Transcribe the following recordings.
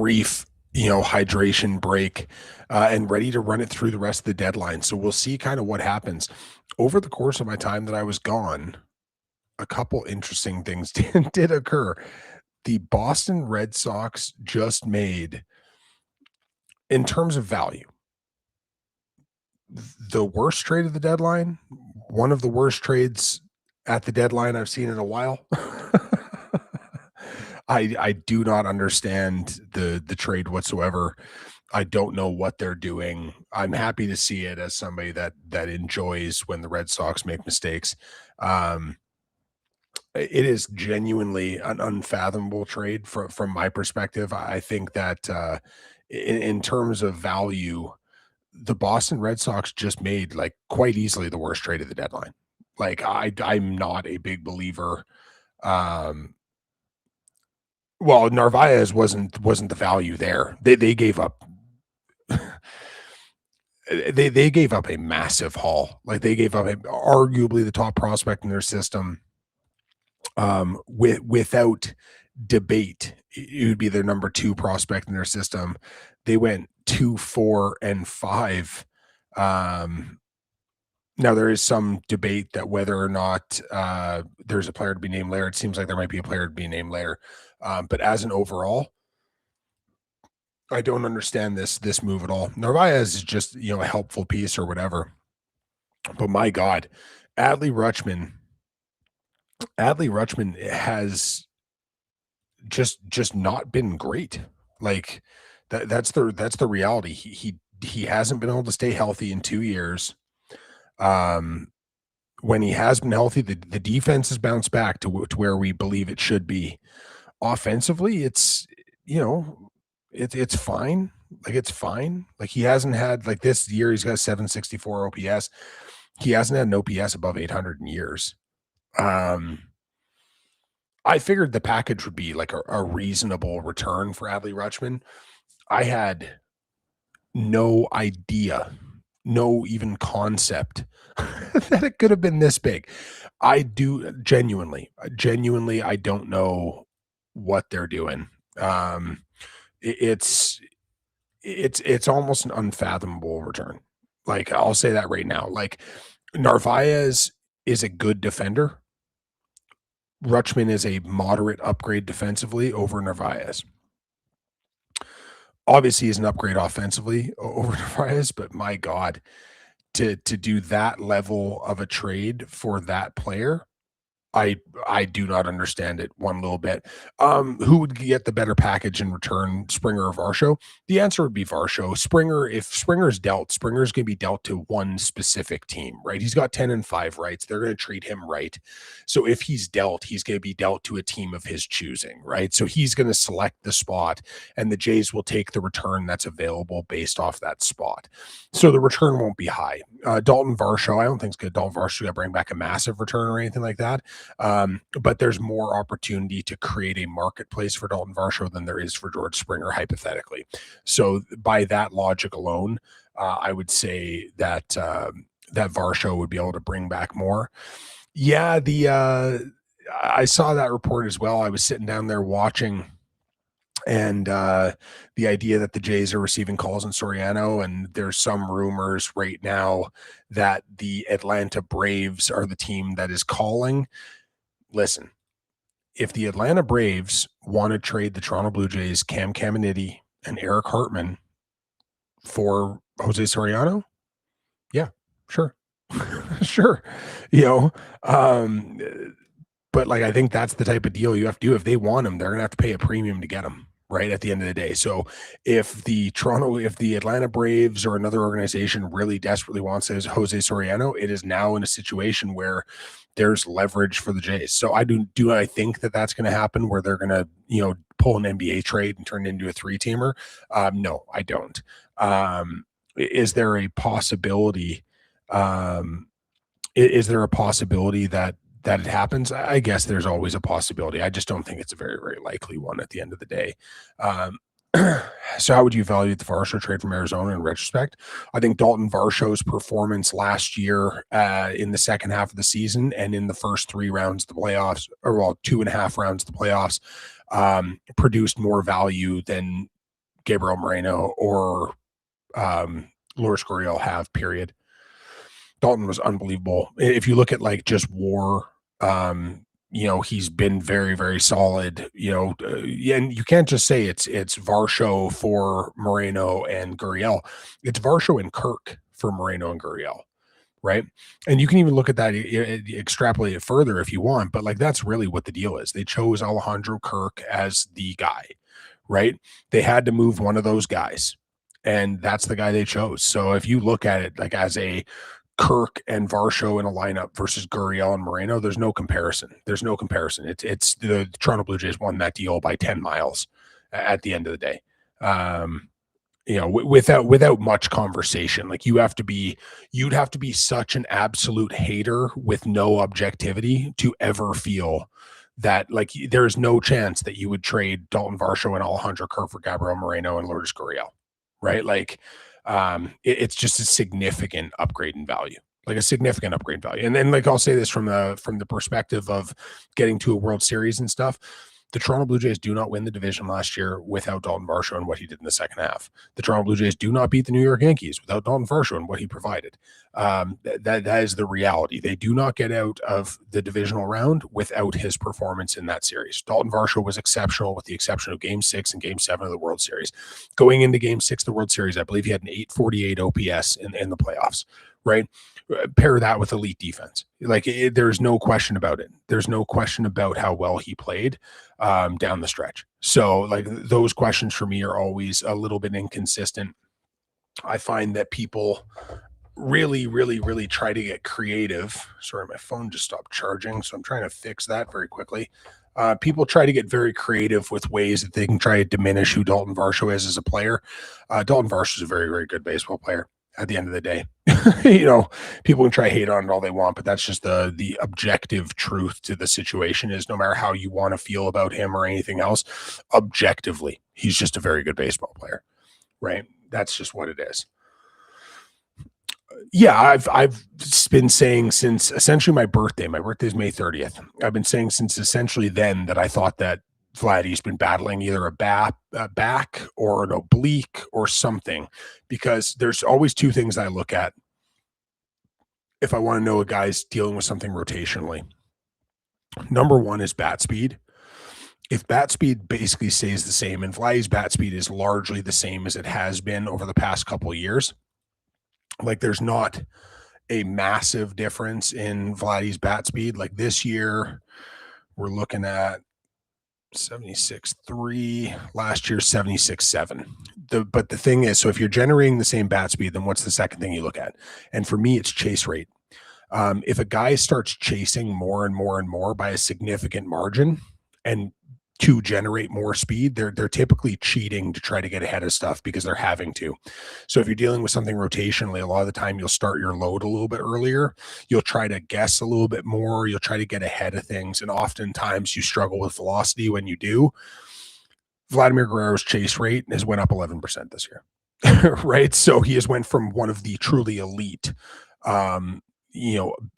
brief, hydration break, and ready to run it through the rest of the deadline. So we'll see kind of what happens. Over the course of my time that I was gone, a couple interesting things did occur. The Boston Red Sox just made, in terms of value, the worst trade of the deadline, one of the worst trades at the deadline I've seen in a while. I do not understand the trade whatsoever. I don't know what they're doing. I'm happy to see it as somebody that enjoys when the Red Sox make mistakes. Um, it is genuinely an unfathomable trade from my perspective. I think that in terms of value, the Boston Red Sox just made like quite easily the worst trade of the deadline. Like I'm not a big believer. Um, well, Narvaez wasn't the value there. They gave up they gave up a massive haul. Like they gave up arguably the top prospect in their system. Without debate, it would be their number two prospect in their system. They went 2, 4, and 5. Now there is some debate that whether or not there's a player to be named later. It seems like there might be a player to be named later. But as an overall, I don't understand this move at all. Narvaez is just a helpful piece or whatever. But my God, Adley Rutschman has just not been great. Like that's the reality. He hasn't been able to stay healthy in 2 years. When he has been healthy, the defense has bounced back to where we believe it should be. Offensively, it's it's fine. Like it's fine. Like he hasn't had, like, this year he's got 764 OPS. He hasn't had an OPS above 800 in years. I figured the package would be like a reasonable return for Adley Rutschman. I had no idea, no even concept that it could have been this big. I do genuinely, I don't know what they're doing. It's almost an unfathomable return. Like I'll say that right now. Like Narvaez is a good defender. Rutschman is a moderate upgrade defensively over Narvaez. Obviously, he's an upgrade offensively over Narvaez, but my God, to do that level of a trade for that player, I do not understand it one little bit. Who would get the better package in return, Springer or Varsho? The answer would be Varsho. Springer, if Springer's dealt, Springer's going to be dealt to one specific team, right? He's got 10-5 rights. They're going to treat him right. So if he's dealt, he's going to be dealt to a team of his choosing, right? So he's going to select the spot, and the Jays will take the return that's available based off that spot. So the return won't be high. Dalton Varsho, I don't think it's good. Dalton Varsho got to bring back a massive return or anything like that. But there's more opportunity to create a marketplace for Dalton Varsho than there is for George Springer, hypothetically. So by that logic alone, I would say that that Varsho would be able to bring back more. Yeah, I saw that report as well. I was sitting down there watching, and the idea that the Jays are receiving calls in Soriano, and there's some rumors right now that the Atlanta Braves are the team that is calling. Listen, if the Atlanta Braves want to trade the Toronto Blue Jays, Cam Caminiti and Eric Hartman for Jose Soriano, yeah, sure. Sure. But like, I think that's the type of deal you have to do. If they want him, they're going to have to pay a premium to get him, right, at the end of the day. So if the Atlanta Braves or another organization really desperately wants Jose Soriano, it is now in a situation where there's leverage for the Jays. So I think that that's going to happen, where they're going to, pull an NBA trade and turn it into a 3-teamer? No, I don't. Is there a possibility? Is there a possibility that it happens? I guess there's always a possibility. I just don't think it's a very, very likely one at the end of the day. So how would you evaluate the Varsho trade from Arizona in retrospect? I think Dalton Varsho's performance last year in the second half of the season and in the first 3 rounds of the playoffs, or 2.5 rounds of the playoffs, produced more value than Gabriel Moreno or Lourdes Gurriel have, period. Dalton was unbelievable. If you look at like just WAR, he's been very, very solid, and you can't just say it's Varsho for Moreno and Gurriel. It's Varsho and Kirk for Moreno and Gurriel, right? And you can even look at that, extrapolate it further if you want, but like that's really what the deal is. They chose Alejandro Kirk as the guy, right? They had to move one of those guys, and that's the guy they chose. So if you look at it like as a Kirk and Varsho in a lineup versus Gurriel and Moreno, there's no comparison. There's no comparison. It's the Toronto Blue Jays won that deal by 10 miles at the end of the day. Without much conversation. Like you'd have to be such an absolute hater with no objectivity to ever feel that like there's no chance that you would trade Dalton Varsho and Alejandro Kirk for Gabriel Moreno and Lourdes Gurriel, right? Like it's just a significant upgrade in value, like a significant upgrade value. And then like I'll say this from the perspective of getting to a World Series and stuff. The Toronto Blue Jays do not win the division last year without Dalton Varsho and what he did in the second half. The Toronto Blue Jays do not beat the New York Yankees without Dalton Varsho and what he provided. That is the reality. They do not get out of the divisional round without his performance in that series. Dalton Varsho was exceptional with the exception of Game 6 and Game 7 of the World Series. Going into Game 6 of the World Series, I believe he had an 848 OPS in the playoffs, right? Pair that with elite defense. Like there's no question about it. There's no question about how well he played down the stretch. So like those questions for me are always a little bit inconsistent. I find that people really, really, really try to get creative. Sorry, my phone just stopped charging, so I'm trying to fix that very quickly. People try to get very creative with ways that they can try to diminish who Dalton Varsho is as a player. Dalton Varsho is a very, very good baseball player. At the end of the day, people can try hate on it all they want, but that's just the objective truth to the situation is no matter how you want to feel about him or anything else, objectively, he's just a very good baseball player, right? That's just what it is. Yeah, I've been saying since essentially my birthday. My birthday is May 30th. I've been saying since essentially then that I thought that Vladdy's been battling either a back or an oblique or something, because there's always two things I look at if I want to know a guy's dealing with something rotationally. Number one is bat speed. If bat speed basically stays the same, and Vladdy's bat speed is largely the same as it has been over the past couple of years, like there's not a massive difference in Vladdy's bat speed. Like this year, we're looking at 76.3, last year 76.7. But the thing is, so if you're generating the same bat speed, then what's the second thing you look at? And for me, it's chase rate. If a guy starts chasing more and more and more by a significant margin and to generate more speed, they're typically cheating to try to get ahead of stuff because they're having to. So if you're dealing with something rotationally, a lot of the time you'll start your load a little bit earlier. You'll try to guess a little bit more. You'll try to get ahead of things. And oftentimes you struggle with velocity when you do. Vladimir Guerrero's chase rate has went up 11% this year, right? So he has went from one of the truly elite,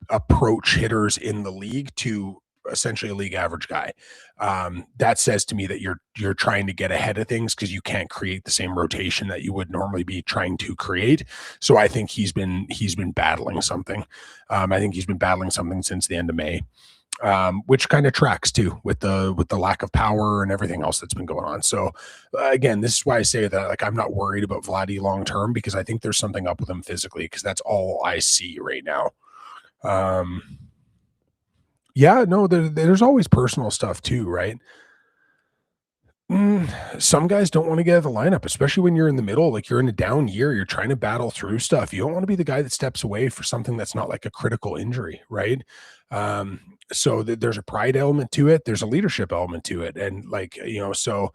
approach hitters in the league to essentially a league average guy. That says to me that you're trying to get ahead of things because you can't create the same rotation that you would normally be trying to create. So I think he's been battling something. I think he's been battling something since the end of May, which kind of tracks too with the lack of power and everything else that's been going on. So again, this is why I say that like I'm not worried about Vladdy long term, because I think there's something up with him physically, because that's all I see right now. Yeah, no, there's always personal stuff too, right? Some guys don't want to get out of the lineup, especially when you're in the middle, like you're in a down year, you're trying to battle through stuff. You don't want to be the guy that steps away for something that's not like a critical injury, right? So there's a pride element to it. There's a leadership element to it. And like, so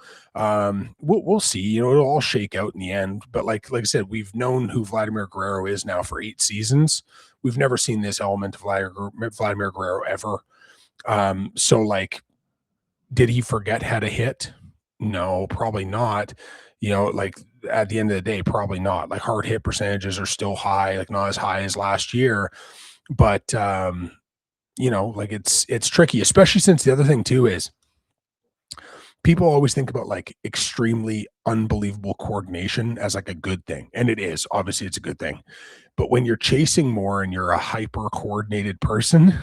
we'll see, it'll all shake out in the end. But like I said, we've known who Vladimir Guerrero is now for 8 seasons. We've never seen this element of Vladimir Guerrero ever. So like, did he forget how to hit? No, probably not. Like at the end of the day, probably not. Like hard hit percentages are still high, like not as high as last year, but like it's tricky, especially since the other thing too is people always think about like extremely unbelievable coordination as like a good thing. And it is. Obviously, it's a good thing. But when you're chasing more and you're a hyper coordinated person,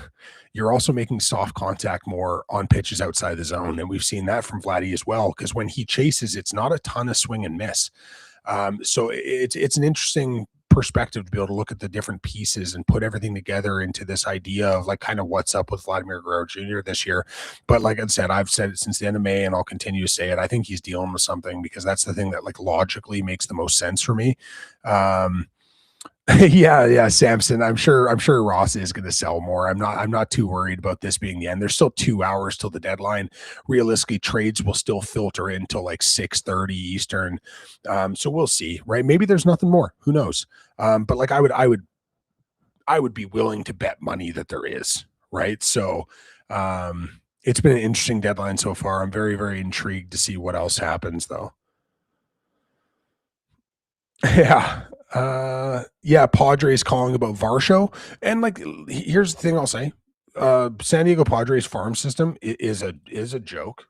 you're also making soft contact more on pitches outside the zone. And we've seen that from Vladdy as well, because when he chases, it's not a ton of swing and miss. So it's an interesting perspective to be able to look at the different pieces and put everything together into this idea of like kind of what's up with Vladimir Guerrero Jr. this year. But like I said, I've said it since the end of May and I'll continue to say it. I think he's dealing with something, because that's the thing that like logically makes the most sense for me. Yeah, Samson. I'm sure Ross is going to sell more. I'm not too worried about this being the end. There's still 2 hours till the deadline. Realistically, trades will still filter in till like 6:30 Eastern. So we'll see, right? Maybe there's nothing more. Who knows? But like I would be willing to bet money that there is, right? So it's been an interesting deadline so far. I'm very, very intrigued to see what else happens though. Yeah. Yeah, Padres calling about Varsho. And like here's the thing I'll say. San Diego Padres farm system is a joke.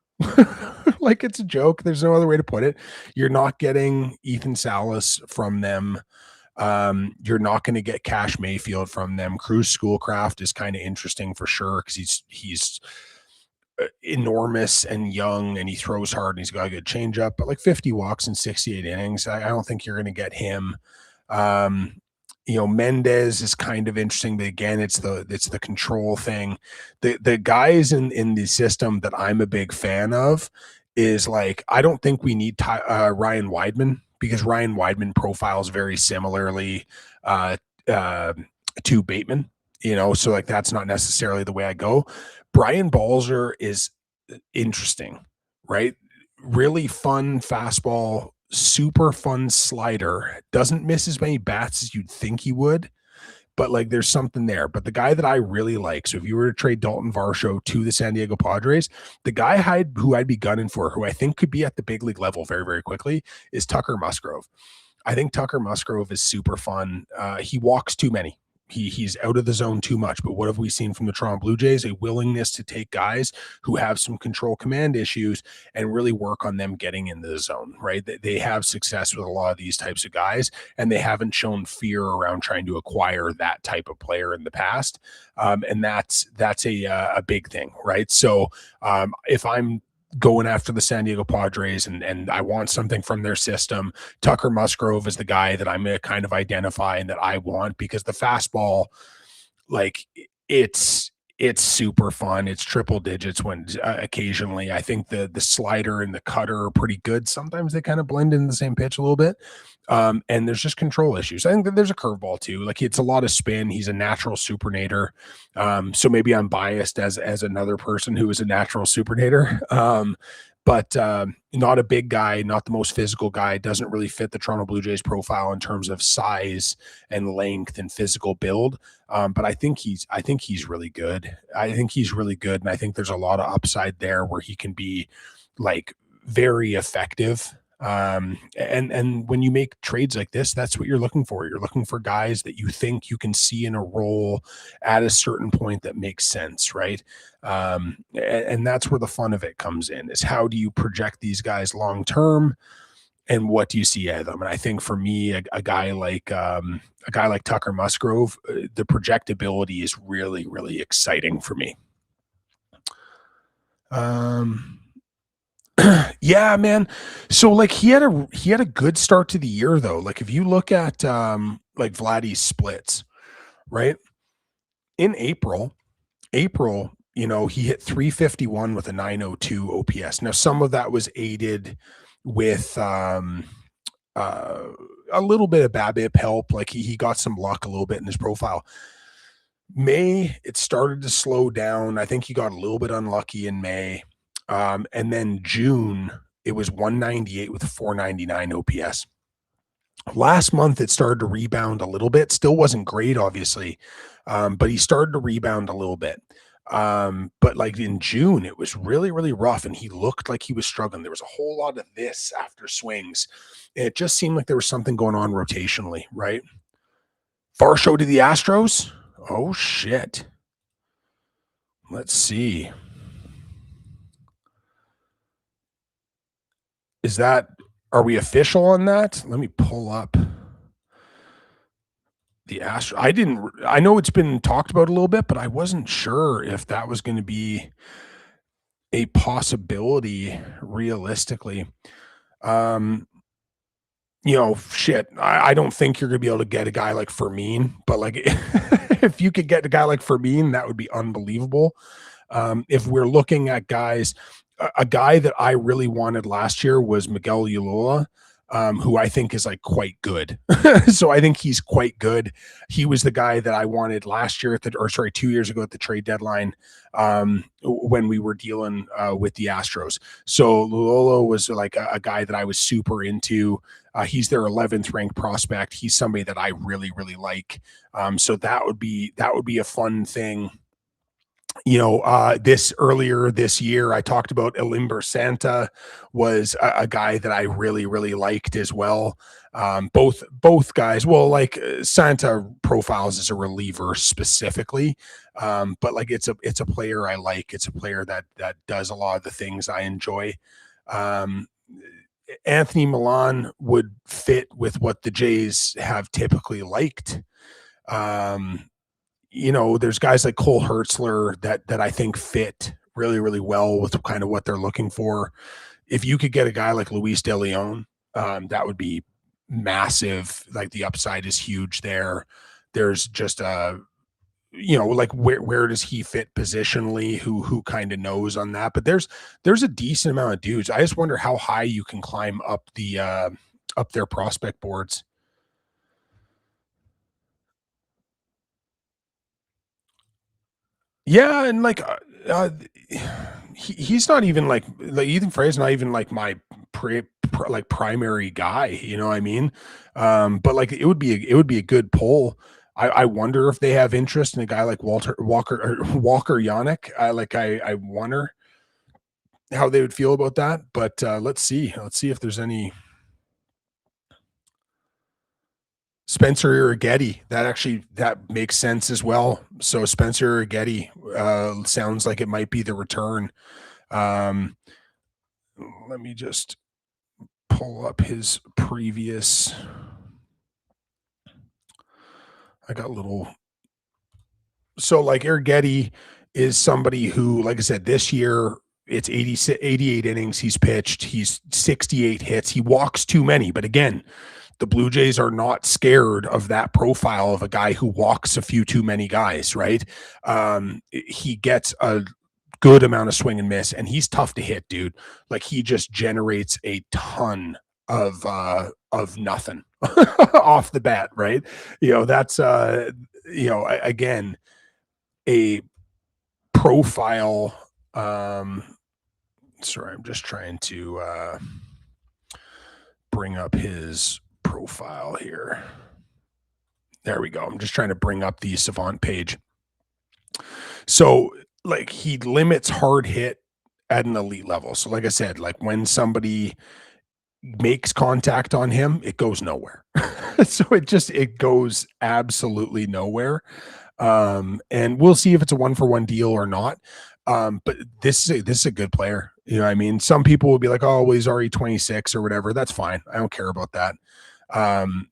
Like it's a joke. There's no other way to put it. You're not getting Ethan Salas from them. You're not going to get Cash Mayfield from them. Cruz Schoolcraft is kind of interesting for sure, because he's enormous and young, and he throws hard, and he's got a good changeup. But like 50 walks in 68 innings, I don't think you're going to get him. Um, Mendez is kind of interesting, but again, it's the control thing. The guys in the system that I'm a big fan of is like, I don't think we need Ryan Weidman, because Ryan Weidman profiles very similarly uh, uh, to Bateman. So like that's not necessarily the way I go. Brian Balzer is interesting, right? Really fun fastball, super fun slider. Doesn't miss as many bats as you'd think he would, but like there's something there. But the guy that I really like, so if you were to trade Dalton Varsho to the San Diego Padres, the guy who I'd be gunning for, who I think could be at the big league level very, very quickly, is Tucker Musgrove. I think Tucker Musgrove is super fun. He walks too many. He's out of the zone too much. But what have we seen from the Toronto Blue Jays? A willingness to take guys who have some control command issues and really work on them getting into the zone, right? They have success with a lot of these types of guys, and they haven't shown fear around trying to acquire that type of player in the past. And that's a big thing, right? So if I'm going after the San Diego Padres and I want something from their system, Tucker Musgrove is the guy that I'm going to kind of identify and that I want, because the fastball, like it's super fun. It's triple digits when occasionally. I think the slider and the cutter are pretty good. Sometimes they kind of blend in the same pitch a little bit. And there's just control issues. I think that there's a curveball too. Like it's a lot of spin. He's a natural supernator. So maybe I'm biased as another person who is a natural supernator. But not a big guy, not the most physical guy, doesn't really fit the Toronto Blue Jays profile in terms of size and length and physical build. But I think he's really good. I think he's really good. And I think there's a lot of upside there where he can be like very effective. And when you make trades like this, that's what you're looking for. You're looking for guys that you think you can see in a role at a certain point that makes sense, right? And that's where the fun of it comes in, is how do you project these guys long term, and what do you see out of them? And I think for me, a guy like Tucker Musgrove, the projectability is really, really exciting for me. Yeah, man. So like he had a good start to the year though. Like if you look at like Vladdy's splits, right? In April, he hit 351 with a 902 OPS. Now some of that was aided with a little bit of BABIP help. Like he got some luck a little bit in his profile. May, it started to slow down. I think he got a little bit unlucky in May. And then June, it was 198 with 499 OPS. Last month, it started to rebound a little bit. Still wasn't great, obviously, but he started to rebound a little bit. But like in June, it was really, really rough, and he looked like he was struggling. There was a whole lot of this after swings. It just seemed like there was something going on rotationally, right? Varsho to the Astros. Oh, shit. Let's see. Is that are we official on that? Let me pull up the Astro I didn't I know it's been talked about a little bit, but I wasn't sure if that was gonna be a possibility realistically. Um, shit, I don't think you're gonna be able to get a guy like Fermin, but, like, if you could get a guy like Fermin, that would be unbelievable. If we're looking at guys, a guy that I really wanted last year was Miguel Ulloa, who I think is like quite good. So I think he's quite good. He was the guy that I wanted last year or sorry, 2 years ago at the trade deadline, when we were dealing with the Astros. So Lolo was like a guy that I was super into. He's their 11th ranked prospect. He's somebody that I really, really like. So that would be a fun thing. This earlier this year, I talked about Elimber Santa was a guy that I really, really liked as well. Both guys, well, like Santa profiles as a reliever specifically, but like it's a player I like. It's a player that does a lot of the things I enjoy. Um, Anthony Milan would fit with what the Jays have typically liked. Um, there's guys like Cole Hertzler that I think fit really, really well with kind of what they're looking for. If you could get a guy like Luis De Leon, that would be massive. Like the upside is huge there. There's just like where does he fit positionally? Who kind of knows on that? But there's a decent amount of dudes. I just wonder how high you can climb up their prospect boards. Yeah, and like he's not even like Ethan Frey's not even like my like primary guy. You know what I mean? But like it would be a good poll. I wonder if they have interest in a guy like Walker Yannick. I wonder how they would feel about that. But let's see if there's any Spencer Getty. That makes sense as well. So Spencer Getty sounds like it might be the return. Um, Let me just pull up his previous. I got a little. So like Getty is somebody who, like I said, this year it's 88 innings he's pitched. He's 68 hits. He walks too many, but again, the Blue Jays are not scared of that profile of a guy who walks a few too many guys, right? He gets a good amount of swing and miss, and he's tough to hit, dude. Like he just generates a ton of nothing off the bat, right? That's again a profile. Sorry, I'm just trying to bring up his profile here. There we go. I'm just trying to bring up the Savant page. So, like, he limits hard hit at an elite level. So, like I said, like when somebody makes contact on him, it goes nowhere. So it goes absolutely nowhere. And we'll see if it's a 1-for-1 deal or not. But this is a good player. You know what I mean? Some people will be like, oh, well, he's already 26 or whatever. That's fine. I don't care about that. Um,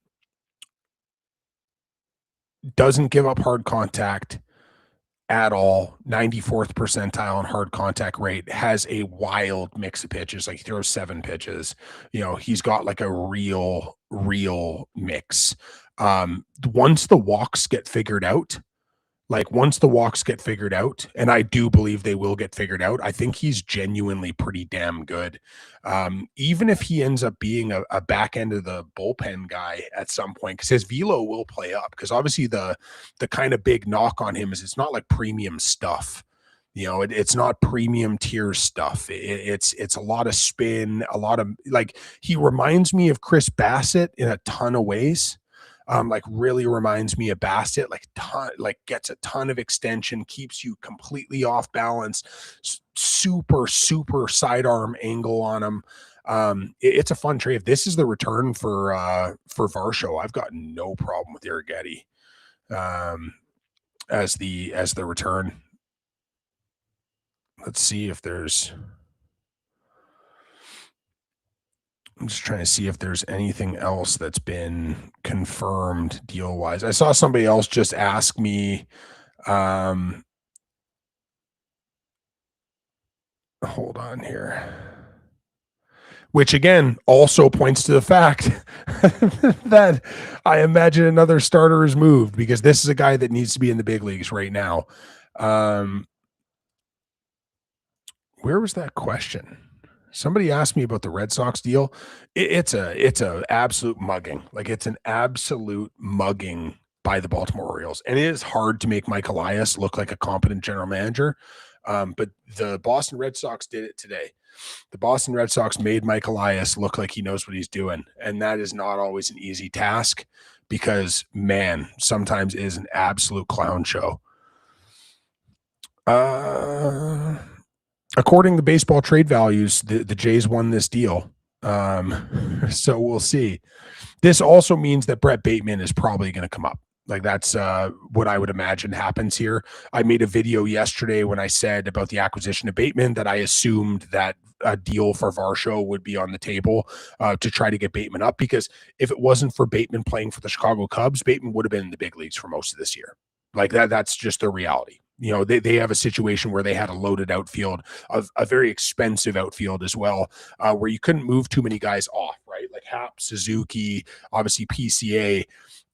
doesn't give up hard contact at all. 94th percentile on hard contact rate, has a wild mix of pitches. Like he throws 7 pitches. He's got like a real mix. Once the walks get figured out, and I do believe they will get figured out, I think he's genuinely pretty damn good. Even if he ends up being a back end of the bullpen guy at some point, because his velo will play up. Because obviously the kind of big knock on him is it's not like premium stuff. It's not premium tier stuff. It's a lot of spin, a lot of like he reminds me of Chris Bassett in a ton of ways. Like really reminds me of Bassett, like gets a ton of extension, keeps you completely off balance, super, super sidearm angle on him. It's a fun trade. If this is the return for Varsho, I've got no problem with Arrighetti as the return. Let's see if there's I'm just trying to see if there's anything else that's been confirmed deal wise. I saw somebody else just ask me, hold on here, which again also points to the fact that I imagine another starter is moved, because this is a guy that needs to be in the big leagues right now. Where was that question? Somebody asked me about the Red Sox deal. It's a absolute mugging. Like, it's an absolute mugging by the Baltimore Orioles, and it is hard to make Mike Elias look like a competent general manager. But the Boston Red Sox did it today. The Boston Red Sox made Mike Elias look like he knows what he's doing, and that is not always an easy task, because, man, sometimes it is an absolute clown show. According to baseball trade values, the Jays won this deal. So we'll see. This also means that Brett Bateman is probably going to come up. Like, that's what I would imagine happens here. I made a video yesterday when I said about the acquisition of Bateman that I assumed that a deal for Varsho would be on the table to try to get Bateman up, because if it wasn't for Bateman playing for the Chicago Cubs, Bateman would have been in the big leagues for most of this year. Like, that's just the reality. You know, they have a situation where they had a loaded outfield, a very expensive outfield as well, where you couldn't move too many guys off, right? Like Happ, Suzuki, obviously PCA.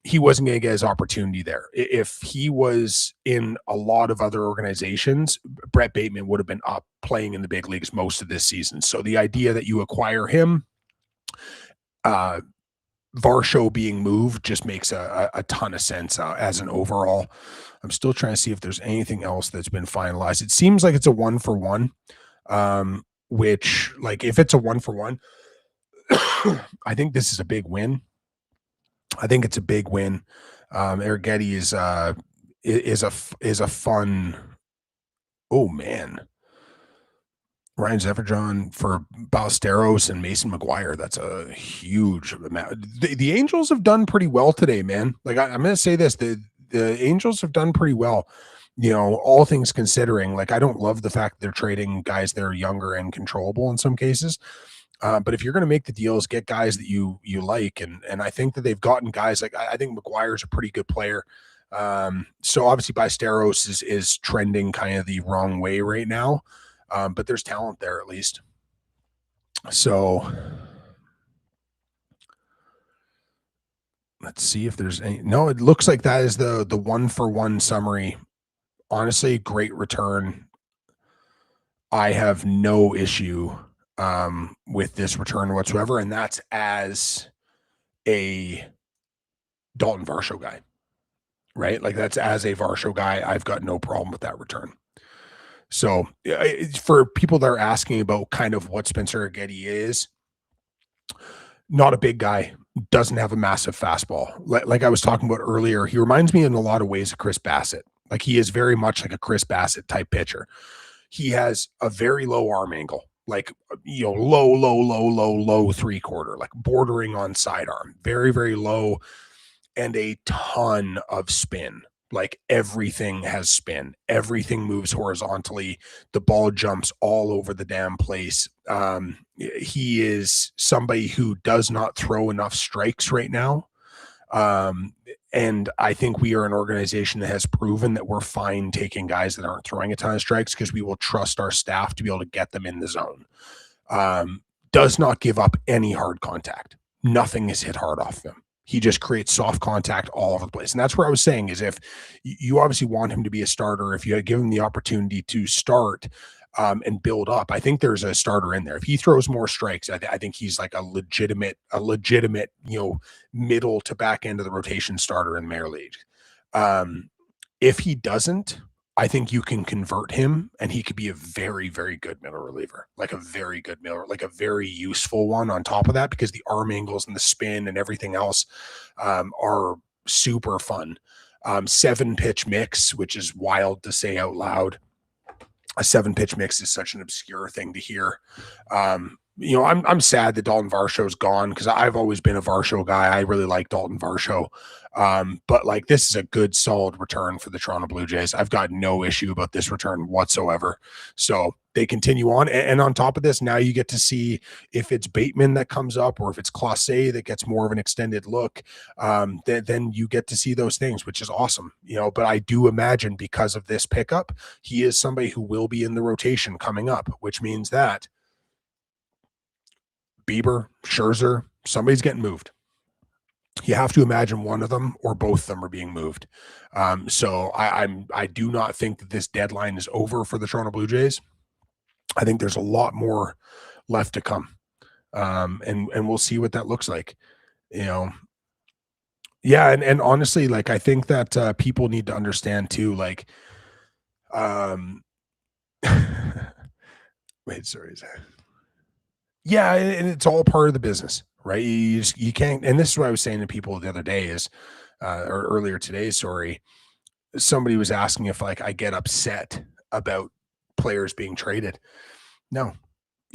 He wasn't going to get his opportunity there. If he was in a lot of other organizations, Brett Bateman would have been up playing in the big leagues most of this season. So the idea that you acquire him, Varsho being moved, just makes a ton of sense as an overall. I'm still trying to see if there's anything else that's been finalized. It seems like it's a 1-for-1, which, like, if it's a 1-for-1, I think this is a big win. I think it's a big win. Arrighetti is a fun. Oh man, Ryan Zefferjon for Ballesteros and Mason McGuire. That's a huge amount. The Angels have done pretty well today, man. Like, I'm going to say this: the Angels have done pretty well. You know, all things considering. Like, I don't love the fact they're trading guys that are younger and controllable in some cases. But if you're going to make the deals, get guys that you like, and I think that they've gotten guys like, I think McGuire's a pretty good player. So obviously Ballesteros is trending kind of the wrong way right now, but there's talent there at least. So let's see if there's any. No, it looks like that is the 1-for-1 summary. Honestly, great return. I have no issue with this return whatsoever, and that's as a Dalton Varsho guy, right? Like, that's as a Varsho guy, I've got no problem with that return. So for people that are asking about kind of what Spencer Arrighetti is, not a big guy, doesn't have a massive fastball. Like I was talking about earlier, he reminds me in a lot of ways of Chris Bassett. Like, he is very much like a Chris Bassett type pitcher. He has a very low arm angle, like, you know, low 3/4, like bordering on sidearm, very, very low, and a ton of spin. Like, everything has spin. Everything moves horizontally. The ball jumps all over the damn place. He is somebody who does not throw enough strikes right now. And I think we are an organization that has proven that we're fine taking guys that aren't throwing a ton of strikes, because we will trust our staff to be able to get them in the zone. Does not give up any hard contact. Nothing is hit hard off him. He just creates soft contact all over the place. And that's where I was saying is, if you obviously want him to be a starter, if you give him the opportunity to start and build up, I think there's a starter in there. If he throws more strikes, I think he's like a legitimate, you know, middle to back end of the rotation starter in Major League. If he doesn't, I think you can convert him and he could be a very, very good middle reliever, like a very good middle, like a very useful one on top of that, because the arm angles and the spin and everything else are super fun. 7-pitch mix, which is wild to say out loud. A 7-pitch mix is such an obscure thing to hear. I'm sad that Dalton Varsho's gone because I've always been a Varsho guy. I really like Dalton Varsho. But like this is a good solid return for the Toronto Blue Jays. I've got no issue about this return whatsoever. So they continue on. And on top of this, now you get to see if it's Bateman that comes up or if it's Clase that gets more of an extended look. Then you get to see those things, which is awesome. But I do imagine because of this pickup, he is somebody who will be in the rotation coming up, which means that Bieber, Scherzer, somebody's getting moved. You have to imagine one of them or both of them are being moved. So I do not think that this deadline is over for the Toronto Blue Jays. I think there's a lot more left to come. And we'll see what that looks like. Yeah, and honestly, like I think that people need to understand too, like wait, sorry. Yeah, and it's all part of the business, right? You can't, and this is what I was saying to people the other day is, or earlier today, sorry, somebody was asking if like I get upset about players being traded. No,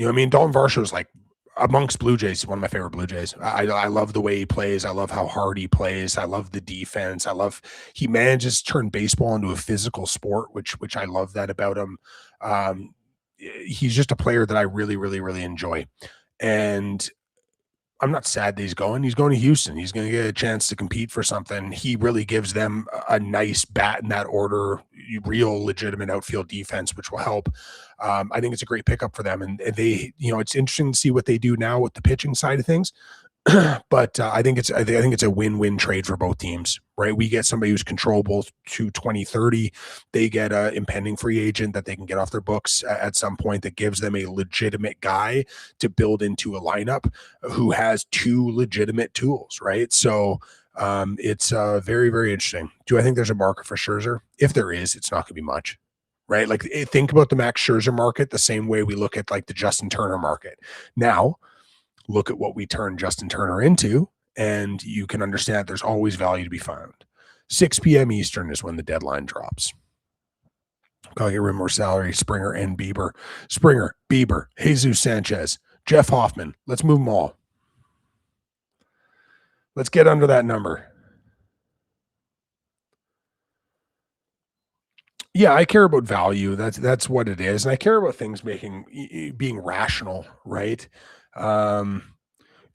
I mean, Dalton Varsho is like amongst Blue Jays, one of my favorite Blue Jays. I love the way he plays. I love how hard he plays. I love the defense. He manages to turn baseball into a physical sport, which I love that about him. He's just a player that I really, really, really enjoy. And I'm not sad that he's going. He's going to Houston. He's going to get a chance to compete for something. He really gives them a nice bat in that order, real legitimate outfield defense, which will help. I think it's a great pickup for them. And they, it's interesting to see what they do now with the pitching side of things. But I think it's a win-win trade for both teams, right? We get somebody who's controllable to 2030. They get a impending free agent that they can get off their books at some point that gives them a legitimate guy to build into a lineup who has two legitimate tools, right? So it's very, very interesting. Do I think there's a market for Scherzer? If there is, it's not going to be much. Right. Like think about the Max Scherzer market the same way we look at like the Justin Turner market. Now, look at what we turned Justin Turner into, and you can understand there's always value to be found. 6 p.m. Eastern is when the deadline drops. Gotta get rid of more salary, Springer and Bieber. Springer, Bieber, Jesus Sanchez, Jeff Hoffman. Let's move them all. Let's get under that number. Yeah, I care about value. That's what it is. And I care about things being rational, right?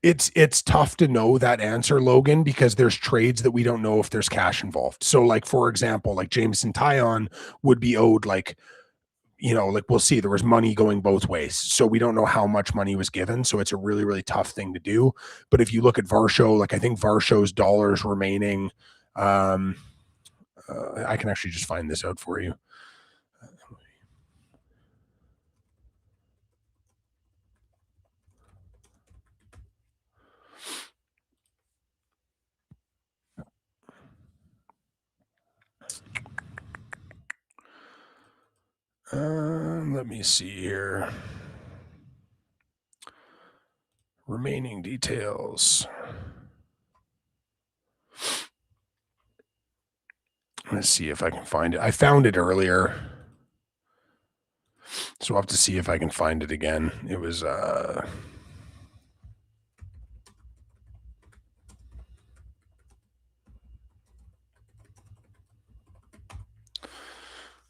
It's tough to know that answer, Logan, because there's trades that we don't know if there's cash involved. So, like for example, like Jameson Taillon would be owed like we'll see. There was money going both ways, so we don't know how much money was given. So it's a really really tough thing to do. But if you look at Varsho, like I think Varsho's dollars remaining. I can actually just find this out for you. Let me see here. Remaining details. Let's see if I can find it. I found it earlier. So I'll have to see if I can find it again. It was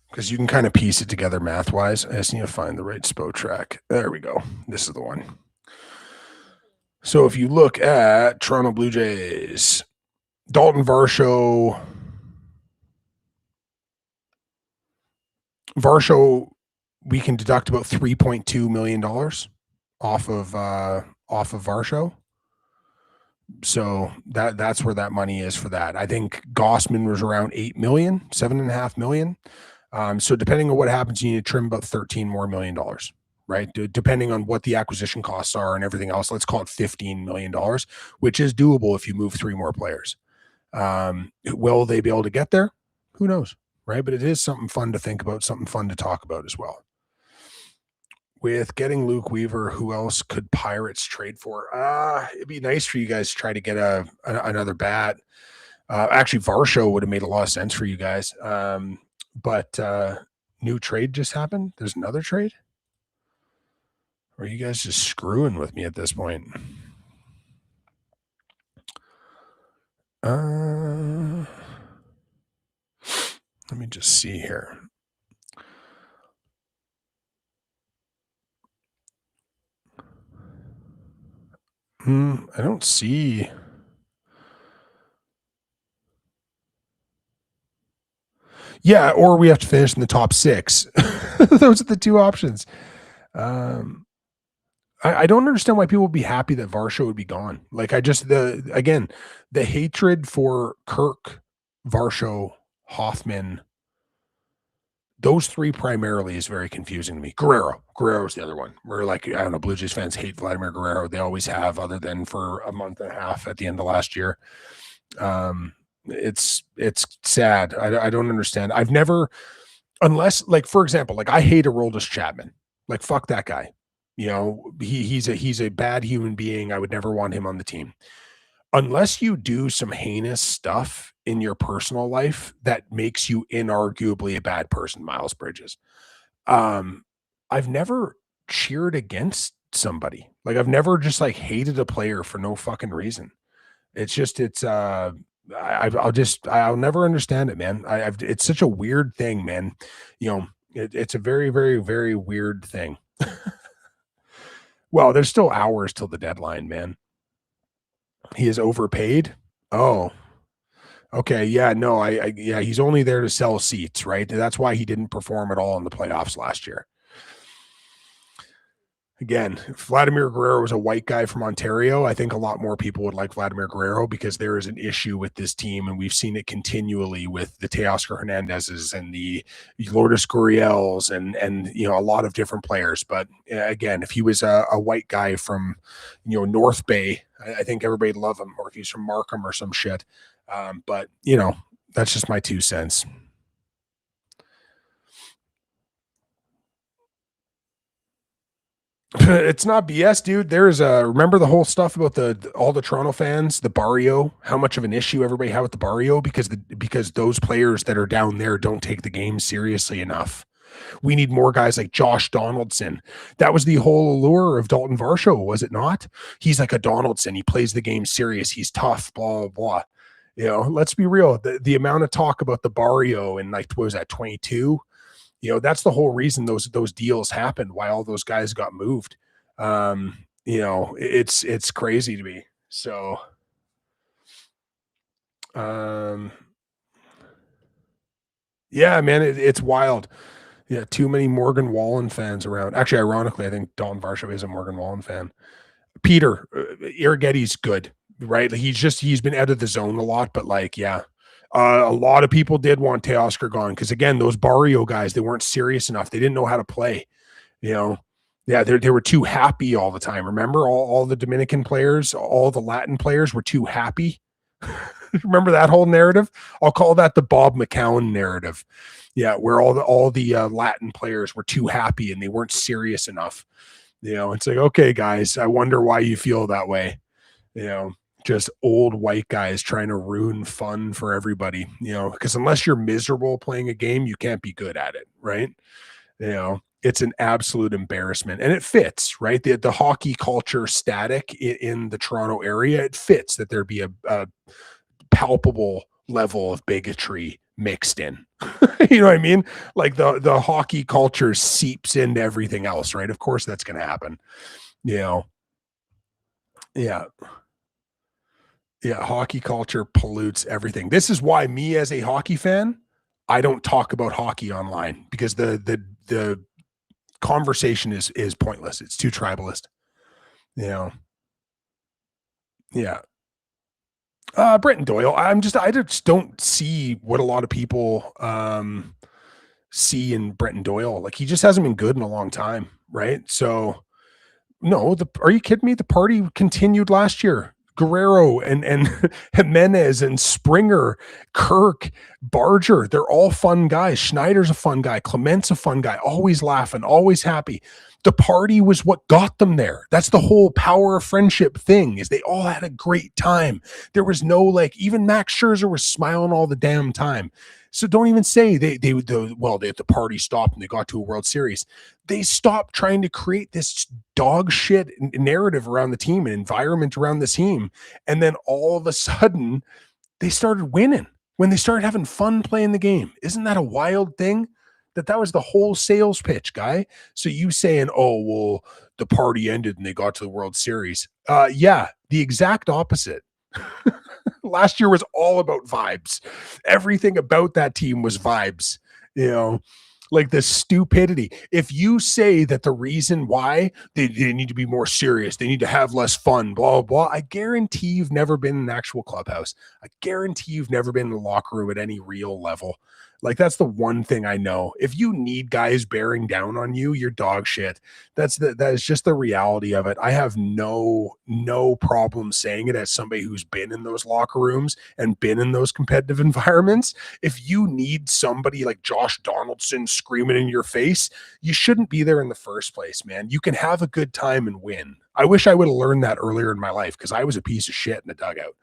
because you can kind of piece it together math-wise. I just need to find the right SPO track. There we go. This is the one. So if you look at Toronto Blue Jays, Dalton Varsho, we can deduct about $3.2 million off of Varsho. So that's where that money is for that. I think Gossman was around 8 million, 7.5 million. So depending on what happens, you need to trim about $13 more million, right? Depending on what the acquisition costs are and everything else, let's call it $15 million, which is doable if you move 3 more players. Will they be able to get there? Who knows, right? But it is something fun to think about, something fun to talk about as well. With getting Luke Weaver, who else could Pirates trade for? It'd be nice for you guys to try to get another bat. Actually, Varsho would have made a lot of sense for you guys. But new trade just happened. There's another trade. Or are you guys just screwing with me at this point? Let me just see here. I don't see. Yeah, or we have to finish in the top 6. Those are the two options. I don't understand why people would be happy that Varsho would be gone. Like the hatred for Kirk, Varsho, Hoffman, those three primarily is very confusing to me. Guerrero's the other one. We're like, I don't know, Blue Jays fans hate Vladimir Guerrero. They always have, other than for a month and a half at the end of last year. It's sad. I don't understand. I've never, unless, like, for example, like I hate Aroldis Chapman. Like, fuck that guy. You know, he's a bad human being. I would never want him on the team. Unless you do some heinous stuff in your personal life that makes you inarguably a bad person, Miles Bridges. I've never cheered against somebody. Like, I've never just like hated a player for no fucking reason. I'll never understand it, man. It's such a weird thing, man. You know, it's a very, very, very weird thing. Well, there's still hours till the deadline, man. He is overpaid. Oh, okay. Yeah, no, yeah, he's only there to sell seats, right? That's why he didn't perform at all in the playoffs last year. Again, if Vladimir Guerrero was a white guy from Ontario, I think a lot more people would like Vladimir Guerrero because there is an issue with this team, and we've seen it continually with the Teoscar Hernandezes and the Lourdes Gurriels and you know, a lot of different players. But again, if he was a white guy from, you know, North Bay, I think everybody'd love him, or if he's from Markham or some shit. But you know, that's just my 2 cents. It's not BS, dude. There's remember the whole stuff about all the Toronto fans, the barrio, how much of an issue everybody had with the barrio because those players that are down there don't take the game seriously enough. We need more guys like Josh Donaldson. That was the whole allure of Dalton Varsho, was it not? He's like a Donaldson. He plays the game serious. He's tough, blah, blah, blah. You know, let's be real. The amount of talk about the barrio and like, what was that, 22? You know, that's the whole reason those deals happened, why all those guys got moved. You know, it's crazy to me. So yeah, man, it's wild. Yeah, too many Morgan Wallen fans around. Actually, ironically, I think Don Varsho is a Morgan Wallen fan. Peter Irrigetti's good, right? He's been out of the zone a lot, but like, yeah. A lot of people did want Teoscar gone because, again, those barrio guys, they weren't serious enough. They didn't know how to play. You know, yeah, they were too happy all the time. Remember, all the Dominican players, all the Latin players were too happy. Remember that whole narrative? I'll call that the Bob McCown narrative. Yeah, where all the Latin players were too happy and they weren't serious enough. You know, it's like, okay, guys, I wonder why you feel that way. You know, just old white guys trying to ruin fun for everybody, you know, because unless you're miserable playing a game, you can't be good at it, right? You know, it's an absolute embarrassment, and it fits, right? The hockey culture static in the Toronto area, it fits that there be a palpable level of bigotry mixed in. You know what I mean? Like the hockey culture seeps into everything else, right? Of course that's going to happen. You know, yeah. Yeah, hockey culture pollutes everything. This is why me as a hockey fan, I don't talk about hockey online because the conversation is pointless. It's too tribalist. You know. Yeah. Brenton Doyle. I just don't see what a lot of people see in Brenton Doyle. Like, he just hasn't been good in a long time, right? So no, are you kidding me? The party continued last year. Guerrero and Jimenez and Springer, Kirk, Barger, they're all fun guys. Schneider's a fun guy. Clement's a fun guy. Always laughing, always happy. The party was what got them there. That's the whole power of friendship thing, is they all had a great time. There was no, like, even Max Scherzer was smiling all the damn time. So don't even say the party stopped and they got to a World Series. They stopped trying to create this dog shit narrative around the team and environment around the team. And then all of a sudden they started winning when they started having fun playing the game. Isn't that a wild thing? That was the whole sales pitch, guy. So you saying, oh, well, the party ended and they got to the World Series. Yeah, the exact opposite. Last year was all about vibes. Everything about that team was vibes, you know, like the stupidity. If you say that the reason why they need to be more serious, they need to have less fun, blah, blah, I guarantee you've never been in an actual clubhouse. I guarantee you've never been in the locker room at any real level. Like, that's the one thing I know. If you need guys bearing down on you, you're dog shit. That is just the reality of it. I have no problem saying it as somebody who's been in those locker rooms and been in those competitive environments. If you need somebody like Josh Donaldson screaming in your face, you shouldn't be there in the first place, man. You can have a good time and win. I wish I would have learned that earlier in my life, because I was a piece of shit in the dugout.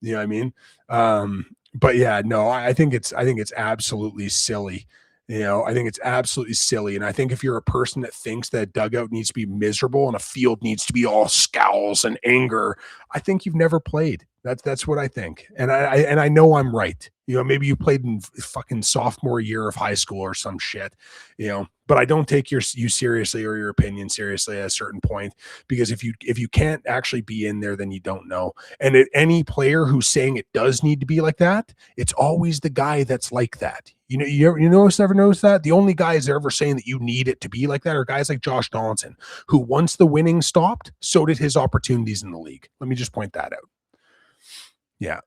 You know what I mean? But yeah, no, I think it's absolutely silly. You know, I think it's absolutely silly. And I think if you're a person that thinks that a dugout needs to be miserable and a field needs to be all scowls and anger, I think you've never played. That's what I think. And I know I'm right. You know, maybe you played in fucking sophomore year of high school or some shit, you know, but I don't take you seriously or your opinion seriously at a certain point, because if you can't actually be in there, then you don't know. And any player who's saying it does need to be like that, it's always the guy that's like that. You know, you ever notice that the only guys that are ever saying that you need it to be like that are guys like Josh Donaldson, who once the winning stopped, so did his opportunities in the league. Let me just point that out. Yeah.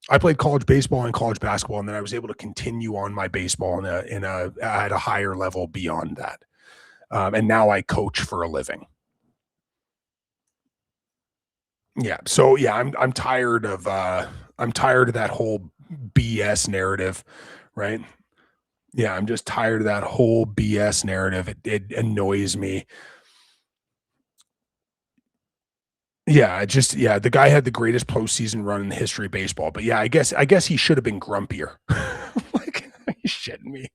I played college baseball and college basketball, and then I was able to continue on my baseball at a higher level beyond that. And now I coach for a living. Yeah. So yeah, I'm tired of that whole BS narrative, right? Yeah, I'm just tired of that whole BS narrative. It annoys me. Yeah, the guy had the greatest postseason run in the history of baseball. But yeah, I guess he should have been grumpier. Like, are you shitting me?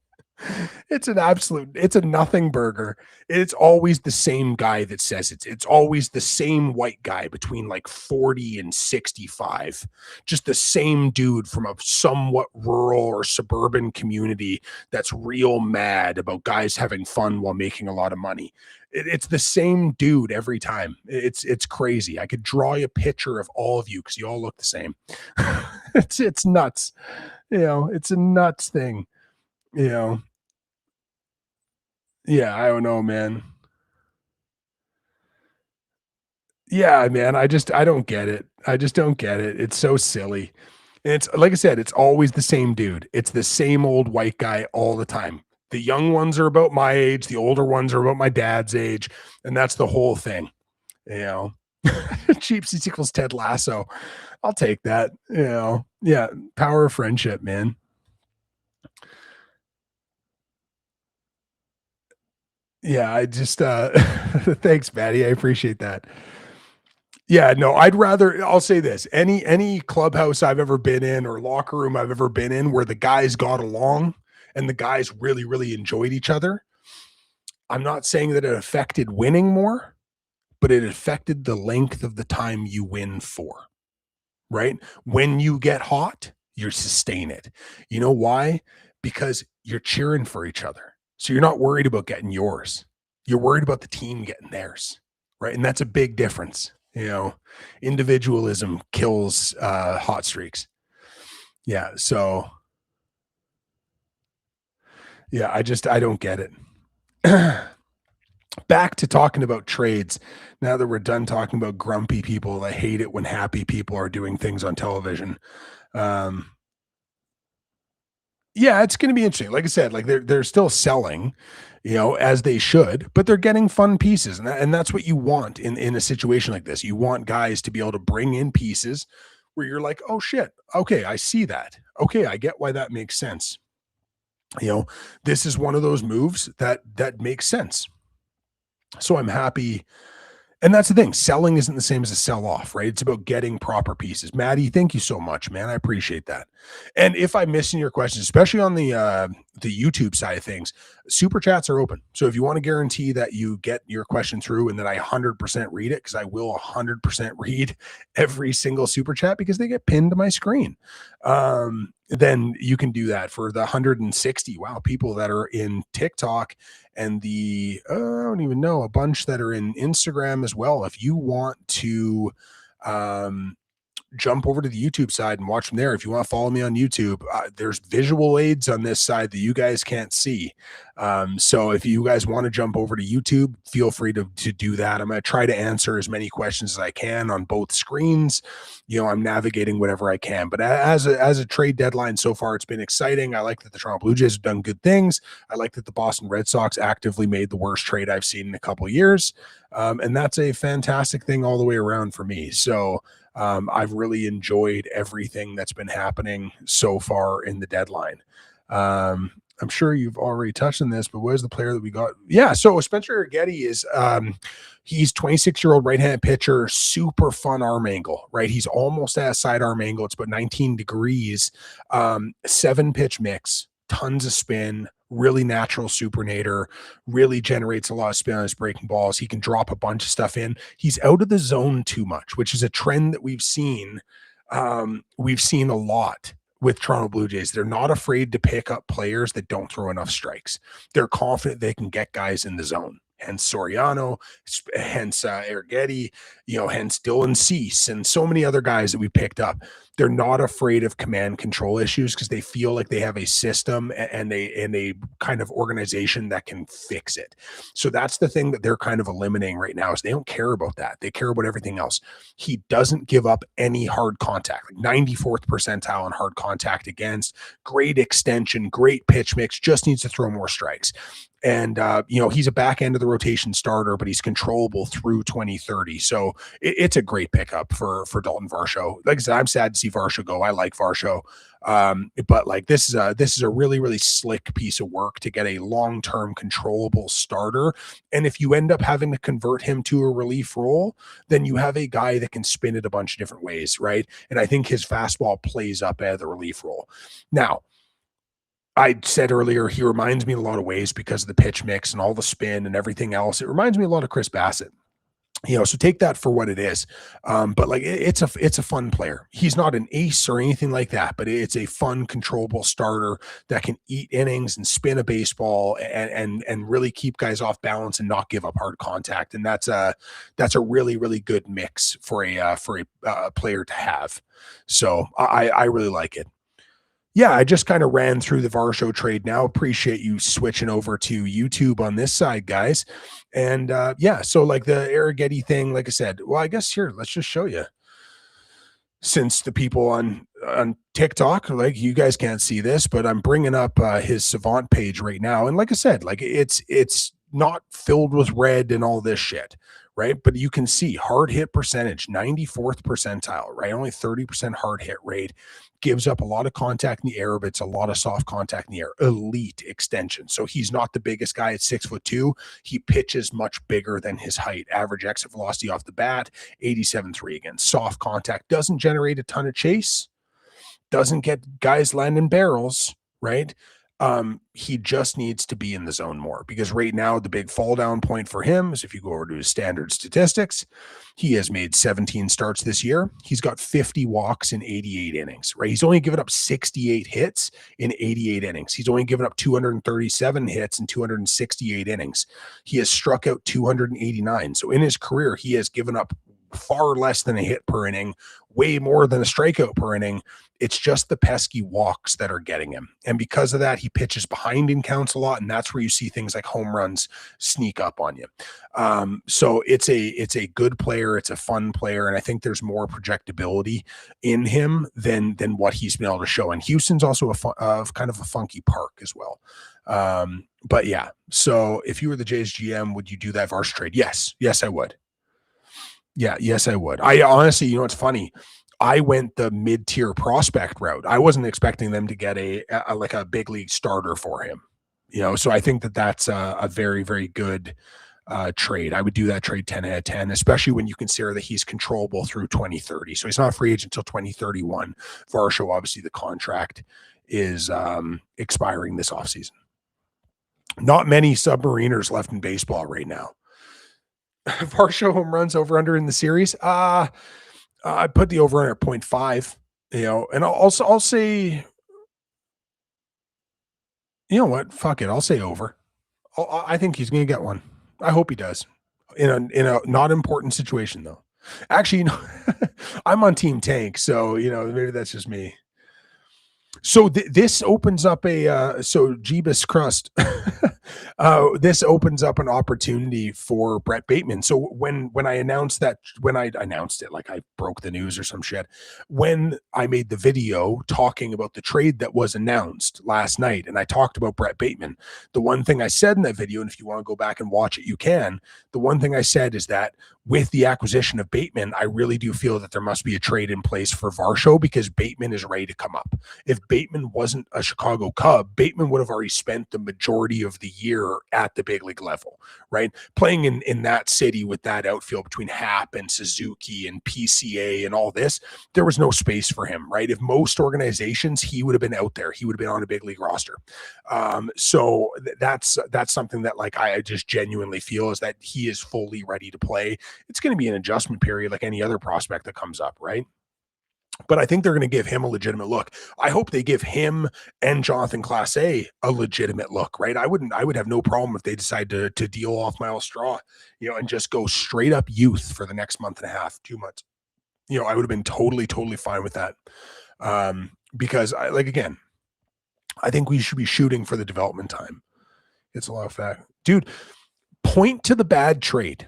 It's a nothing burger. It's always the same guy that says it. It's always the same white guy between like 40 and 65. Just the same dude from a somewhat rural or suburban community that's real mad about guys having fun while making a lot of money. It's the same dude every time. It's crazy. I could draw you a picture of all of you because you all look the same. It's nuts. You know, it's a nuts thing. You know. Yeah, I don't know, man. Yeah, man, I don't get it. I just don't get it. It's so silly. And it's like I said, it's always the same dude. It's the same old white guy all the time. The young ones are about my age, the older ones are about my dad's age, and that's the whole thing. You know. Cheap seats equals Ted Lasso. I'll take that. You know. Yeah, power of friendship, man. Yeah, I just thanks, Maddie. I appreciate that. Yeah, no, I'll say this. Any clubhouse I've ever been in or locker room I've ever been in where the guys got along and the guys really, really enjoyed each other, I'm not saying that it affected winning more, but it affected the length of the time you win for, right? When you get hot, you sustain it. You know why? Because you're cheering for each other. So you're not worried about getting yours. You're worried about the team getting theirs, right? And that's a big difference. You know, individualism kills hot streaks. Yeah. So yeah, I don't get it. Back to talking about trades. Now that we're done talking about grumpy people, I hate it when happy people are doing things on television. Um, yeah, it's going to be interesting. Like I said, like they're still selling, you know, as they should, but they're getting fun pieces, and that's what you want in a situation like this. You want guys to be able to bring in pieces where you're like, oh shit, okay, I see that. Okay, I get why that makes sense. You know, this is one of those moves that makes sense. So I'm happy And that's the thing. Selling isn't the same as a sell off, right? It's about getting proper pieces. Maddie, thank you so much, man. I appreciate that. And if I'm missing your questions, especially on the YouTube side of things, super chats are open. So if you want to guarantee that you get your question through and that I 100% read it, because I will 100% read every single super chat because they get pinned to my screen. Then you can do that for the 160 people that are in TikTok and I don't even know, a bunch that are in Instagram as well. If you want to jump over to the YouTube side and watch from there. If you want to follow me on YouTube, there's visual aids on this side that you guys can't see. So if you guys want to jump over to YouTube, feel free to do that. I'm going to try to answer as many questions as I can on both screens. I'm navigating whatever I can. But as a trade deadline so far, it's been exciting. I like that the Toronto Blue Jays have done good things. I like that the Boston Red Sox actively made the worst trade I've seen in a couple of years. And that's a fantastic thing all the way around for me. So I've really enjoyed everything that's been happening so far in the deadline. I'm sure you've already touched on this, but where's the player that we got? Yeah, so Spencer Getty is he's 26-year-old right-handed pitcher, super fun arm angle, right? He's almost at a sidearm angle. It's about 19 degrees, 7-pitch mix, tons of spin, really natural supernator, really generates a lot of spin on his breaking balls. He can drop a bunch of stuff in. He's out of the zone too much, which is a trend that we've seen. We've seen a lot with Toronto Blue Jays. They're not afraid to pick up players that don't throw enough strikes. They're confident they can get guys in the zone. Hence Soriano, hence Arrighetti, hence Dylan Cease, and so many other guys that we picked up. They're not afraid of command control issues because they feel like they have a system and a kind of organization that can fix it. So that's the thing that they're kind of eliminating right now is they don't care about that. They care about everything else. He doesn't give up any hard contact, like 94th percentile in hard contact against, great extension, great pitch mix, just needs to throw more strikes. And, he's a back end of the rotation starter, but he's controllable through 2030. So it's a great pickup for Dalton Varsho. Like I said, I'm sad to see Varsho go. I like Varsho. But like this is a really, really slick piece of work to get a long-term controllable starter. And if you end up having to convert him to a relief role, then you have a guy that can spin it a bunch of different ways, right? And I think his fastball plays up at the relief role. Now, I said earlier, he reminds me in a lot of ways because of the pitch mix and all the spin and everything else. It reminds me a lot of Chris Bassett. So take that for what it is. But like it's a fun player. He's not an ace or anything like that, but it's a fun, controllable starter that can eat innings and spin a baseball and really keep guys off balance and not give up hard contact. And that's a really, really good mix for a player to have. So I really like it. Yeah, I just kind of ran through the Varsho trade now. Appreciate you switching over to YouTube on this side, guys. And so like the Arrighetti thing, like I said, well, I guess here, let's just show you. Since the people on TikTok, like you guys can't see this, but I'm bringing up his Savant page right now. And like I said, like it's not filled with red and all this shit, right? But you can see hard hit percentage, 94th percentile, right? Only 30% hard hit rate. Gives up a lot of contact in the air, but it's a lot of soft contact in the air. Elite extension. So he's not the biggest guy at 6'2". He pitches much bigger than his height. Average exit velocity off the bat, 87.3 again. Soft contact. Doesn't generate a ton of chase. Doesn't get guys landing barrels, right? He just needs to be in the zone more because right now the big fall down point for him is if you go over to his standard statistics, he has made 17 starts this year. He's got 50 walks in 88 innings, right? He's only given up 68 hits in 88 innings. He's only given up 237 hits in 268 innings. He has struck out 289. So in his career, he has given up far less than a hit per inning, way more than a strikeout per inning. It's just the pesky walks that are getting him. And because of that, he pitches behind in counts a lot. And that's where you see things like home runs sneak up on you. So it's a good player. It's a fun player. And I think there's more projectability in him than what he's been able to show. And Houston's also kind of a funky park as well. But yeah, so if you were the Jays GM, would you do that Varsho trade? Yes, I would. Yeah, yes, I would. I honestly, it's funny. I went the mid-tier prospect route. I wasn't expecting them to get a big league starter for him. So I think that's a very, very good trade. I would do that trade 10 out of 10, especially when you consider that he's controllable through 2030. So he's not a free agent until 2031. Varsho, obviously, the contract is expiring this offseason. Not many submariners left in baseball right now. Varsho home runs over under in the series. I put the over under at 0.5. And I'll say, you know what? Fuck it. I'll say over. I think he's going to get one. I hope he does. In a not important situation though. Actually, I'm on Team Tank, so maybe that's just me. So this opens up so Jeebus Crust. This opens up an opportunity for Brett Bateman. So when I announced it, like I broke the news or some shit, when I made the video talking about the trade that was announced last night, and I talked about Brett Bateman, the one thing I said in that video, and if you want to go back and watch it, you can. The one thing I said is that with the acquisition of Bateman, I really do feel that there must be a trade in place for Varsho because Bateman is ready to come up. If Bateman wasn't a Chicago Cub, Bateman would have already spent the majority of the year at the big league level, right? Playing in that city with that outfield between Happ and Suzuki and PCA and all this, there was no space for him, right? If most organizations, he would have been out there. He would have been on a big league roster. So that's something that like I just genuinely feel is that he is fully ready to play. It's going to be an adjustment period like any other prospect that comes up, right? But I think they're going to give him a legitimate look. I hope they give him and Jonathan Clase a legitimate look, right? I would have no problem if they decide to deal off Miles Straw, and just go straight up youth for the next month and a half, 2 months. I would have been totally fine with that. Because I think we should be shooting for the development time. It's a lot of fact. Dude, point to the bad trade.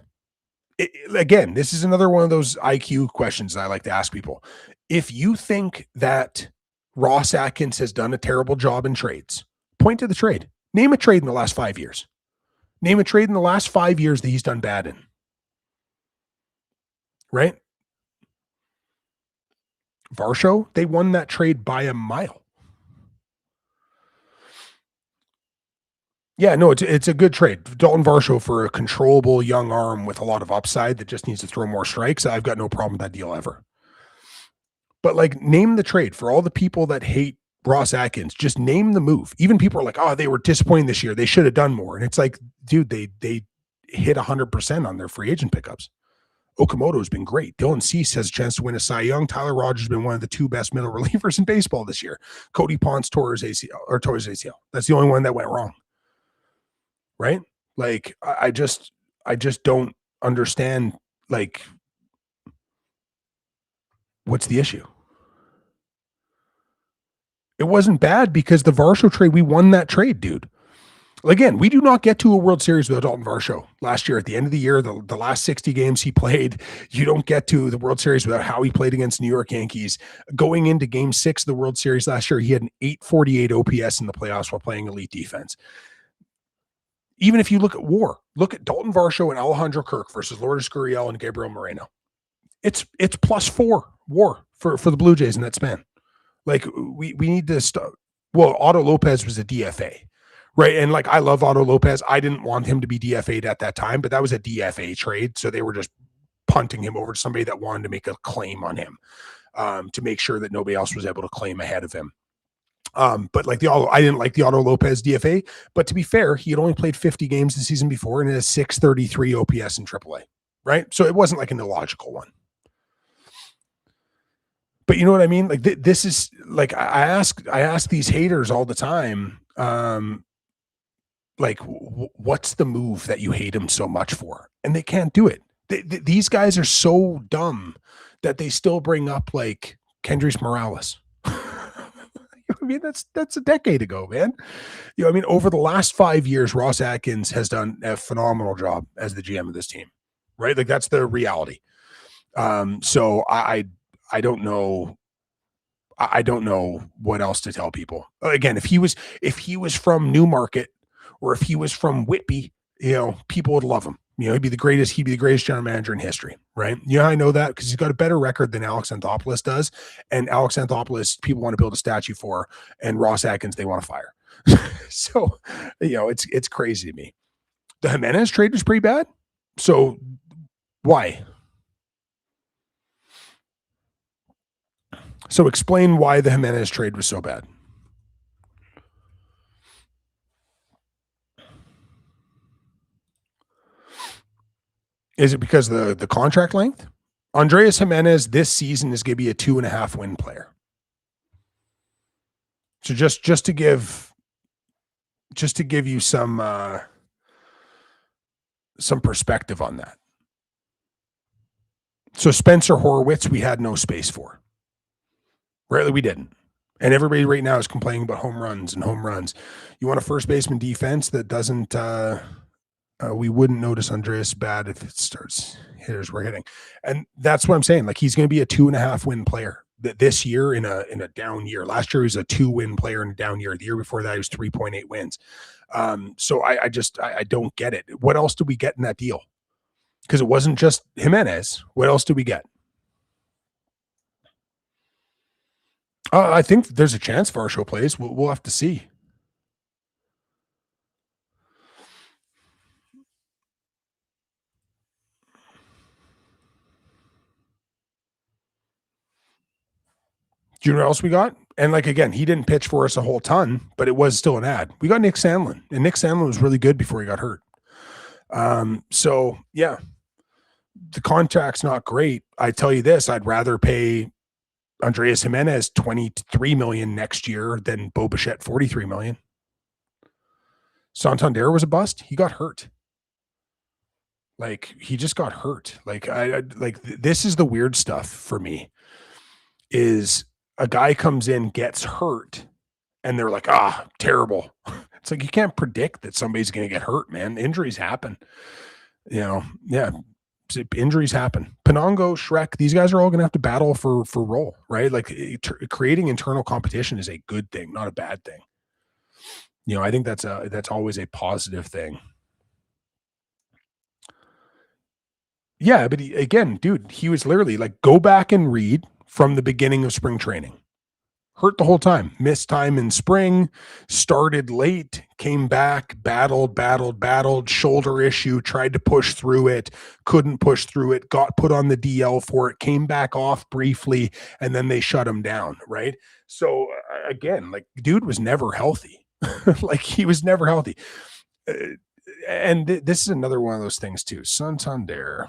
Again, this is another one of those IQ questions I like to ask people. If you think that Ross Atkins has done a terrible job in trades, point to the trade. Name a trade in the last 5 years. Name a trade in the last 5 years that he's done bad in. Right? Varsho, they won that trade by a mile. Yeah, no, it's a good trade. Dalton Varsho for a controllable young arm with a lot of upside that just needs to throw more strikes. I've got no problem with that deal ever. But like, name the trade for all the people that hate Ross Atkins. Just name the move. Even people are like, oh, they were disappointing this year. They should have done more. And it's like, dude, they hit 100% on their free agent pickups. Okamoto's been great. Dylan Cease has a chance to win a Cy Young. Tyler Rogers has been one of the 2 best middle relievers in baseball this year. Cody Ponce tore his ACL. That's the only one that went wrong. Right? Like, I just don't understand, like, what's the issue? It wasn't bad because the Varsho trade, we won that trade, dude. Again, we do not get to a World Series without Dalton Varsho. Last year, at the end of the year, the last 60 games he played, you don't get to the World Series without how he played against New York Yankees. Going into Game 6 of the World Series last year, he had an 848 OPS in the playoffs while playing elite defense. Even if you look at WAR, look at Dalton Varsho and Alejandro Kirk versus Lourdes Gurriel and Gabriel Moreno. It's +4 WAR for the Blue Jays in that span. Like, we need to stop. Well, Otto Lopez was a DFA, right? And like, I love Otto Lopez. I didn't want him to be DFA'd at that time, but that was a DFA trade. So they were just punting him over to somebody that wanted to make a claim on him, to make sure that nobody else was able to claim ahead of him. But like I didn't like the Otto Lopez DFA, but to be fair, he had only played 50 games the season before and had a 633 OPS in AAA, right? So it wasn't like an illogical one. But you know what I mean? Like, this is like, I ask these haters all the time, like, what's the move that you hate him so much for? And they can't do it. These guys are so dumb that they still bring up like Kendrys Morales. I mean, that's a decade ago, man. I mean, over the last 5 years, Ross Atkins has done a phenomenal job as the GM of this team, right? Like, that's the reality. So I don't know. I don't know what else to tell people. Again, if he was from Newmarket or if he was from Whitby, people would love him. He'd be the greatest general manager in history, right? I know that because he's got a better record than Alex Anthopoulos does. And Alex Anthopoulos, people want to build a statue for, and Ross Atkins, they want to fire. So, it's crazy to me. The Jimenez trade was pretty bad. So why? So explain why the Jimenez trade was so bad. Is it because the contract length? Andreas Jimenez this season is going to be a 2.5 win player. So just to give you some perspective on that. So Spencer Horwitz, we had no space for. Right? We didn't. And everybody right now is complaining about home runs and home runs. You want a first baseman defense that doesn't we wouldn't notice Andreas bad if it starts hitters were hitting. And that's what I'm saying. Like, he's going to be a 2.5 win player this year in a down year. Last year he was a 2-win player in a down year. The year before that he was 3.8 wins. So I don't get it. What else did we get in that deal? Because it wasn't just Jimenez. What else did we get? I think there's a chance Varsho plays. We'll have to see. Do you know what else we got? And like, again, he didn't pitch for us a whole ton, but it was still an ad. We got Nick Sandlin, and Nick Sandlin was really good before he got hurt. So yeah, the contract's not great. I tell you this, I'd rather pay Andreas Jimenez $23 million next year than Bo Bichette $43 million. Santander was a bust. He got hurt. Like, he just got hurt. Like, this is the weird stuff for me is a guy comes in, gets hurt, and they're like, terrible. It's like, you can't predict that somebody's going to get hurt, man. Injuries happen. Yeah. Injuries happen. Penongo, Shrek, these guys are all going to have to battle for role, right? Like, creating internal competition is a good thing, not a bad thing. I think that's always a positive thing. Yeah, but again, dude, he was literally like, go back and read from the beginning of spring training. Hurt the whole time, missed time in spring, started late, came back, battled, shoulder issue, tried to push through it, couldn't push through it, got put on the DL for it, came back off briefly, and then they shut him down, right? So again, like, dude was never healthy. Like, he was never healthy. And this is another one of those things too. Santander.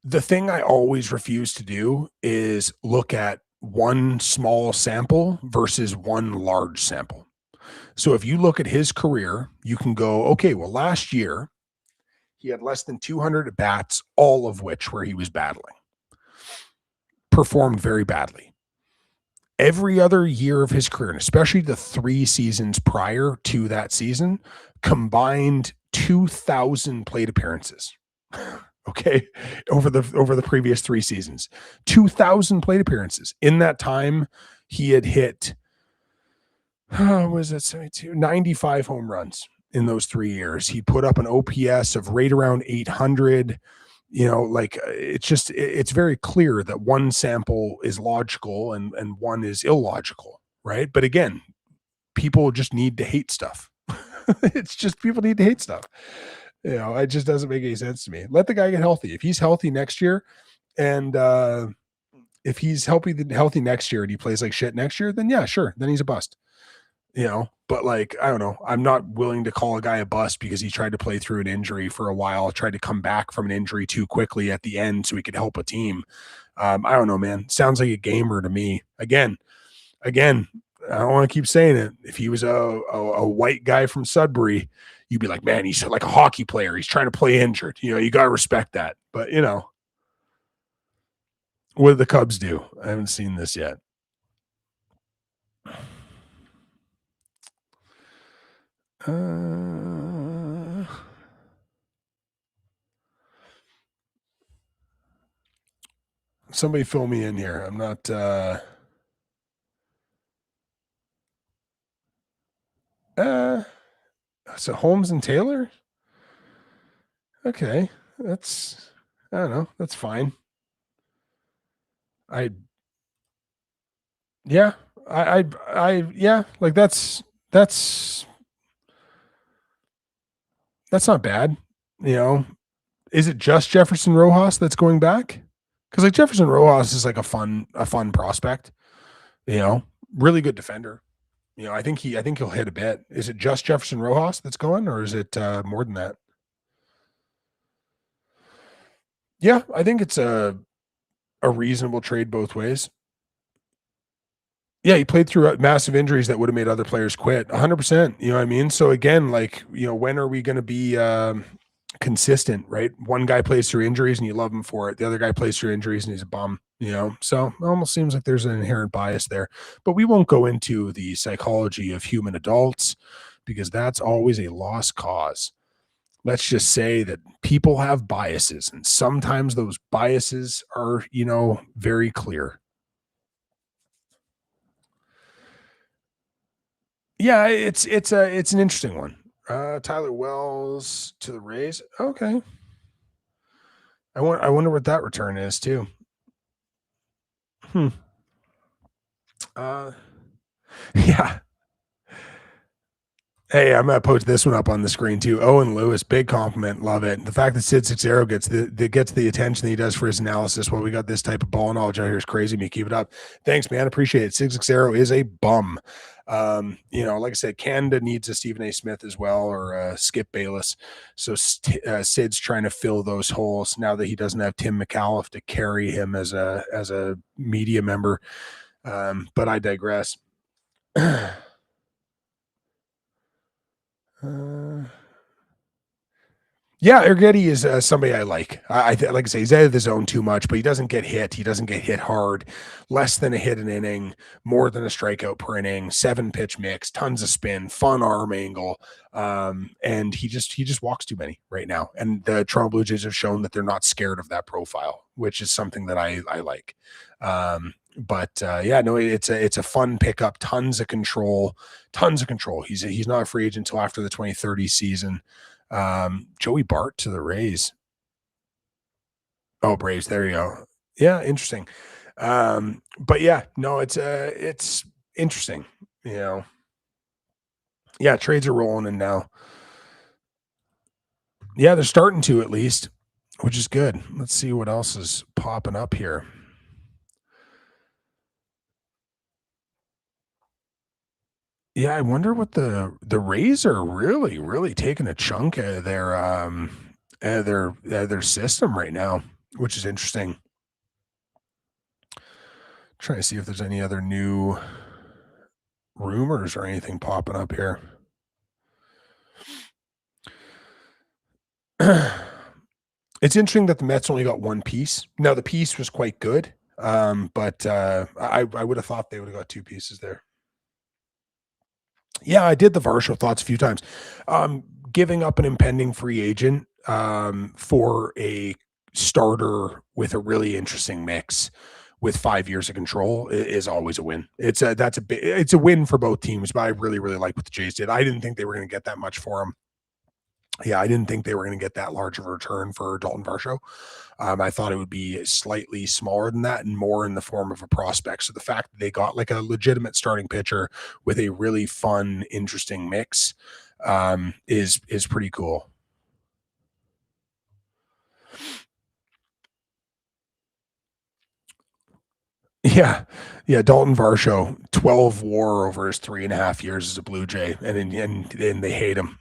The thing I always refuse to do is look at one small sample versus one large sample. So if you look at his career, you can go, okay, well, last year he had less than 200 at bats, all of which where he was battling. Performed very badly. Every other year of his career, and especially the 3 seasons prior to that season, combined 2,000 plate appearances. Okay, over the previous 3 seasons, 2,000 plate appearances. In that time, he had hit, was it 72? 95 home runs in those 3 years. He put up an OPS of right around 800. Like, it's very clear that one sample is logical and one is illogical, right? But again, people just need to hate stuff. It's just, people need to hate stuff. It just doesn't make any sense to me. Let the guy get healthy. If he's healthy next year, and if he's healthy next year and he plays like shit next year, then yeah, sure, then he's a bust. But like, I don't know. I'm not willing to call a guy a bust because he tried to play through an injury for a while, tried to come back from an injury too quickly at the end so he could help a team. I don't know, man. Sounds like a gamer to me. Again, I don't want to keep saying it. If he was a white guy from Sudbury, you'd be like, man, he's like a hockey player. He's trying to play injured. You got to respect that. But, what did the Cubs do? I haven't seen this yet. Somebody fill me in here. I'm not so Holmes and Taylor. Okay, I don't know. That's fine. Yeah, like that's That's not bad. You know, is it just Jefferson Rojas that's going back? Because like Jefferson Rojas is like a fun prospect. You know, really good defender. I think he'll hit a bit. Is it just Jefferson Rojas that's going, or is it more than that? Yeah, I think it's a reasonable trade both ways. Yeah, he played through massive injuries that would have made other players quit. 100%. You know what I mean? So again, like, when are we going to be consistent, right? One guy plays through injuries and you love him for it. The other guy plays through injuries and he's a bum, So it almost seems like there's an inherent bias there. But we won't go into the psychology of human adults because that's always a lost cause. Let's just say that people have biases and sometimes those biases are, very clear. Yeah, it's an interesting one. Tyler Wells to the Rays. Okay. I wonder what that return is too. Hmm. Uh yeah. Hey, I'm gonna post this one up on the screen too. Owen Lewis, big compliment, love it. The fact that Sid Sixero gets the attention he does for his analysis while we got this type of ball knowledge out here is crazy. Me, keep it up. Thanks, man. Appreciate it. Sid Sixero is a bum. Like I said, Canada needs a Stephen A. Smith as well, or Skip Bayless. So Sid's trying to fill those holes now that he doesn't have Tim McAuliffe to carry him as a media member. But I digress. uh, Yeah, Ergetti is somebody I like. Like I say, he's out of the zone too much, but he doesn't get hit. He doesn't get hit hard. Less than a hit an inning, more than a strikeout per inning. 7 pitch mix, tons of spin, fun arm angle, and he just walks too many right now. And the Toronto Blue Jays have shown that they're not scared of that profile, which is something that I like. But yeah, no, it's a fun pickup. Tons of control, tons of control. He's not a free agent until after the 2030 season. Joey Bart to the Rays. Oh, Braves. There you go. Yeah, interesting. But yeah, no, it's interesting. You know, yeah, trades are rolling in now. Yeah, they're starting to at least, which is good. Let's see what else is popping up here. Yeah, I wonder what the Rays are really taking a chunk out of their system right now, which is interesting. Trying to see if there's any other new rumors or anything popping up here. It's interesting that the Mets only got one piece. Now the piece was quite good, but I would have thought they would have got two pieces there. Yeah, I did the Varsho thoughts a few times. Giving up an impending free agent for a starter with a really interesting mix with 5 years of control is always a win. It's a win for both teams, but I really like what the Jays did. I didn't think they were going to get that much for him. Yeah, I didn't think they were going to get that large of a return for Dalton Varsho. I thought it would be slightly smaller than that and more in the form of a prospect. So the fact that they got like a legitimate starting pitcher with a really fun, interesting mix is pretty cool. Yeah, yeah. Dalton Varsho, 12 WAR over his 3.5 years as a Blue Jay, and they hate him.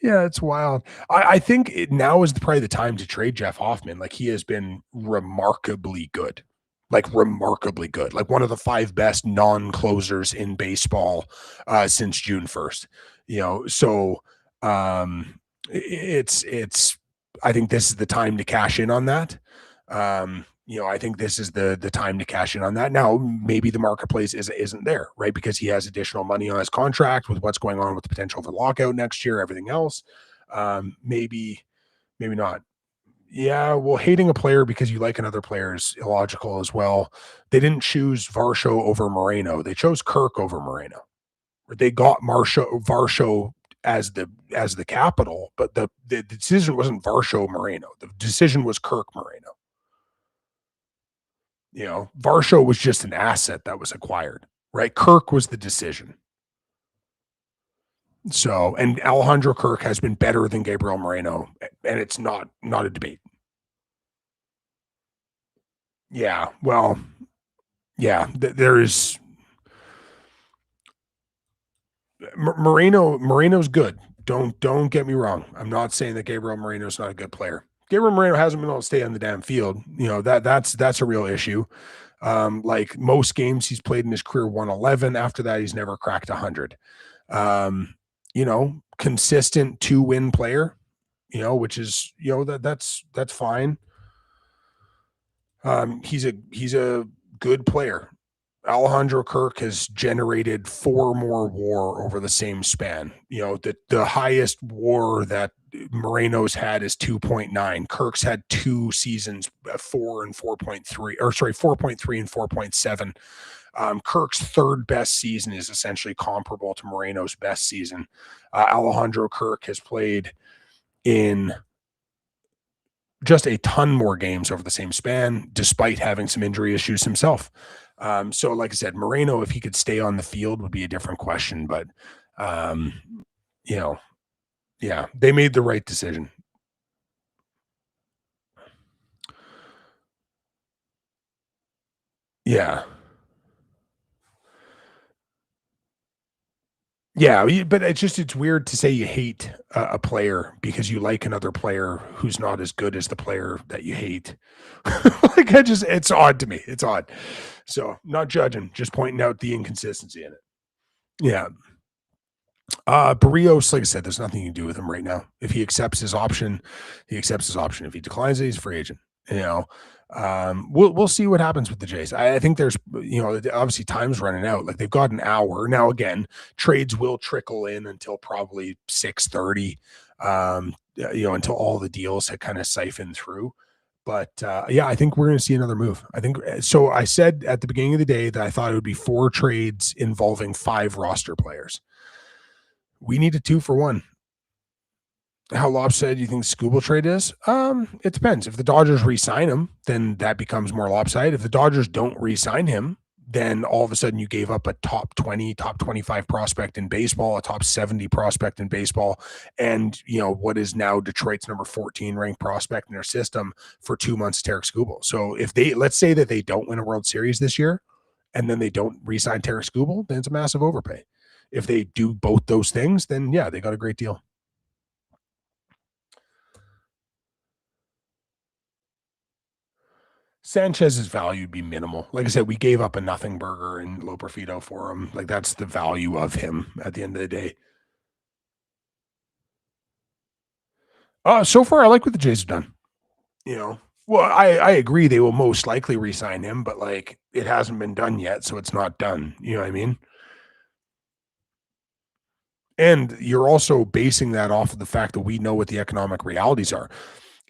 Yeah, it's wild. I think now is probably the time to trade Jeff Hoffman. Like he has been remarkably good, like remarkably good, like one of the five best non-closers in baseball since June 1st. So it's. I think this is the time to cash in on that. I think this is the time to cash in on that. Now, maybe the marketplace isn't there, right? Because he has additional money on his contract with what's going on with the potential for lockout next year, everything else. Maybe not. Yeah, well, hating a player because you like another player is illogical as well. They didn't choose Varsho over Moreno. They chose Kirk over Moreno. They got Varsho as the capital, but the decision wasn't Varsho Moreno. The decision was Kirk Moreno. Varsho was just an asset that was acquired, right? Kirk was the decision. So, and Alejandro Kirk has been better than Gabriel Moreno, and it's not a debate. Yeah, well, yeah, there is Moreno's good. Don't get me wrong. I'm not saying that Gabriel Moreno's not a good player. Gabriel Moreno hasn't been able to stay on the damn field. That's a real issue. Like most games he's played in his career, 111. After that, he's never cracked 100. Consistent 2-win player. Which is that's fine. He's a good player. Alejandro Kirk has generated 4 more WAR over the same span. The highest WAR that Moreno's had is 2.9. Kirk's had 2 seasons, 4 and 4.3, or sorry, 4.3 and 4.7. Kirk's third best season is essentially comparable to Moreno's best season. Alejandro Kirk has played in just a ton more games over the same span, despite having some injury issues himself. So, like I said, Moreno, if he could stay on the field, would be a different question. But, um, yeah, they made the right decision. Yeah. Yeah, but it's weird to say you hate a player because you like another player who's not as good as the player that you hate. Like it's odd to me. It's odd. So not judging, just pointing out the inconsistency in it. Yeah. Barrios, like I said, there's nothing you can do with him right now. If he accepts his option, he accepts his option. If he declines it, he's a free agent. We'll see what happens with the Jays. I think there's obviously time's running out. Like they've got an hour now. Again, trades will trickle in until probably 6:30. Until all the deals had kind of siphoned through. But yeah, I think we're going to see another move. I think so. I said at the beginning of the day that I thought it would be 4 trades involving 5 roster players. We need a 2-for-1. How lopsided do you think the Skubal trade is? It depends. If the Dodgers re-sign him, then that becomes more lopsided. If the Dodgers don't re-sign him, then all of a sudden you gave up a top 20, top 25 prospect in baseball, a top 70 prospect in baseball, and what is now Detroit's number 14 ranked prospect in their system for 2 months, Tarik Skubal. So if let's say that they don't win a World Series this year, and then they don't re-sign Tarik Skubal, then it's a massive overpay. If they do both those things, then yeah, they got a great deal. Sanchez's value would be minimal. Like I said, we gave up a nothing burger and Loperfido for him. Like that's the value of him at the end of the day. So far, I like what the Jays have done. Well, I agree they will most likely re-sign him, but like it hasn't been done yet, so it's not done. You know what I mean? And you're also basing that off of the fact that we know what the economic realities are.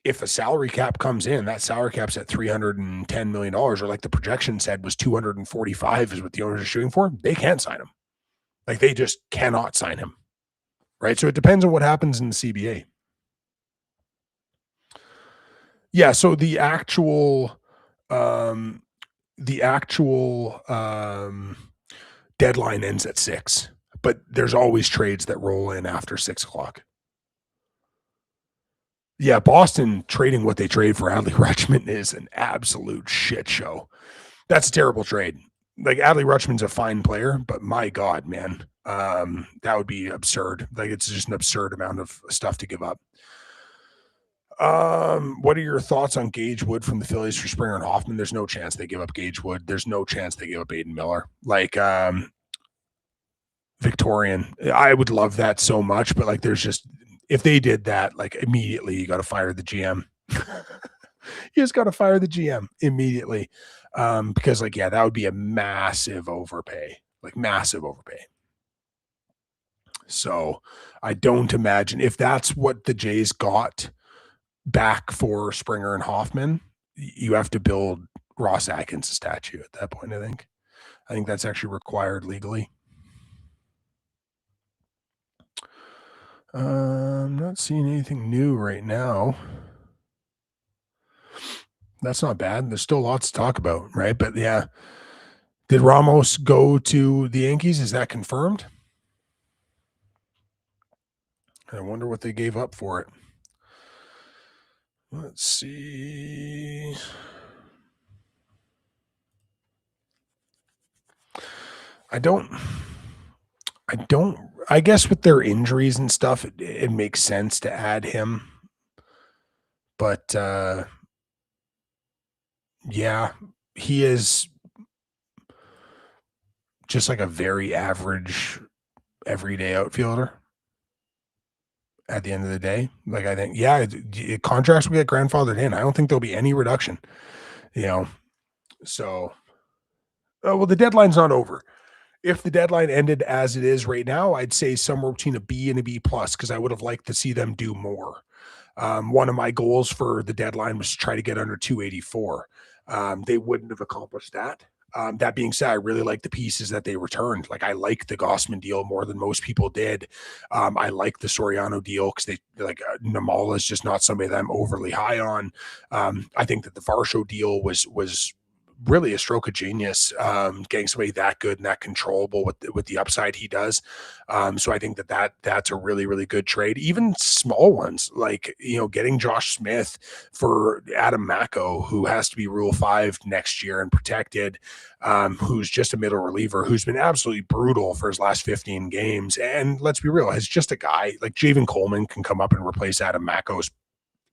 If a salary cap comes in, that salary cap's at $310 million, or like the projection said was 245 is what the owners are shooting for, they can't sign him. Like they just cannot sign him. Right. So it depends on what happens in the CBA. Yeah. So um, the actual deadline ends at 6, but there's always trades that roll in after 6 o'clock. Yeah, Boston trading what they trade for Adley Rutschman is an absolute shit show. That's a terrible trade. Like Adley Rutschman's a fine player, but my God, man, that would be absurd. Like it's just an absurd amount of stuff to give up. What are your thoughts on Gage Wood from the Phillies for Springer and Hoffman? There's no chance they give up Gage Wood. There's no chance they give up Aiden Miller. Like Victorian, I would love that so much, but like there's just if they did that, like immediately you got to fire the GM. You just got to fire the GM immediately. Because like, yeah, that would be a massive overpay, like massive overpay. So I don't imagine if that's what the Jays got back for Springer and Hoffman, you have to build Ross Atkins a statue at that point. I think that's actually required legally. I'm not seeing anything new right now. That's not bad. There's still lots to talk about, right? But yeah, did Ramos go to the Yankees? Is that confirmed? I wonder what they gave up for it. Let's see. I guess with their injuries and stuff, it makes sense to add him. But yeah, he is just like a very average, everyday outfielder at the end of the day. Like, I think, yeah, contracts will get grandfathered in. I don't think there'll be any reduction, you know. So, well, the deadline's not over. If the deadline ended as it is right now, I'd say somewhere between a B and a B plus, because I would have liked to see them do more. One of my goals for the deadline was to try to get under 284. They wouldn't have accomplished that. That being said, I really like the pieces that they returned. Like, I like the Gossman deal more than most people did. I like the Soriano deal because they like Namala is just not somebody that I'm overly high on. I think that the Varsho deal was really a stroke of genius, getting somebody that good and that controllable with the upside he does. So I think that's a really, really good trade. Even small ones like, getting Josh Smith for Adam Mako, who has to be Rule 5 next year and protected, who's just a middle reliever who's been absolutely brutal for his last 15 games. And let's be real, as just a guy like Javen Coleman can come up and replace Adam Mako's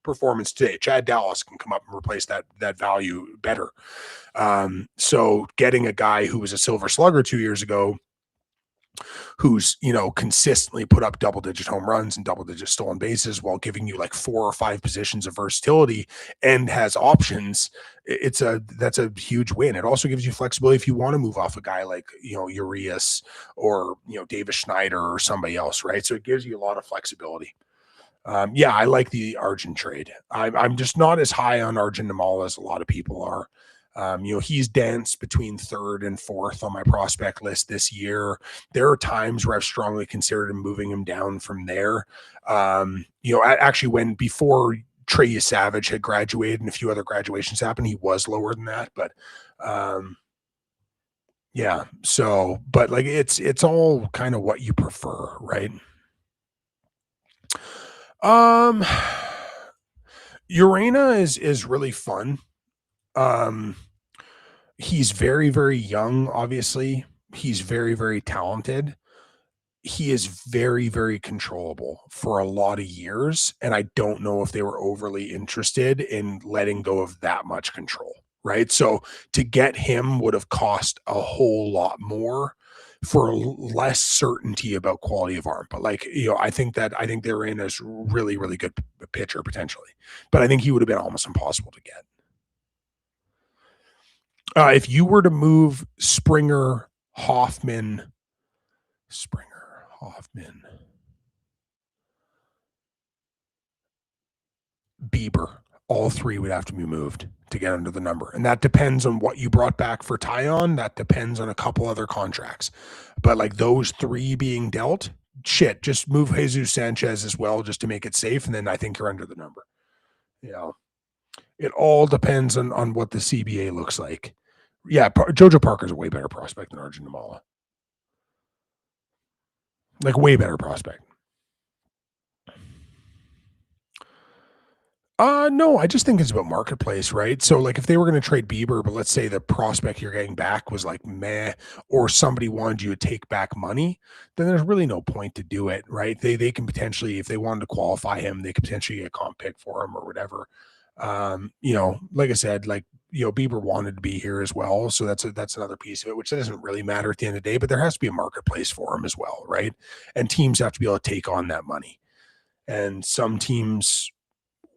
performance today. Chad Dallas can come up and replace that value better. So getting a guy who was a silver slugger 2 years ago, who's, consistently put up double-digit home runs and double-digit stolen bases while giving you like 4 or 5 positions of versatility and has options, that's a huge win. It also gives you flexibility if you want to move off a guy like, Urias or, Davis Schneider or somebody else, right? So it gives you a lot of flexibility. Yeah, I like the Arjun trade. I'm just not as high on Arjun Namal as a lot of people are. He's danced between 3rd and 4th on my prospect list this year. There are times where I've strongly considered moving him down from there. Actually, before Trey Savage had graduated and a few other graduations happened, he was lower than that. But yeah, so, but like it's all kind of what you prefer, right? Urena is really fun. He's very, very young, obviously. He's very, very talented. He is very, very controllable for a lot of years, and I don't know if they were overly interested in letting go of that much control, right? So to get him would have cost a whole lot more for less certainty about quality of arm. But I think they're in as really, really good pitcher potentially. But I think he would have been almost impossible to get. If you were to move Springer, Hoffman, Bieber, all 3 would have to be moved to get under the number. And that depends on what you brought back for Tyon. That depends on a couple other contracts. But like those 3 being dealt, just move Jesus Sanchez as well just to make it safe. And then I think you're under the number. It all depends on what the CBA looks like. Yeah, Jojo Parker's a way better prospect than Arjun Namala. Like, way better prospect. No, I just think it's about marketplace, right? So like if they were going to trade Bieber, but let's say the prospect you're getting back was like meh, or somebody wanted you to take back money, then there's really no point to do it, right? They can potentially, if they wanted to qualify him, they could potentially get a comp pick for him or whatever. Like I said, Bieber wanted to be here as well. So that's another piece of it, which doesn't really matter at the end of the day, but there has to be a marketplace for him as well, right? And teams have to be able to take on that money. And some teams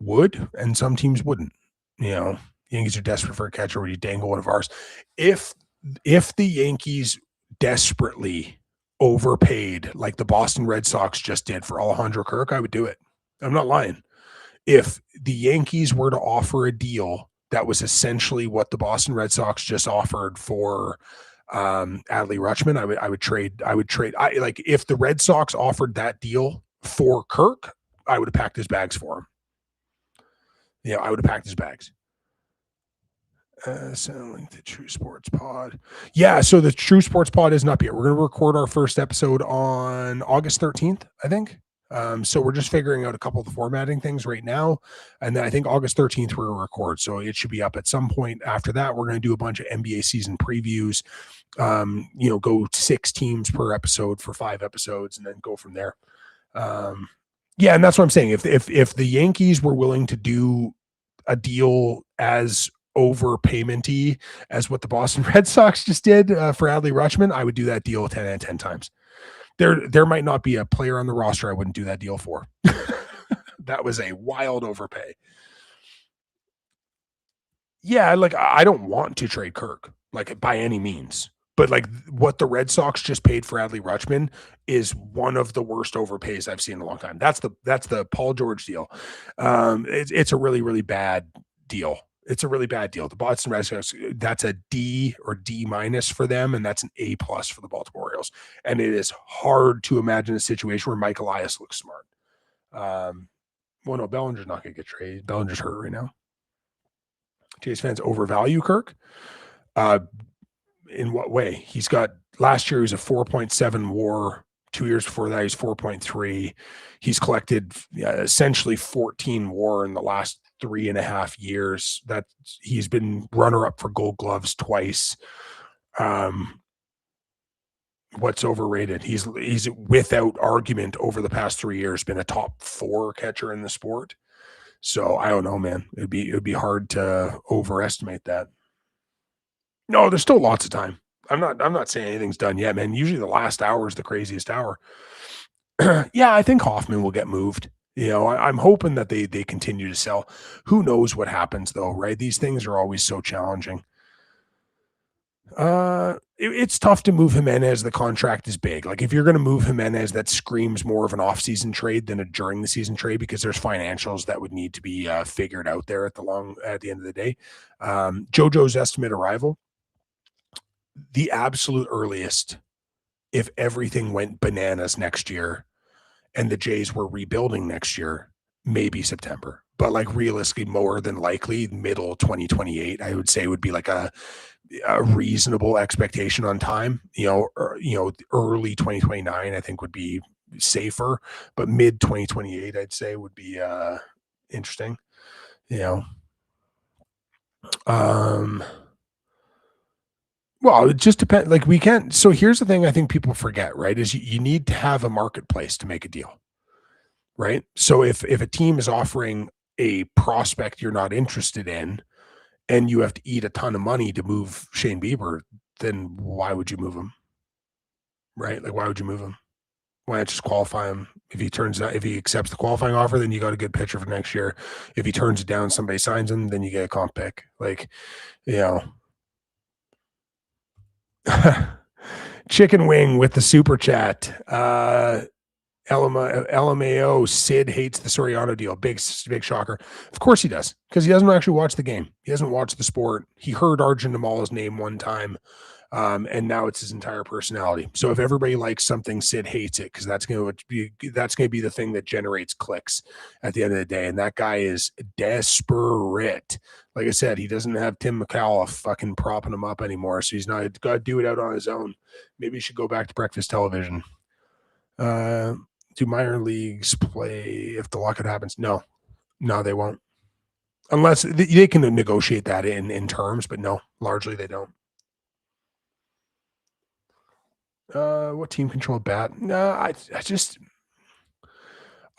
would, and some teams wouldn't. Yankees are desperate for a catcher. Would you dangle one of ours? If the Yankees desperately overpaid like the Boston Red Sox just did for Alejandro Kirk, I would do it. I'm not lying. If the Yankees were to offer a deal that was essentially what the Boston Red Sox just offered for Adley Rutschman, I would trade. If the Red Sox offered that deal for Kirk, I would have packed his bags for him. I would have packed his bags. Send a link to True Sports Pod. Yeah, so the True Sports Pod isn't up yet. We're going to record our first episode on August 13th, I think. So we're just figuring out a couple of the formatting things right now. And then I think August 13th, we're going to record. So it should be up at some point after that. We're going to do a bunch of NBA season previews, go 6 teams per episode for 5 episodes and then go from there. Yeah. And that's what I'm saying. If the Yankees were willing to do a deal as overpayment-y as what the Boston Red Sox just did for Adley Rutschman, I would do that deal 10 out of 10 times. There might not be a player on the roster I wouldn't do that deal for. That was a wild overpay. Yeah, like I don't want to trade Kirk, like by any means. But like what the Red Sox just paid for Adley Rutschman is one of the worst overpays I've seen in a long time. That's the Paul George deal. It's a really, really bad deal. It's a really bad deal. The Boston Red Sox, that's a D or D minus for them, and that's an A plus for the Baltimore Orioles. And it is hard to imagine a situation where Mike Elias looks smart. Well, no, Bellinger's not going to get traded. Bellinger's hurt right now. Jays fans overvalue Kirk. In what way? He's got last year he was a 4.7 WAR. 2 years before that, he's 4.3. He's collected essentially 14 WAR in the last 3.5 years. That he's been runner-up for Gold Gloves twice. What's overrated? He's without argument over the past 3 years been a top 4 catcher in the sport. So I don't know, man. It'd be hard to overestimate that. No, there's still lots of time. I'm not saying anything's done yet, man. Usually the last hour is the craziest hour. Yeah, I think Hoffman will get moved. I'm hoping that they continue to sell. Who knows what happens though, right? These things are always so challenging. It's tough to move Jimenez. The contract is big. Like if you're going to move Jimenez, that screams more of an off-season trade than a during the season trade because there's financials that would need to be figured out there at the end of the day. JoJo's estimate arrival. The absolute earliest, if everything went bananas next year and the Jays were rebuilding next year, maybe September. But like realistically, more than likely, middle 2028, I would say would be like a reasonable expectation on time. Early 2029, I think would be safer, but mid 2028, I'd say would be interesting. Well, it just depends. Like we can't. So here's the thing I think people forget, right? Is you need to have a marketplace to make a deal, right? So if a team is offering a prospect you're not interested in and you have to eat a ton of money to move Shane Bieber, then why would you move him? Right? Like, why would you move him? Why not just qualify him? If he accepts the qualifying offer, then you got a good pitcher for next year. If he turns it down, somebody signs him, then you get a comp pick. Like, Chicken Wing with the super chat. LMAO, Sid hates the Soriano deal. Big shocker. Of course he does, because he doesn't actually watch the game. He doesn't watch the sport. He heard Arjun Namala's name one time, and now it's his entire personality. So if everybody likes something, Sid hates it, because that's going to be the thing that generates clicks at the end of the day. And that guy is desperate. Like I said, he doesn't have Tim McAuliffe fucking propping him up anymore, so he's not got to do it out on his own. Maybe he should go back to breakfast television. Do minor leagues play if the lockout happens? No, they won't. Unless they can negotiate that in terms, but no, largely they don't. What team controlled bat? No,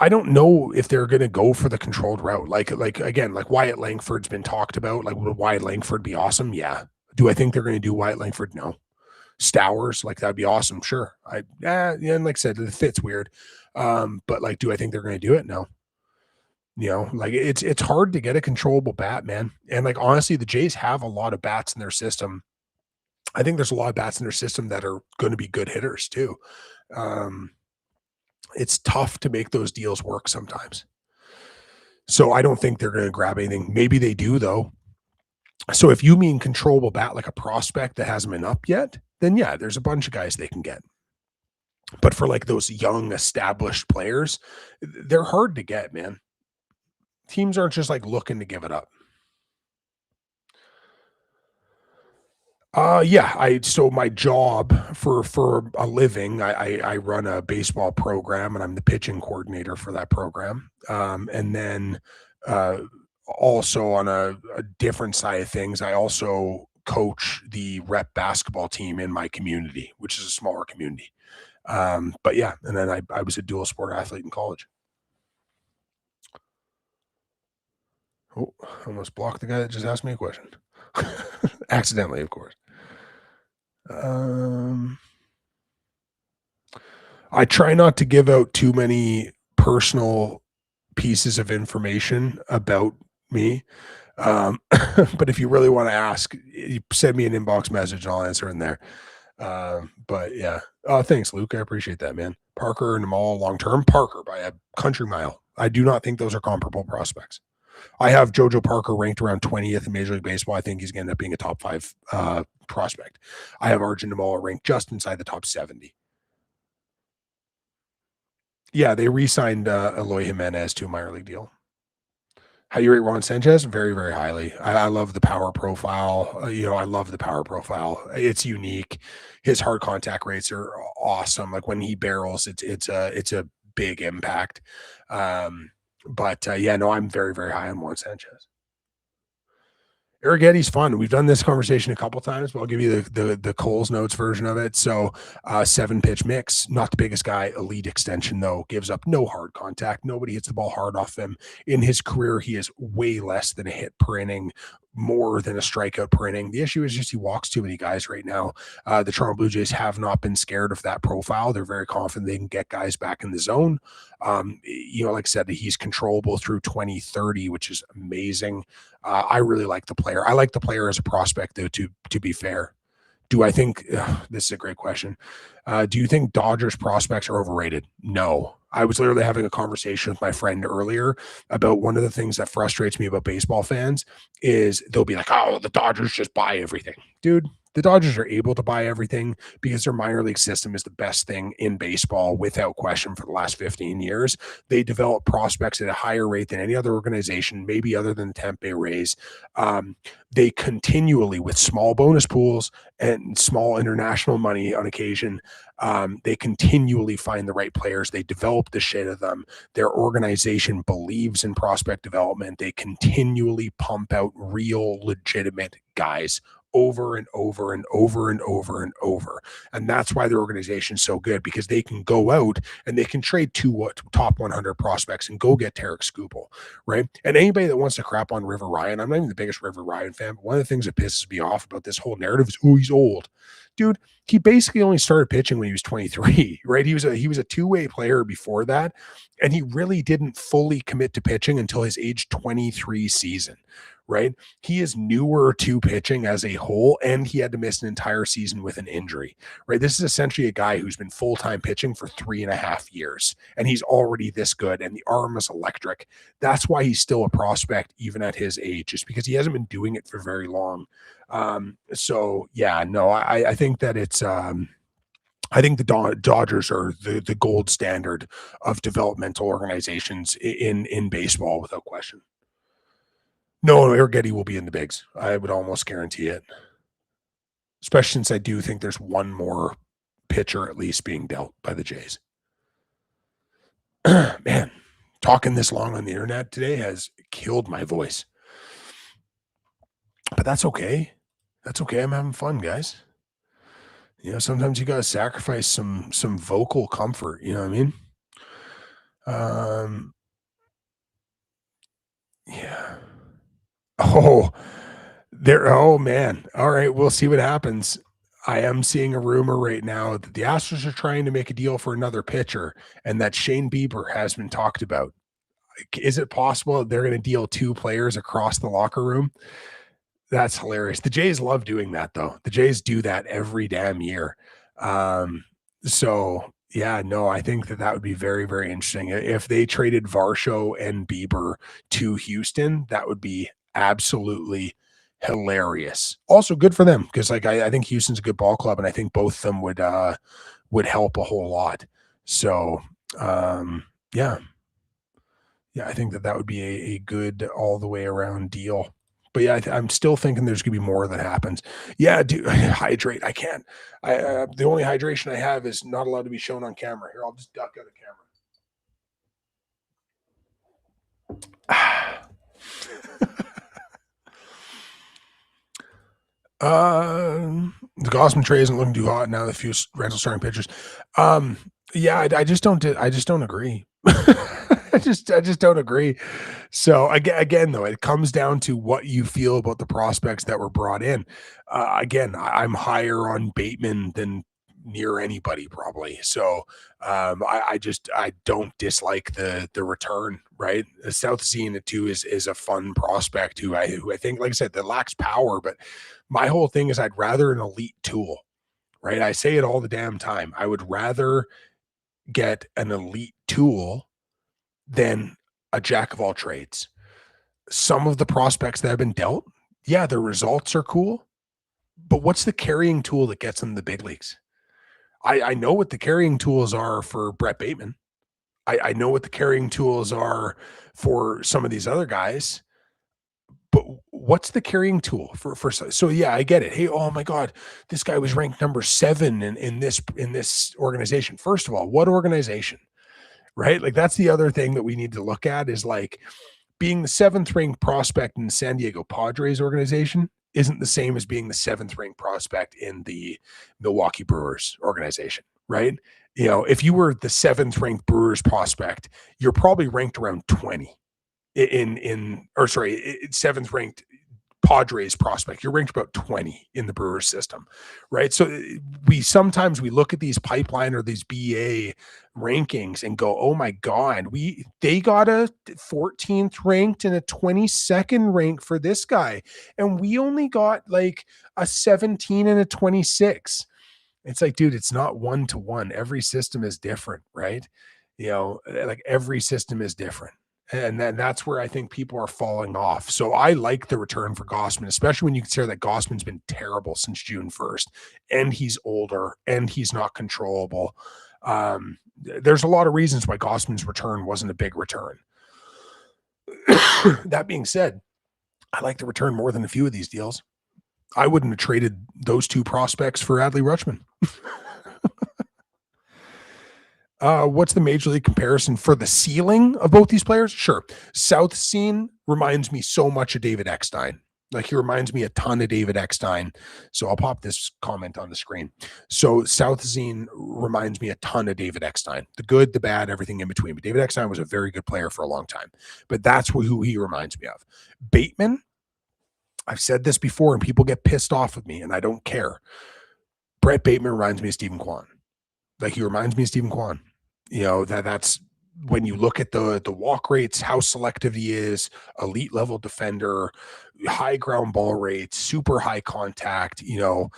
I don't know if they're going to go for the controlled route. Like again, like Wyatt Langford's been talked about. Like, would Wyatt Langford be awesome? Yeah. Do I think they're going to do Wyatt Langford? No. Stowers, like that'd be awesome. Sure. And like I said, the fit's weird. But like, do I think they're going to do it? No. Like it's hard to get a controllable bat, man. And like, honestly, the Jays have a lot of bats in their system. I think there's a lot of bats in their system that are going to be good hitters too. It's tough to make those deals work sometimes. So I don't think they're going to grab anything. Maybe they do though. So if you mean controllable bat, like a prospect that hasn't been up yet, then yeah, there's a bunch of guys they can get. But for like those young established players, they're hard to get, man. Teams aren't just like looking to give it up. Yeah, so my job for a living, I run a baseball program and I'm the pitching coordinator for that program. And then uh also on a different side of things, I also coach the rep basketball team in my community, which is a smaller community. But yeah, and then I was a dual sport athlete in college. Oh, I almost blocked the guy that just asked me a question. Accidentally, of course. Um I try not to give out too many personal pieces of information about me. But if you really want to ask, you send me an inbox message and I'll answer in there. But yeah. Oh, thanks, Luke. I appreciate that, man. Parker and Jamal long term. Parker by a country mile. I do not think those are comparable prospects. I have JoJo Parker ranked around 20th in Major League Baseball. I think he's going to end up being a top five prospect. I have Arjun Namola ranked just inside the top 70. Yeah, they re-signed Eloy Jimenez to a minor league deal. How do you rate Ron Sanchez? Very, very highly. I love the power profile. I love the power profile. It's unique. His hard contact rates are awesome. Like when he barrels, it's a big impact. But yeah, no, I'm very, very high on Juan Sanchez. Arrigetti's fun. We've done this conversation a couple times, but I'll give you the Coles Notes version of it. So, 7 pitch mix, not the biggest guy, elite extension though, gives up no hard contact. Nobody hits the ball hard off him. In his career, he is way less than a hit per inning, more than a strikeout per inning. The issue is just he walks too many guys right now. The Toronto Blue Jays have not been scared of that profile. They're very confident they can get guys back in the zone. Like I said, he's controllable through 2030, which is amazing. I really like the player. I like the player as a prospect, though. To be fair, do I think this is a great question? Do you think Dodgers prospects are overrated? No. I was literally having a conversation with my friend earlier about one of the things that frustrates me about baseball fans is they'll be like, "Oh, the Dodgers just buy everything." Dude, the Dodgers are able to buy everything because their minor league system is the best thing in baseball without question for the last 15 years. They develop prospects at a higher rate than any other organization, maybe other than the Tampa Bay Rays. They continually, with small bonus pools and small international money on occasion, they continually find the right players. They develop the shit of them. Their organization believes in prospect development. They continually pump out real, legitimate guys over and over and over and over and over. And that's why their organization is so good because they can go out and they can trade two top 100 prospects and go get Tarek Skubal, right? And anybody that wants to crap on River Ryan, I'm not even the biggest River Ryan fan, but one of the things that pisses me off about this whole narrative is, oh, he's old. Dude, he basically only started pitching when he was 23, right? He was a two-way player before that, and he really didn't fully commit to pitching until his age 23 season, right? He is newer to pitching as a whole, and he had to miss an entire season with an injury, right? This is essentially a guy who's been full-time pitching for 3.5 years, and he's already this good, and the arm is electric. That's why he's still a prospect, even at his age, just because he hasn't been doing it for very long. So yeah, no, I think that it's I think the Dodgers are the gold standard of developmental organizations in baseball without question. No, Arrighetti will be in the bigs. I would almost guarantee it, especially since I do think there's one more pitcher at least being dealt by the Jays. Man, talking this long on the internet today has killed my voice, but that's okay. That's okay. I'm having fun, guys. Sometimes you gotta sacrifice some vocal comfort. You know what I mean? Um, yeah. Oh, there. Oh man. All right, we'll see what happens. I am seeing a rumor right now that the Astros are trying to make a deal for another pitcher, and that Shane Bieber has been talked about. Is it possible that they're going to deal two players across the locker room? That's hilarious. The Jays love doing that, though. The Jays do that every damn year. So yeah, no, I think that would be very, very interesting. If they traded Varsho and Bieber to Houston, that would be absolutely hilarious. Also good for them because like I think Houston's a good ball club, and I think both of them would help a whole lot. So yeah, yeah, I think that would be a good all the way around deal. But yeah, I'm still thinking there's gonna be more that happens. Yeah, dude, hydrate. I can't. The only hydration I have is not allowed to be shown on camera. Here, I'll just duck out of camera. The Gossman trade isn't looking too hot now. The few rental starting pitchers. Yeah, I just don't. I just don't agree. I just don't agree. So again, though, it comes down to what you feel about the prospects that were brought in. Again, I'm higher on Bateman than near anybody probably. So I don't dislike the return. Right, South Zenit too is a fun prospect who I think, like I said, that lacks power, but my whole thing is I'd rather an elite tool. Right, I say it all the damn time. I would rather get an elite tool than a jack of all trades. Some of the prospects that have been dealt, yeah, their results are cool, but what's the carrying tool that gets them the big leagues? I know what the carrying tools are for Brett Bateman. I know what the carrying tools are for some of these other guys, but what's the carrying tool for so yeah, I get it. Hey, oh my God, this guy was ranked number 7 in this organization. First of all, what organization? Right? Like that's the other thing that we need to look at is like being the 7th ranked prospect in the San Diego Padres organization isn't the same as being the 7th ranked prospect in the Milwaukee Brewers organization, right? You know, if you were the 7th ranked Brewers prospect, you're probably ranked around 20 in or sorry, 7th ranked Padres prospect. You're ranked about 20 in the Brewers system, right? So we look at these pipeline or these BA rankings and go, oh my God, they got a 14th ranked and a 22nd rank for this guy. And we only got like a 17 and a 26. It's like, dude, it's not 1-to-1. Every system is different, right? You know, like every system is different. And then that's where I think people are falling off. So I like the return for Gossman, especially when you consider that Gossman's been terrible since June 1st, and he's older and he's not controllable. There's a lot of reasons why Gossman's return wasn't a big return. That being said, I like the return more than a few of these deals. I wouldn't have traded those 2 prospects for Adley Rutschman. What's the major league comparison for the ceiling of both these players? Sure. South Scene reminds me so much of David Eckstein. Like he reminds me a ton of David Eckstein. So I'll pop this comment on the screen. So South Scene reminds me a ton of David Eckstein. The good, the bad, everything in between. But David Eckstein was a very good player for a long time. But that's who he reminds me of. Bateman, I've said this before and people get pissed off with me and I don't care. Brett Bateman reminds me of Stephen Kwan. Like he reminds me of Stephen Kwan. You know, that's when you look at the walk rates, how selective he is, elite level defender, high ground ball rates, super high contact, not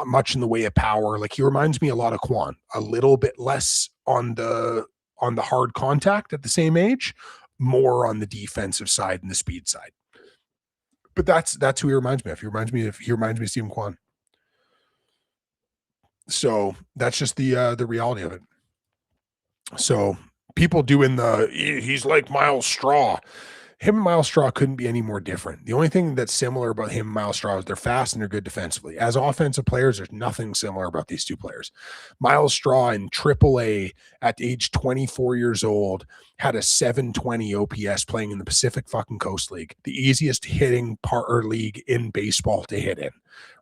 much in the way of power. Like he reminds me a lot of Kwan, a little bit less on the hard contact at the same age, more on the defensive side and the speed side. But that's who he reminds me of. He reminds me of Stephen Kwan. So that's just the reality of it. So people doing he's like Miles Straw. Him and Miles Straw couldn't be any more different. The only thing that's similar about him and Miles Straw is they're fast and they're good defensively. As offensive players, there's nothing similar about these 2 players. Miles Straw in AAA at age 24 years old had a 720 OPS playing in the Pacific fucking Coast League, the easiest hitting partner league in baseball to hit in,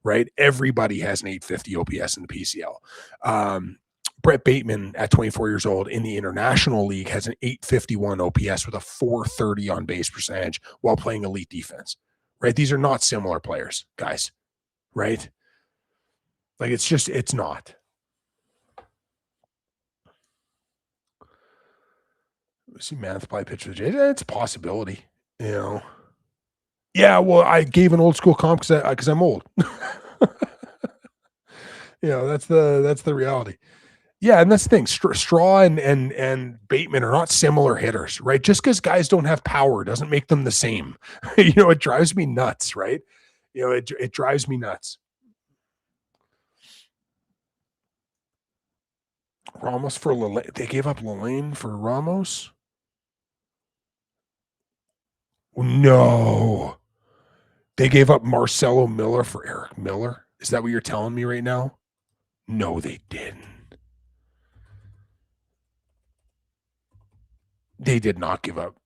right? Everybody has an 850 OPS in the PCL. Brett Bateman at 24 years old in the International League has an 851 OPS with a 430 on base percentage while playing elite defense, right? These are not similar players, guys, right? Like it's not. See, play pitch for the Jays. It's a possibility, you know. Yeah, well, I gave an old school comp because I'm old. That's the reality. Yeah, and that's the thing. Straw and Bateman are not similar hitters, right? Just because guys don't have power doesn't make them the same. It drives me nuts, right? It drives me nuts. Ramos for Lelaine. They gave up Lelaine for Ramos. No. They gave up Marcelo Miller for Eric Miller? Is that what you're telling me right now? No, they didn't. They did not give up.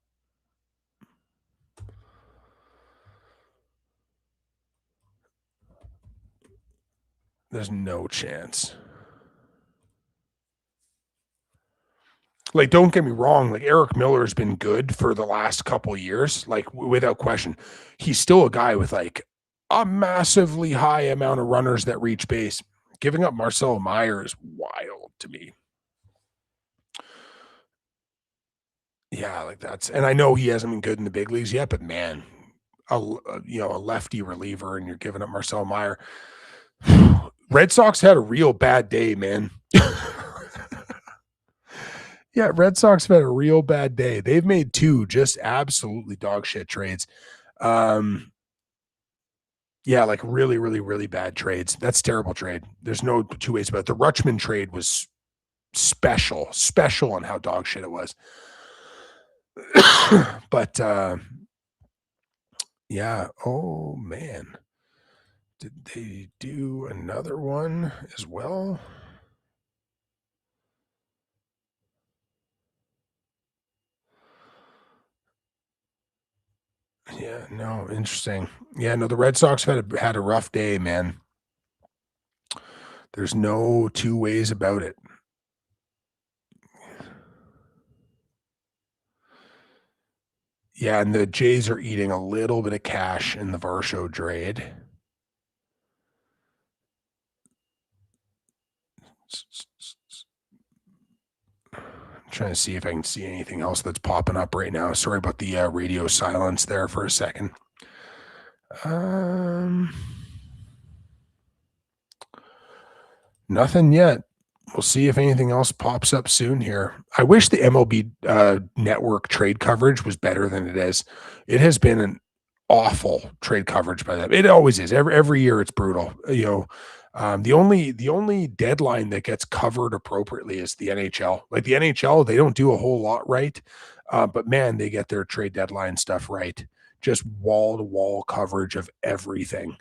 There's no chance. Like, don't get me wrong. Like, Eric Miller has been good for the last couple years, like without question. He's still a guy with like a massively high amount of runners that reach base. Giving up Marcelo Meyer is wild to me. Yeah, like that's, and I know he hasn't been good in the big leagues yet, but man, a lefty reliever, and you're giving up Marcelo Meyer. Red Sox had a real bad day, man. Yeah, Red Sox have had a real bad day. They've made two just absolutely dog shit trades. Yeah, like really, really, really bad trades. That's terrible trade. There's no two ways about it. The Rutschman trade was special on how dog shit it was. But yeah, oh man. Did they do another one as well? Yeah, no, interesting. Yeah, no, the Red Sox had a rough day, man. There's no two ways about it. Yeah, and the Jays are eating a little bit of cash in the Varsho trade. I'm trying to see if I can see anything else that's popping up right now. Sorry about the radio silence there for a second. Nothing yet. We'll see if anything else pops up soon here. I wish the MLB network trade coverage was better than it is. It has been an awful trade coverage by them. It always is. Every year it's brutal. The only deadline that gets covered appropriately is the NHL. Like the NHL, they don't do a whole lot right, but man, they get their trade deadline stuff right. Just wall to wall coverage of everything.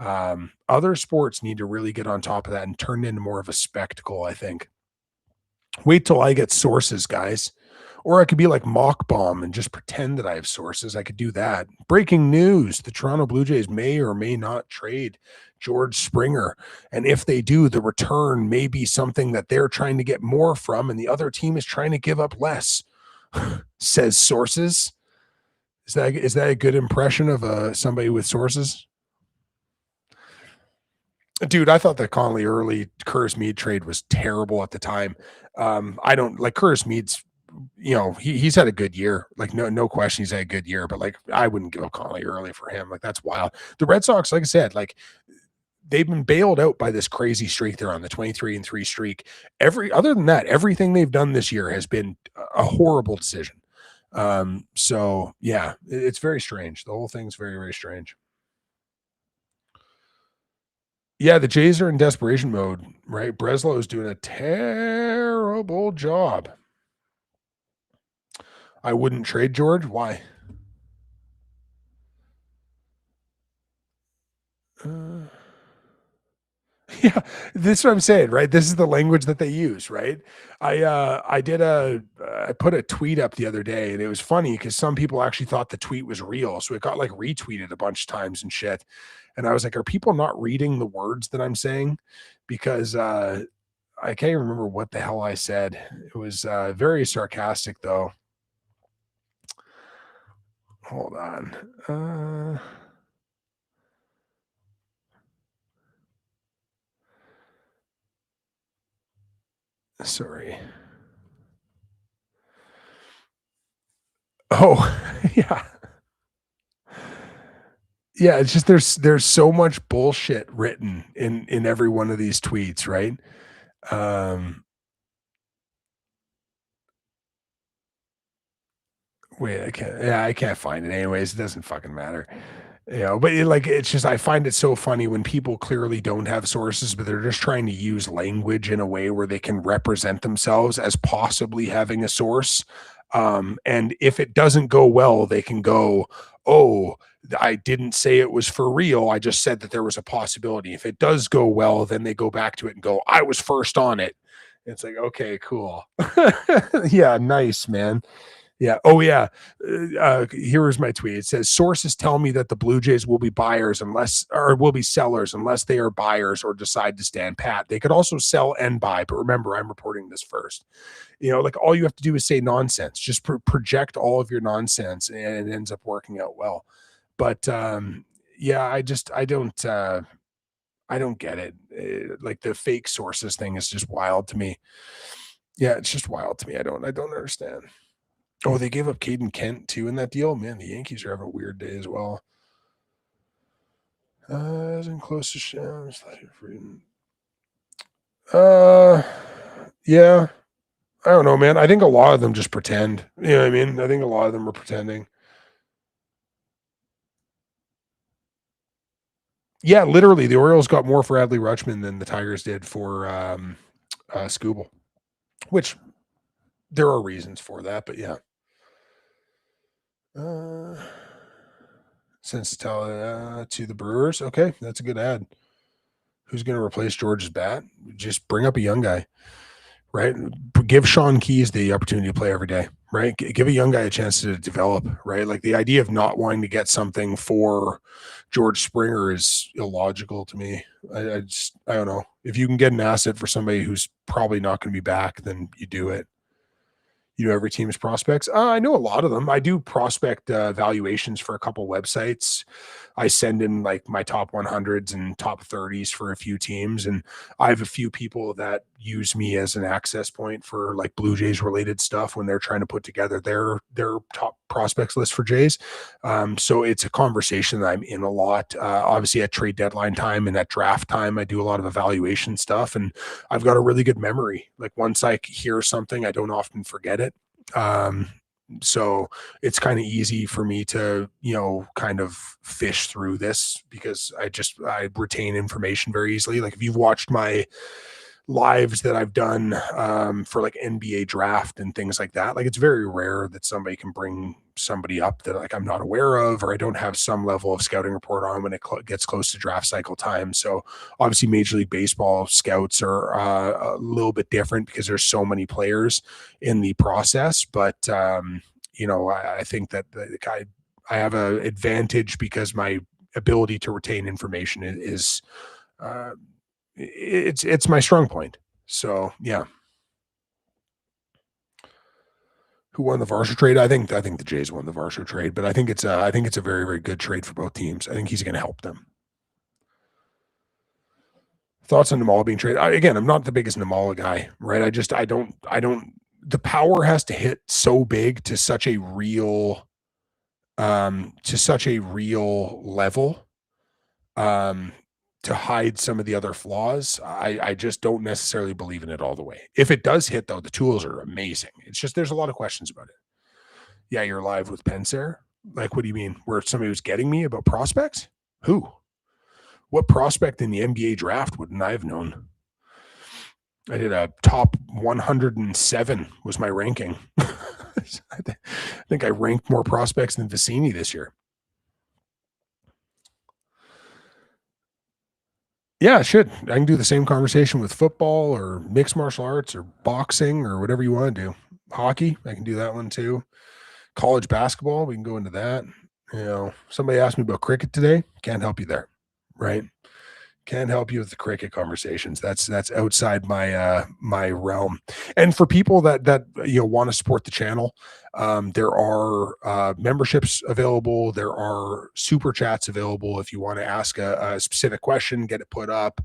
Other sports need to really get on top of that and turn it into more of a spectacle, I think. Wait till I get sources, guys. Or I could be like Mock Bomb and just pretend that I have sources. I could do that. Breaking news: the Toronto Blue Jays may or may not trade George Springer. And if they do, the return may be something that they're trying to get more from, and the other team is trying to give up less, says sources. Is that a good impression of somebody with sources? Dude, I thought the Conley Early Curtis Mead trade was terrible at the time. I don't like Curtis Mead's, he's had a good year. Like no question he's had a good year, but like I wouldn't give up Conley Early for him. Like that's wild. The Red Sox, like I said, like they've been bailed out by this crazy streak they're on, the 23-3 streak. Other than that, everything they've done this year has been a horrible decision. So yeah, it's very strange. The whole thing's very, very strange. Yeah, the Jays are in desperation mode, right? Breslow is doing a terrible job. I wouldn't trade George. Why? Yeah, this is what I'm saying, right? This is the language that they use, right? I put a tweet up the other day, and it was funny because some people actually thought the tweet was real, so it got like retweeted a bunch of times and shit. And I was like, are people not reading the words that I'm saying? Because I can't remember what the hell I said. It was very sarcastic, though. Hold on. Sorry. Oh, yeah. Yeah, it's just there's so much bullshit written in every one of these tweets, right? Wait, I can't find it anyways. It doesn't fucking matter. But it's just I find it so funny when people clearly don't have sources, but they're just trying to use language in a way where they can represent themselves as possibly having a source. And if it doesn't go well, they can go, oh, I didn't say it was for real. I just said that there was a possibility. If it does go well, then they go back to it and go, I was first on it. It's like, okay, cool. Yeah, nice, man. Yeah. Oh, yeah. Here is my tweet. It says sources tell me that the Blue Jays will be buyers unless, or will be sellers unless they are buyers or decide to stand pat. They could also sell and buy, but remember, I'm reporting this first. Like all you have to do is say nonsense. Just project all of your nonsense, and it ends up working out well. But yeah, I don't get it. Like the fake sources thing is just wild to me. Yeah, it's just wild to me. I don't understand. Oh, they gave up Caden Kent too in that deal. Man, the Yankees are having a weird day as well. Isn't close to Shams. Yeah. I don't know, man. I think a lot of them just pretend. You know what I mean? I think a lot of them are pretending. Yeah, literally, the Orioles got more for Adley Rutschman than the Tigers did for Skubal, which there are reasons for that, but yeah. Since to the Brewers, okay, that's a good ad. Who's going to replace George's bat? Just bring up a young guy, right? Give Sean Keys the opportunity to play every day, right? Give a young guy a chance to develop, right? Like the idea of not wanting to get something for George Springer is illogical to me. I don't know. If you can get an asset for somebody who's probably not going to be back, then you do it. You know every team's prospects? I know a lot of them. I do prospect valuations for a couple websites. I send in like my top 100s and top 30s for a few teams, and I have a few people that use me as an access point for like Blue Jays related stuff when they're trying to put together their top prospects list for Jays. So it's a conversation that I'm in a lot. Obviously, at trade deadline time and at draft time, I do a lot of evaluation stuff, and I've got a really good memory. Like once I hear something, I don't often forget it. So it's kind of easy for me to, kind of fish through this because I retain information very easily. Like if you've watched my lives that I've done for like NBA draft and things like that, like it's very rare that somebody can bring somebody up that like I'm not aware of or I don't have some level of scouting report on when it gets close to draft cycle time. So obviously Major League Baseball scouts are a little bit different because there's so many players in the process, but I think that I have an advantage because my ability to retain information is it's my strong point. So yeah. Who won the Varsho trade? I think the Jays won the Varsho trade, but I think it's a very, very good trade for both teams. I think he's going to help them. Thoughts on Namala being traded? Again, I'm not the biggest Namala guy, right? I don't. The power has to hit so big to such a real level to hide some of the other flaws. I just don't necessarily believe in it all the way. If it does hit, though, the tools are amazing. It's just there's a lot of questions about it. Yeah, you're live with Pensair. Like, what do you mean? Where somebody was getting me about prospects? Who? What prospect in the NBA draft wouldn't I have known? I did a top 107 was my ranking. I think I ranked more prospects than Vicini this year. Yeah, it should. I can do the same conversation with football or mixed martial arts or boxing or whatever you want to do. Hockey, I can do that one too. College basketball, we can go into that. Somebody asked me about cricket today. Can't help you there, right? Can't help you with the cricket conversations. That's outside my my realm. And for people that want to support the channel, there are memberships available. There are super chats available if you want to ask a specific question, get it put up,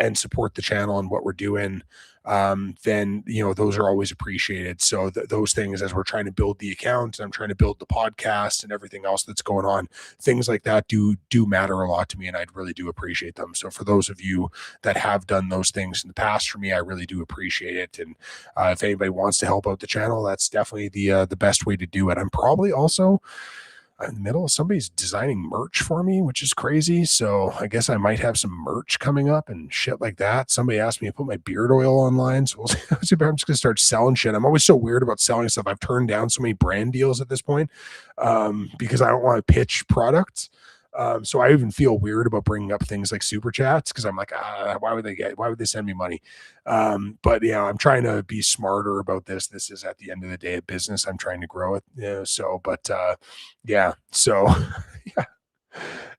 and support the channel and what we're doing. Then those are always appreciated. So those things, as we're trying to build the account and I'm trying to build the podcast and everything else that's going on, things like that do matter a lot to me, and I really do appreciate them. So for those of you that have done those things in the past for me, I really do appreciate it. And if anybody wants to help out the channel, that's definitely the best way to do it. I'm probably also in the middle. Somebody's designing merch for me, which is crazy. So I guess I might have some merch coming up and shit like that. Somebody asked me to put my beard oil online. So we'll see if I'm just going to start selling shit. I'm always so weird about selling stuff. I've turned down so many brand deals at this point because I don't want to pitch products. So I even feel weird about bringing up things like super chats because I'm like, why would they send me money? But yeah, I'm trying to be smarter about this. This is at the end of the day a business. I'm trying to grow it. So, but yeah, so yeah.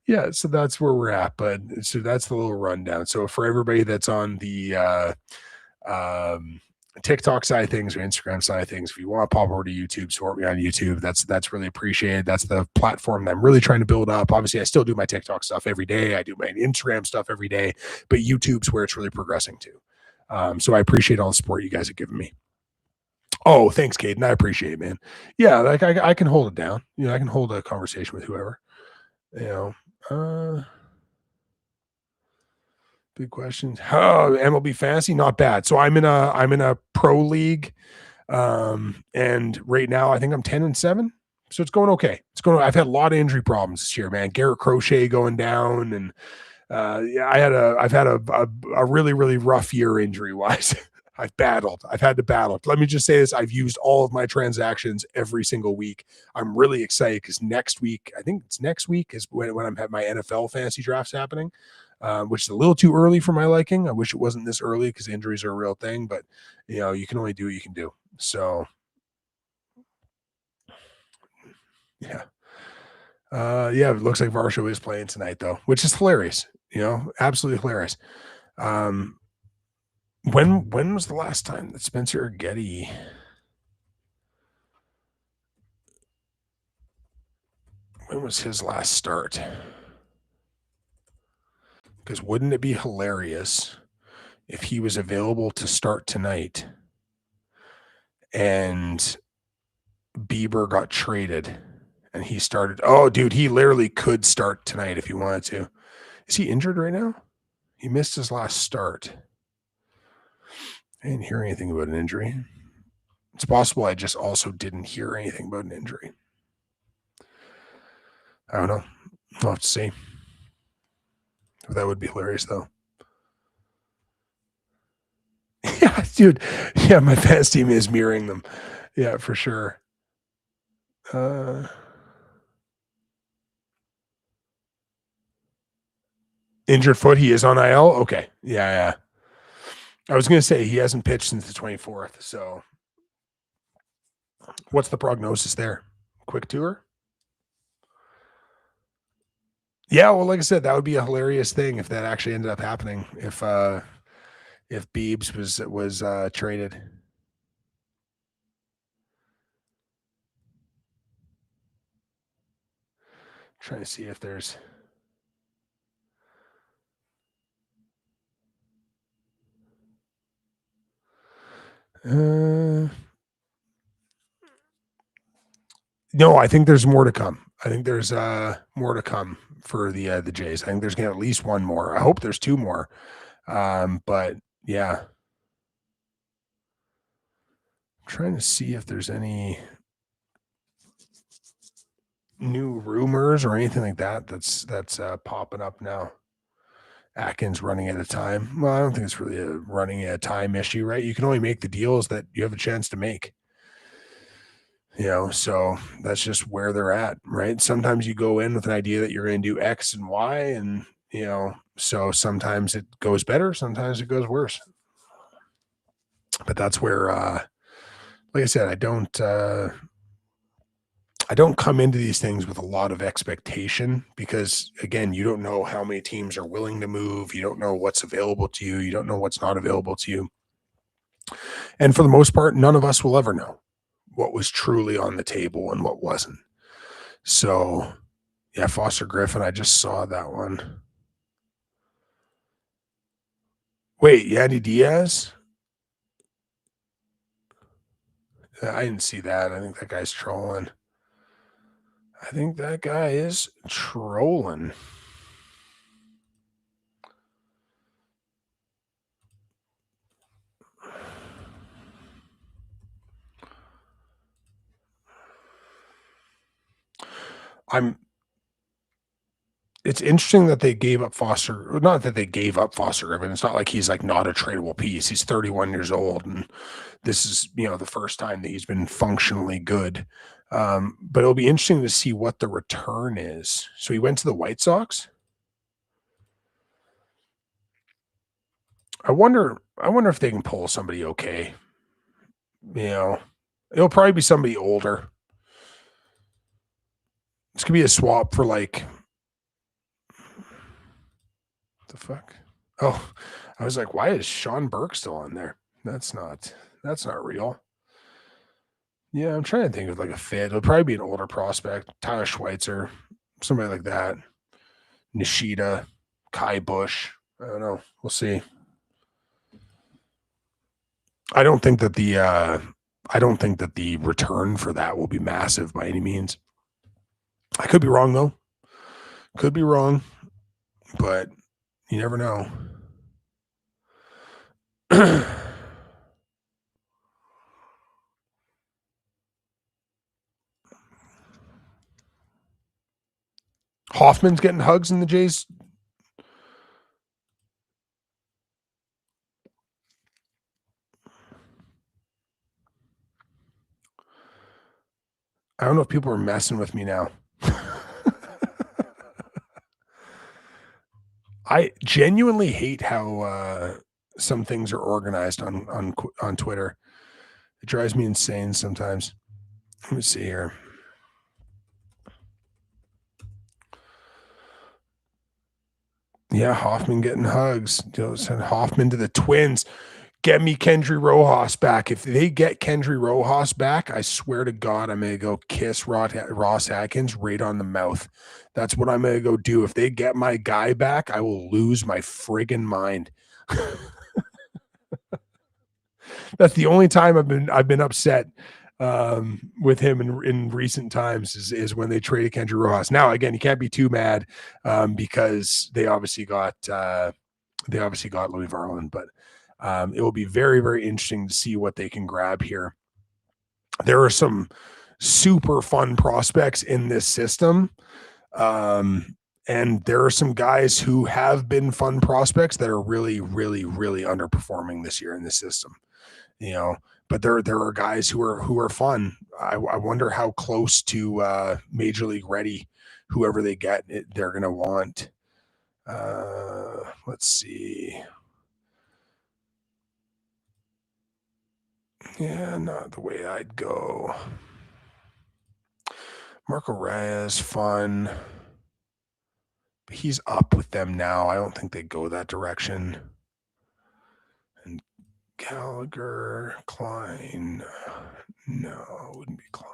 Yeah, so that's where we're at. But so that's the little rundown. So for everybody that's on the um TikTok side of things or Instagram side of things, if you want to pop over to YouTube, support me on YouTube. That's really appreciated. That's the platform that I'm really trying to build up. Obviously, I still do my TikTok stuff every day. I do my Instagram stuff every day, but YouTube's where it's really progressing to. So I appreciate all the support you guys have given me. Oh, thanks, Caden. I appreciate it, man. Yeah, like I can hold it down. I can hold a conversation with whoever. You know, big questions. Oh, MLB fantasy, not bad. So I'm in a pro league. And right now I think I'm 10-7. So it's going okay. I've had a lot of injury problems this year, man. Garrett Crochet going down, and yeah, I've had a really, really rough year injury wise. I've had to battle. Let me just say this. I've used all of my transactions every single week. I'm really excited because next week, I think it's next week is when I'm having my NFL fantasy drafts happening, which is a little too early for my liking. I wish it wasn't this early because injuries are a real thing, but you can only do what you can do. So yeah. Yeah, it looks like Varsho is playing tonight though, which is hilarious. Absolutely hilarious. Um, when was the last time that Spencer Getty? When was his last start? Because wouldn't it be hilarious if he was available to start tonight and Bieber got traded and he started? Oh, dude, he literally could start tonight if he wanted to. Is he injured right now? He missed his last start. I didn't hear anything about an injury. It's possible I just also didn't hear anything about an injury. I don't know. I'll have to see. That would be hilarious, though. Yeah, dude. Yeah, my fast team is mirroring them. Yeah, for sure. Injured foot. He is on IL. Okay. Yeah, yeah. I was gonna say he hasn't pitched since the 24th. So, what's the prognosis there? Quick tour. Yeah, well, like I said, that would be a hilarious thing if that actually ended up happening. If Beebs was traded. Trying to see if there's. No, I think there's more to come. I think there's more to come for the Jays. I think there's gonna at least one more. I hope there's two more. But yeah. I'm trying to see if there's any new rumors or anything like that that's popping up now. Atkins running at a time. Well, I don't think it's really a running at a time issue, right? You can only make the deals that you have a chance to make. So that's just where they're at, right? Sometimes you go in with an idea that you're going to do X and Y, and so sometimes it goes better, sometimes it goes worse. But that's where, like I said, I don't come into these things with a lot of expectation because, again, you don't know how many teams are willing to move. You don't know what's available to you. You don't know what's not available to you. And for the most part, none of us will ever know what was truly on the table and what wasn't. So, yeah, Foster Griffin, I just saw that one. Wait, Yandy Diaz? I didn't see that. I think that guy's trolling. I think that guy is trolling. I'm it's interesting that they gave up Foster, not that they gave up Foster Griffin. It's not like he's like not a tradable piece. He's 31 years old, and this is, the first time that he's been functionally good. But it'll be interesting to see what the return is. So he went to the White Sox. I wonder if they can pull somebody okay. It'll probably be somebody older. This could be a swap for like the fuck. Oh, I was like, why is Sean Burke still on there? That's not real. Yeah, I'm trying to think of like a fit. It'll probably be an older prospect, Tyler Schweitzer, somebody like that. Nishida, Kai Bush. I don't know. We'll see. I don't think that the return for that will be massive by any means. I could be wrong though. Could be wrong, but you never know. Hoffman's getting hugs in the Jays. I don't know if people are messing with me now. I genuinely hate how some things are organized on Twitter. It drives me insane sometimes. Let me see here. Yeah, Hoffman getting hugs. Send Hoffman to the Twins. Get me Kendry Rojas back. If they get Kendry Rojas back, I swear to God, I'm going to go kiss Ross Atkins right on the mouth. That's what I'm going to go do. If they get my guy back, I will lose my friggin' mind. That's the only time I've been upset with him in recent times is when they traded Kendry Rojas. Now, again, you can't be too mad because they obviously got Louis Varland, but it will be very, very interesting to see what they can grab here. There are some super fun prospects in this system. And there are some guys who have been fun prospects that are really, really, really underperforming this year in this system, but there are guys who are fun. I wonder how close to major league ready, whoever they get, they're going to want. Let's see. Yeah, not the way I'd go. Marco Reyes, fun. But he's up with them now. I don't think they go that direction. And Gallagher, Klein. No, it wouldn't be Klein.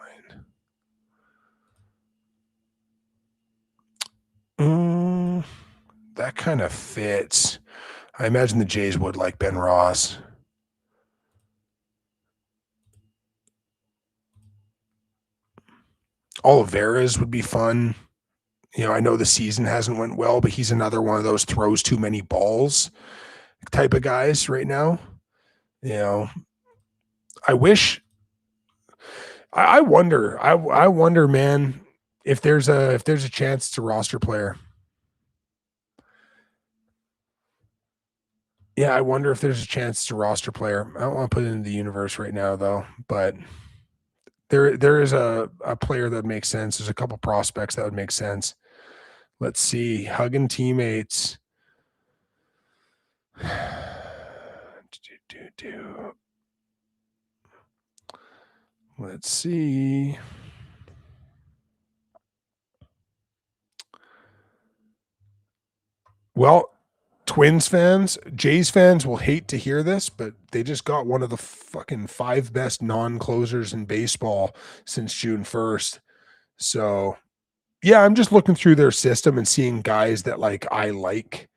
That kind of fits. I imagine the Jays would like Ben Ross. Oliveras would be fun. I know the season hasn't went well, but he's another one of those throws too many balls type of guys right now. I wish. I wonder, man, if there's a chance to roster player. Yeah, I wonder if there's a chance to roster player. I don't want to put it into the universe right now, though, but there is a player that makes sense. There's a couple prospects that would make sense. Let's see. Hugging teammates. Let's see. Well, Twins fans, Jays fans will hate to hear this, but they just got one of the fucking 5 best non-closers in baseball since June 1st. So, yeah, I'm just looking through their system and seeing guys that I like.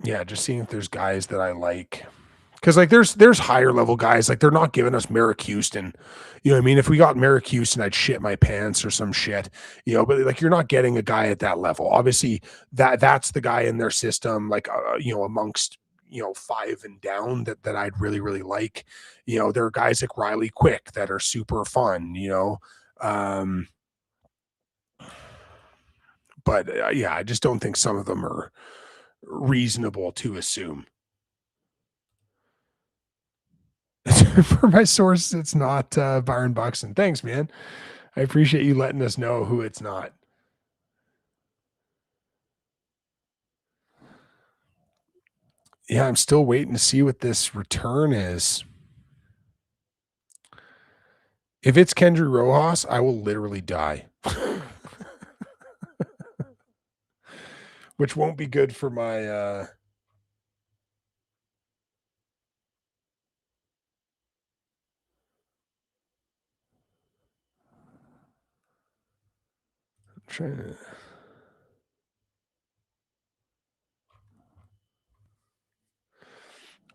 Yeah, just seeing if there's guys that I like. Because there's higher level guys, they're not giving us Merrick Houston. You know what I mean? If we got Merrick Houston, I'd shit my pants or some shit. But you're not getting a guy at that level. Obviously, that's the guy in their system, amongst 5 and down that I'd really, really like. There are guys like Riley Quick that are super fun, um, but yeah, I just don't think some of them are reasonable to assume. For my source, it's not Byron Buxton. Thanks, man. I appreciate you letting us know who it's not. Yeah, I'm still waiting to see what this return is. If it's Kendry Rojas, I will literally die. Which won't be good for my trying to.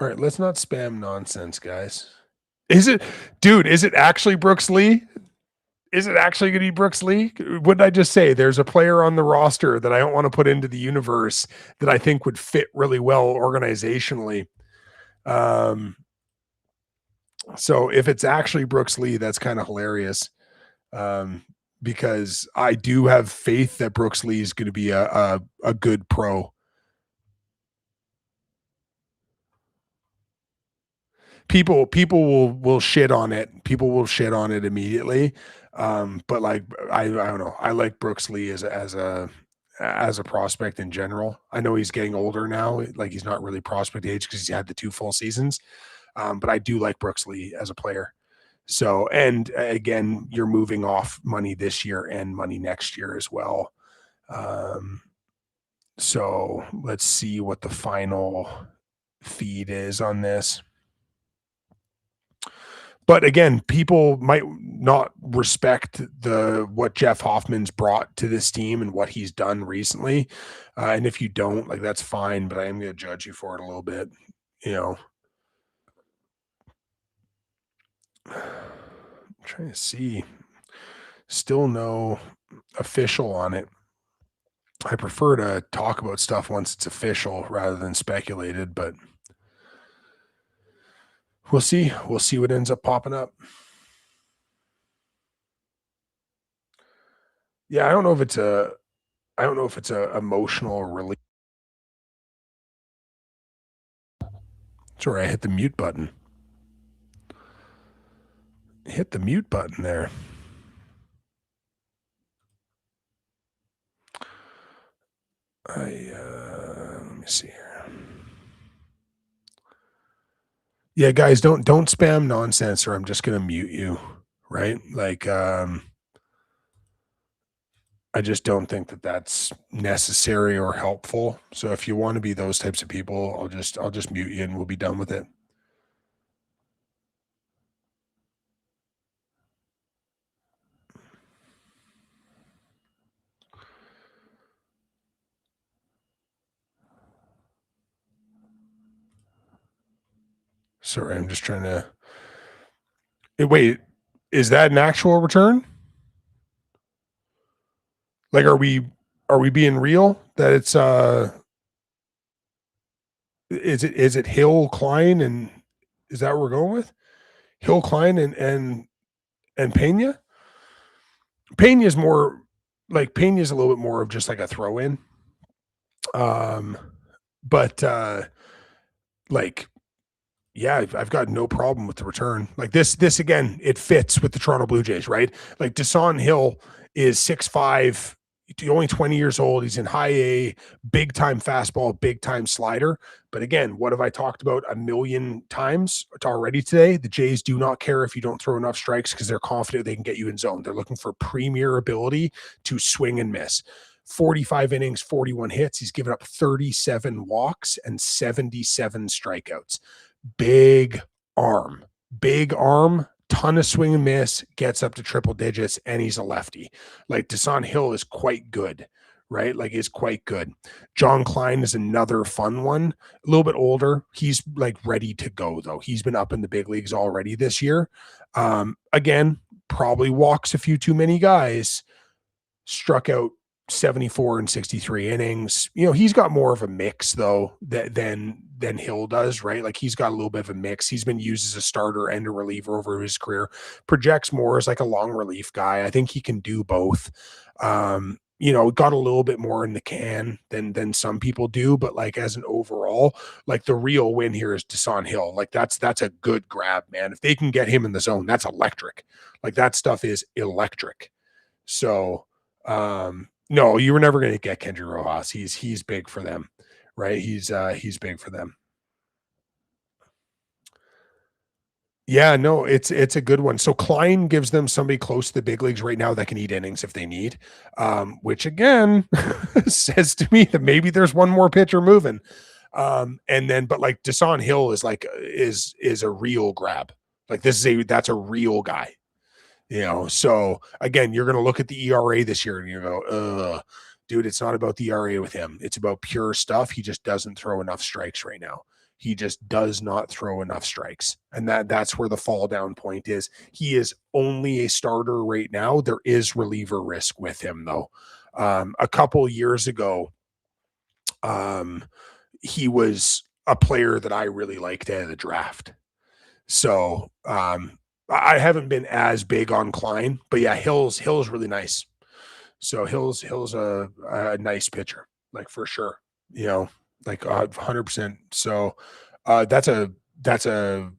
All right, let's not spam nonsense, guys. Is it actually Brooks Lee? Is it actually going to be Brooks Lee? What did I just say? There's a player on the roster that I don't want to put into the universe that I think would fit really well organizationally. So if it's actually Brooks Lee, that's kind of hilarious. Because I do have faith that Brooks Lee is going to be a good pro. People will shit on it. People will shit on it immediately. But like I don't know. I like Brooks Lee as a prospect in general. I know he's getting older now. Like he's not really prospect age because he's had the 2 full seasons. But I do like Brooks Lee as a player. So, and again, you're moving off money this year and money next year as well. So let's see what the final feed is on this. But again, people might not respect what Jeff Hoffman's brought to this team and what he's done recently. And if you don't, like, that's fine, but I am going to judge you for it a little bit, I'm trying to see. Still no official on it. I prefer to talk about stuff once it's official rather than speculated, but we'll see. We'll see what ends up popping up. Yeah, I don't know if it's a emotional relief. Sorry, I hit the mute button. Hit the mute button there. Let me see here. Yeah, guys, don't spam nonsense or I'm just going to mute you, right? Like I just don't think that that's necessary or helpful. So if you want to be those types of people, I'll just mute you and we'll be done with it. Sorry, I'm just trying to. Wait, is that an actual return? Like, are we being real that it's is it Hill, Klein, and is that what we're going with? Hill, Klein, and Pena? Pena's more like Pena's a little bit more of just like a throw in. But like, yeah, I've got no problem with the return. Like this again, it fits with the Toronto Blue Jays, right? Like Dasan Hill is 6'5", only 20 years old. He's in high A, big time fastball, big time slider. But again, what have I talked about a million times already today? The Jays do not care if you don't throw enough strikes because they're confident they can get you in zone. They're looking for premier ability to swing and miss. 45 innings, 41 hits. He's given up 37 walks and 77 strikeouts. Big arm, ton of swing and miss, gets up to triple digits, and he's a lefty. Like Dasan Hill is quite good, right? Like is quite good. John Klein is another fun one, a little bit older. He's like ready to go though. He's been up in the big leagues already this year. Again, probably walks a few too many guys, struck out 74 and 63 innings. He's got more of a mix though than Hill does, right? Like he's got a little bit of a mix. He's been used as a starter and a reliever over his career. Projects more as like a long relief guy. I think he can do both. Got a little bit more in the can than some people do, but like as an overall, like the real win here is Dasan Hill. Like that's a good grab, man. If they can get him in the zone, that's electric. Like that stuff is electric. So no, you were never going to get Kendry Rojas. He's big for them, right? He's big for them. Yeah, no, it's a good one. So Klein gives them somebody close to the big leagues right now that can eat innings if they need, which again says to me that maybe there's one more pitcher moving. But like Dasan Hill is a real grab. Like that's a real guy. So again, you're going to look at the ERA this year and you go, dude, it's not about the ERA with him. It's about pure stuff. He just doesn't throw enough strikes right now. He just does not throw enough strikes. And that's where the fall down point is. He is only a starter right now. There is reliever risk with him though. A couple years ago, he was a player that I really liked out of the draft. So, I haven't been as big on Klein, but yeah, Hill's really nice. So Hill's a nice pitcher, like for sure, like 100%. So that's a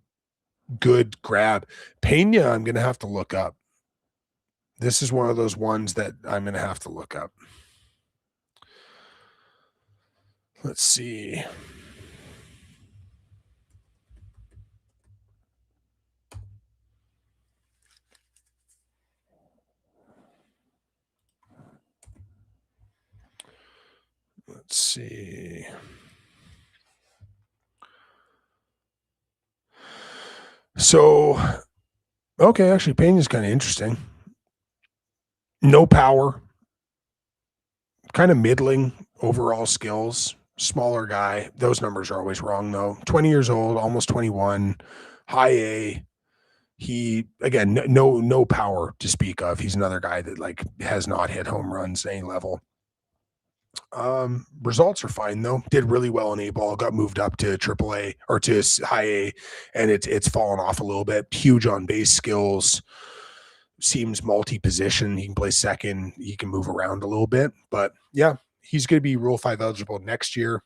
good grab. Pena, I'm going to have to look up. This is one of those ones that I'm going to have to look up. Let's see. Let's see. So, okay, actually, Pena's kind of interesting. No power, kind of middling overall skills, smaller guy. Those numbers are always wrong, though. 20 years old, almost 21, high A. He, again, no power to speak of. He's another guy that like has not hit home runs at any level. Results are fine though. Did really well in A-ball, got moved up to AAA or to high A, and it's fallen off a little bit. Huge on base skills, seems multi-position. He can play second, he can move around a little bit, but yeah, he's going to be Rule 5 eligible next year.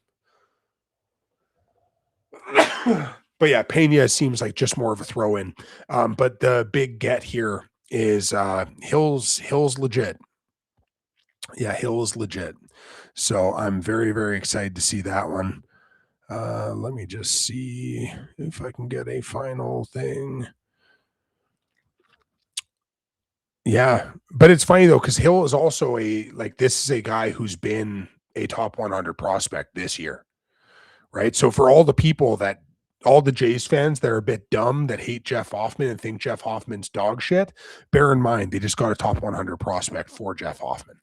But yeah, Pena seems like just more of a throw-in. But the big get here is Hill's legit. Yeah, Hill is legit. So I'm very, very excited to see that one. Let me just see if I can get a final thing. Yeah, but it's funny though, because Hill is also this is a guy who's been a top 100 prospect this year, right? So for all the Jays fans that are a bit dumb that hate Jeff Hoffman and think Jeff Hoffman's dog shit, bear in mind they just got a top 100 prospect for Jeff Hoffman.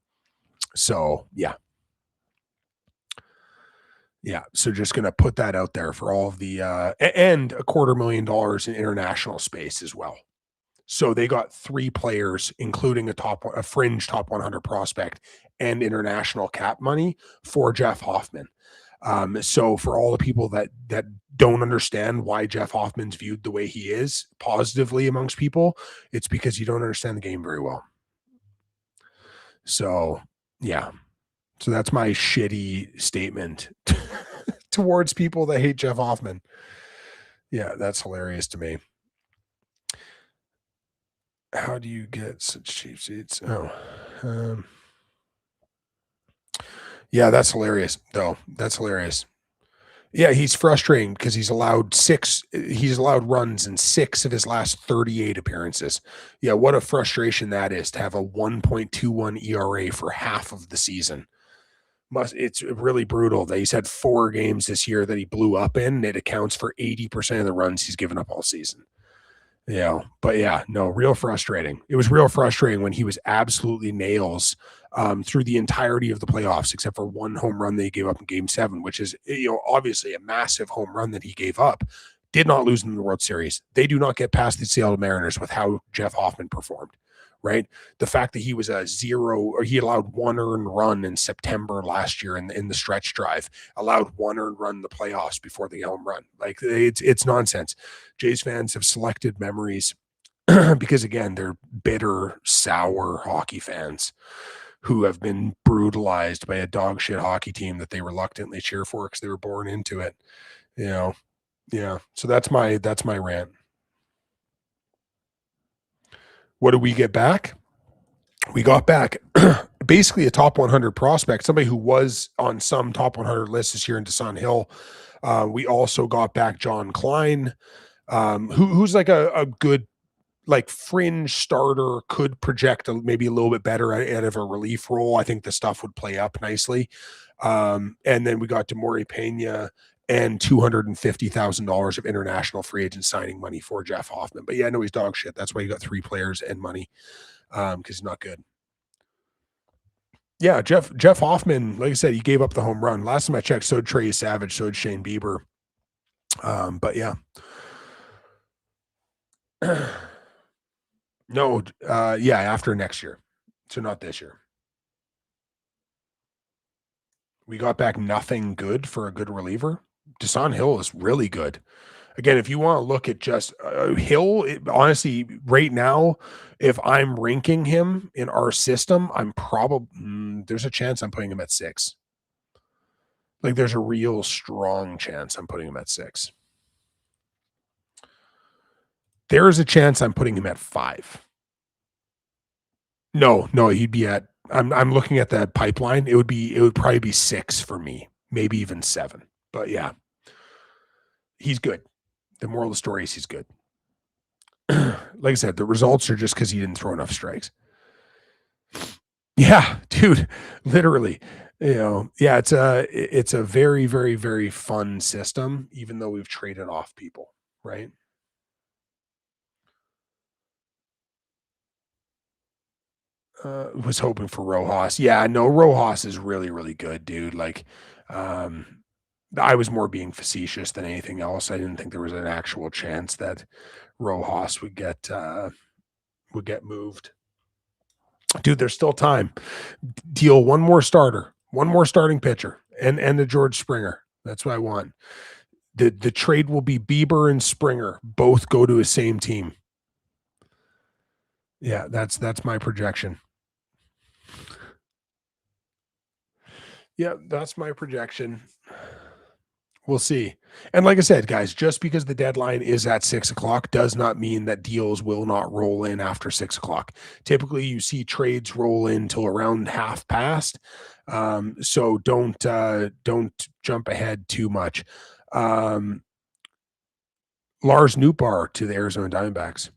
So yeah. So just going to put that out there for all of the and $250,000 in international space as well. So they got 3 players, including a fringe top 100 prospect and international cap money for Jeff Hoffman. So for all the people that don't understand why Jeff Hoffman's viewed the way he is positively amongst people, it's because you don't understand the game very well. So yeah. So that's my shitty statement towards people that hate Jeff Hoffman. Yeah, that's hilarious to me. How do you get such cheap seats? Yeah, that's hilarious, though. That's hilarious. Yeah, he's frustrating because he's allowed runs in 6 of his last 38 appearances. Yeah, what a frustration that is to have a 1.21 ERA for half of the season. It's really brutal that he's had 4 games this year that he blew up in, and it accounts for 80% of the runs he's given up all season. But yeah, no, real frustrating. It was real frustrating when he was absolutely nails through the entirety of the playoffs, except for one home run that he gave up in Game 7, which is obviously a massive home run that he gave up. Did not lose in the World Series. They do not get past the Seattle Mariners with how Jeff Hoffman performed. right? The fact that he was a zero, or he allowed one earned run in September last year in the stretch drive, allowed one earned run in the playoffs before the home run. Like it's nonsense. Jays fans have selected memories because again, they're bitter, sour hockey fans who have been brutalized by a dog shit hockey team that they reluctantly cheer for because they were born into it. You know, yeah. So that's my rant. What do we get back? We got back basically a top 100 prospect, somebody who was on some top 100 lists this year in Dasan Hill. We also got back John Klein, who's like a good like fringe starter, could project maybe a little bit better out of a relief role. I think the stuff would play up nicely. And then we got Demore Pena and $250,000 of international free agent signing money for Jeff Hoffman. But yeah, I know he's dog shit. That's why you got 3 players and money, because he's not good. Yeah, Jeff Hoffman, like I said, he gave up the home run. Last time I checked, so did Trey Savage, so did Shane Bieber. But yeah. No, yeah, after next year. So not this year. We got back nothing good for a good reliever. Dasan Hill is really good. Again, if you want to look at just Hill, honestly, right now, if I'm ranking him in our system, I'm probably there's a chance I'm putting him at 6. Like there's a real strong chance I'm putting him at 6. There is a chance I'm putting him at 5. No, he'd be at. I'm looking at that pipeline. It would probably be 6 for me, maybe even 7. But yeah, he's good. The moral of the story is he's good. Like I said, the results are just because he didn't throw enough strikes. Yeah, dude, literally. Yeah, it's a very, very, very fun system, even though we've traded off people, right? Was hoping for Rojas. Yeah, no, Rojas is really, really good, dude. Like, um, I was more being facetious than anything else. I didn't think there was an actual chance that Rojas would get moved. Dude, there's still time. Deal one more starter, one more starting pitcher, and a George Springer. That's what I want. The trade will be Bieber and Springer. Both go to a same team. Yeah, that's my projection. Yeah, that's my projection. We'll see. And like I said, guys, just because the deadline is at 6 o'clock does not mean that deals will not roll in after 6 o'clock. Typically, you see trades roll in till around half past. So don't jump ahead too much. Lars Nootbaar to the Arizona Diamondbacks.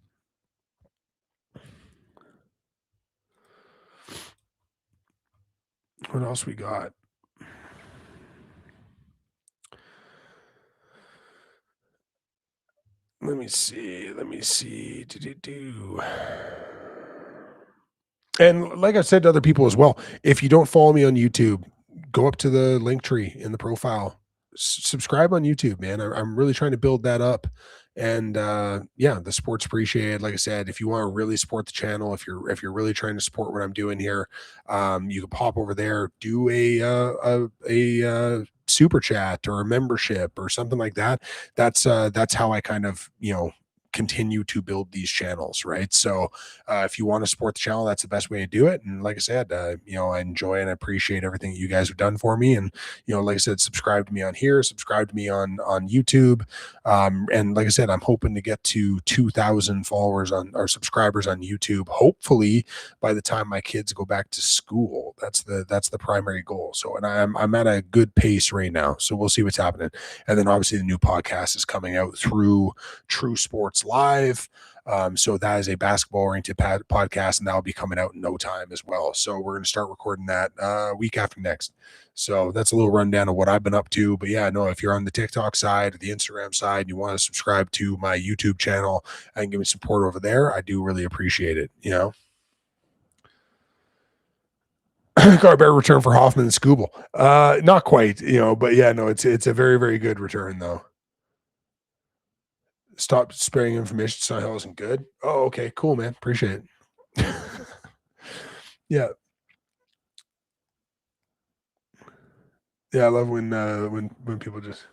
What else we got? Let me see. Do. And like I said to other people as well, if you don't follow me on YouTube, go up to the link tree in the profile. Subscribe on YouTube, man. I'm really trying to build that up. And yeah, the sport's appreciated. Like I said, if you want to really support the channel, if you're really trying to support what I'm doing here, you can pop over there, do a super chat or a membership or something like that. That's how I kind of continue to build these channels, right? So if you want to support the channel, that's the best way to do it. And like I said, I enjoy and appreciate everything you guys have done for me. And like I said, subscribe to me on here, subscribe to me on YouTube. And like I said, I'm hoping to get to 2,000 followers or subscribers on YouTube. Hopefully by the time my kids go back to school. That's the primary goal. So, and I'm at a good pace right now. So we'll see what's happening. And then obviously the new podcast is coming out through True Sports Live. So that is a basketball oriented podcast, and that will be coming out in no time as well. So we're going to start recording that week after next. So that's a little rundown of what I've been up to. But yeah, no, if you're on the TikTok side or the Instagram side, and you want to subscribe to my YouTube channel and give me support over there, I do really appreciate it. Got a better return for Hoffman and Scooble. Not quite, but yeah, no, it's a very, very good return though. Stop spreading information. Hill isn't good. Oh, okay, cool, man. Appreciate it. Yeah. Yeah, I love when people just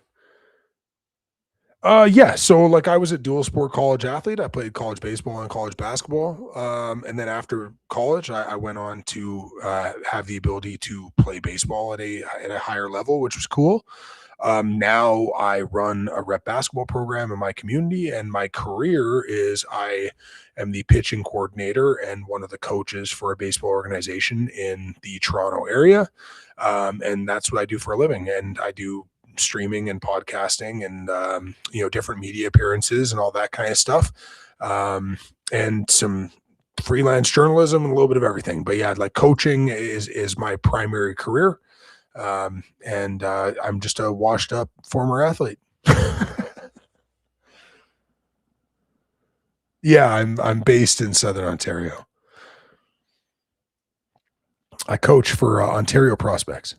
yeah, so, like, I was a dual sport college athlete. I played college baseball and college basketball, and then after college, I went on to, have the ability to play baseball at a higher level, which was cool. Now I run a rep basketball program in my community, and my career is I am the pitching coordinator and one of the coaches for a baseball organization in the Toronto area. And that's what I do for a living. And I do streaming and podcasting and, different media appearances and all that kind of stuff. And some freelance journalism and a little bit of everything. But yeah, like coaching is my primary career, and I'm just a washed up former athlete. Yeah, I'm based in Southern Ontario. I coach for Ontario Prospects.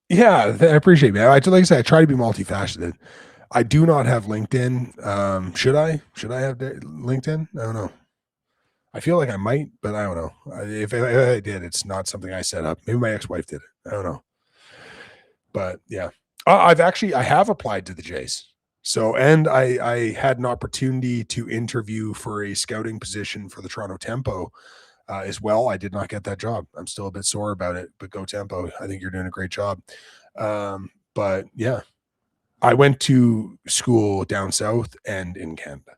Yeah, I appreciate it. Like I said, I try to be multifaceted. I do not have LinkedIn. Should I? Should I have LinkedIn? I don't know. I feel like I might, but I don't know. If I did, it's not something I set up. Maybe my ex-wife did it. I don't know. But yeah, I have applied to the Jays. So, and I had an opportunity to interview for a scouting position for the Toronto Tempo as well. I did not get that job. I'm still a bit sore about it, but go Tempo. I think you're doing a great job. But yeah, I went to school down south and in Canada.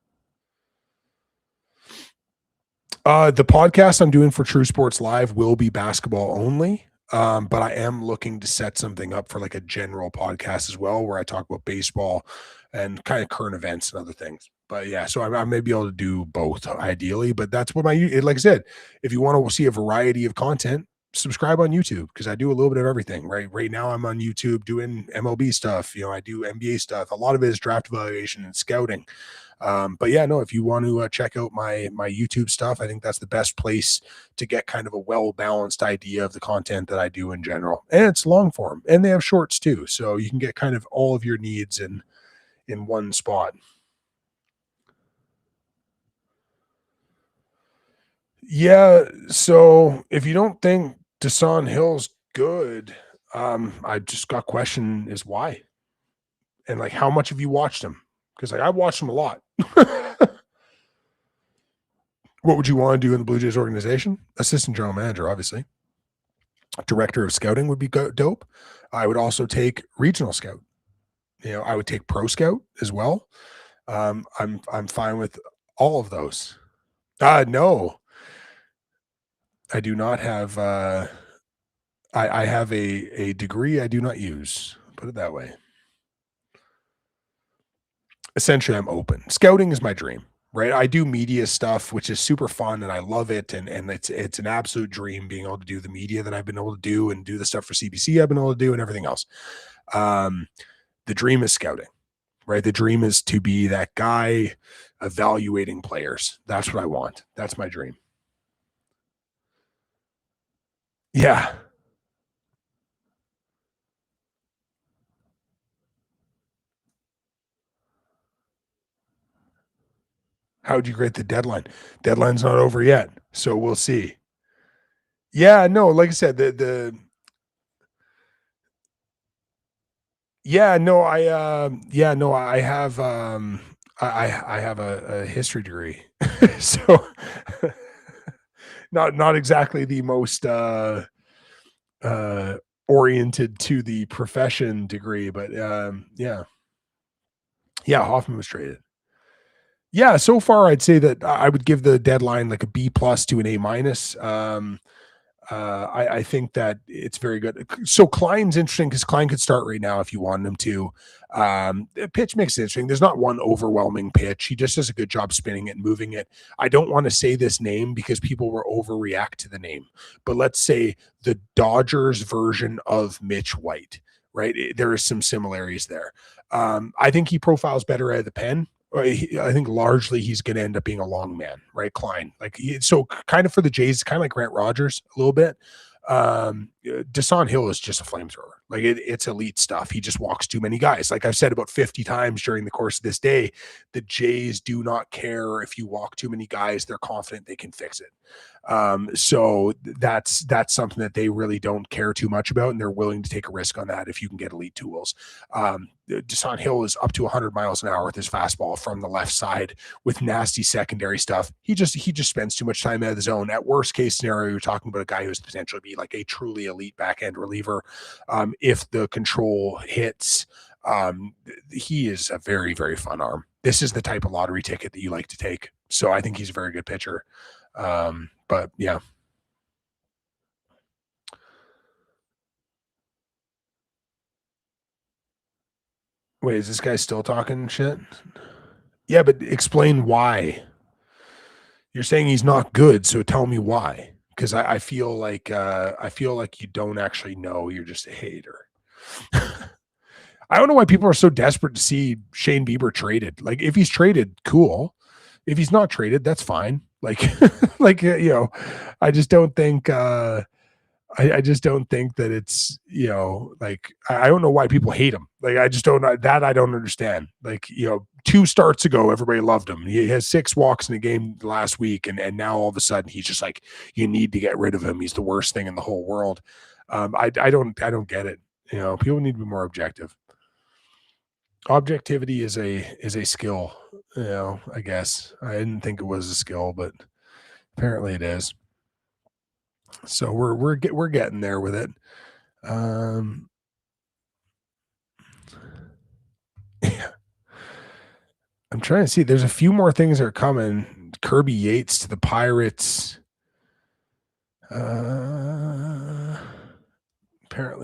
The podcast I'm doing for True Sports Live will be basketball only. But I am looking to set something up for like a general podcast as well, where I talk about baseball and kind of current events and other things. But yeah, so I may be able to do both ideally, but that's what like I said, if you want to see a variety of content, subscribe on YouTube because I do a little bit of everything. Right now I'm on YouTube doing MLB stuff. I do NBA stuff. A lot of it is draft evaluation and scouting. But yeah, no, if you want to check out my YouTube stuff, I think that's the best place to get kind of a well-balanced idea of the content that I do in general. And it's long form, and they have shorts too, so you can get kind of all of your needs in one spot. Yeah, so if you don't think Desan Hill's good, I just got question is why, and like how much have you watched him? Because like I watched him a lot. What would you want to do in the Blue Jays organization? Assistant general manager, obviously. Director of scouting would be dope. I would also take regional scout. I would take pro scout as well. I'm fine with all of those. No, I do not have. I have a degree I do not use. Put it that way. Essentially, I'm open. Scouting is my dream. Right, I do media stuff, which is super fun, and I love it, and it's an absolute dream being able to do the media that I've been able to do, and do the stuff for CBC I've been able to do, and everything else. The dream is scouting, right? The dream is to be that guy evaluating players. That's what I want. That's my dream. Yeah. How would you grade the deadline? Deadline's not over yet, so we'll see. Yeah, no, like I said, the yeah, no, I have I have a history degree. So not exactly the most uh oriented to the profession degree, but yeah. Yeah, Hoffman was traded. Yeah, so far I'd say that I would give the deadline like a B plus to an A minus. I think that it's very good. So Klein's interesting because Klein could start right now if you wanted him to. The pitch makes it interesting. There's not one overwhelming pitch. He just does a good job spinning it and moving it. I don't want to say this name because people will overreact to the name, but let's say the Dodgers version of Mitch White, right? There is some similarities there. I think he profiles better out of the pen. I think largely he's going to end up being a long man, right? Klein, so kind of for the Jays, kind of like Grant Rogers a little bit. Desan Hill is just a flamethrower. Like it's elite stuff. He just walks too many guys. Like I've said about 50 times during the course of this day, the Jays do not care if you walk too many guys. They're confident they can fix it. So that's something that they really don't care too much about, and they're willing to take a risk on that if you can get elite tools. Desan Hill is up to 100 miles an hour with his fastball from the left side with nasty secondary stuff. He just spends too much time out of the zone. At worst case scenario, you're talking about a guy who's potentially be like a truly elite back end reliever. If the control hits, he is a very, very fun arm. This is the type of lottery ticket that you like to take. So I think he's a very good pitcher. But yeah. Wait, is this guy still talking shit? Yeah, but explain why. You're saying he's not good, so tell me why. Because I feel like you don't actually know. You're just a hater. I don't know why people are so desperate to see Shane Bieber traded. Like, if he's traded, cool. If he's not traded, that's fine. Like, I just don't think. I just don't think that it's, like, I don't know why people hate him. Like, I just don't, that I don't understand. Like, 2 starts ago, everybody loved him. He has 6 walks in a game last week. And now all of a sudden he's just like, you need to get rid of him. He's the worst thing in the whole world. I don't get it. People need to be more objective. Objectivity is a skill, I guess. I didn't think it was a skill, but apparently it is. So we're getting there with it. Yeah. I'm trying to see. There's a few more things that are coming. Kirby Yates to the Pirates. Apparently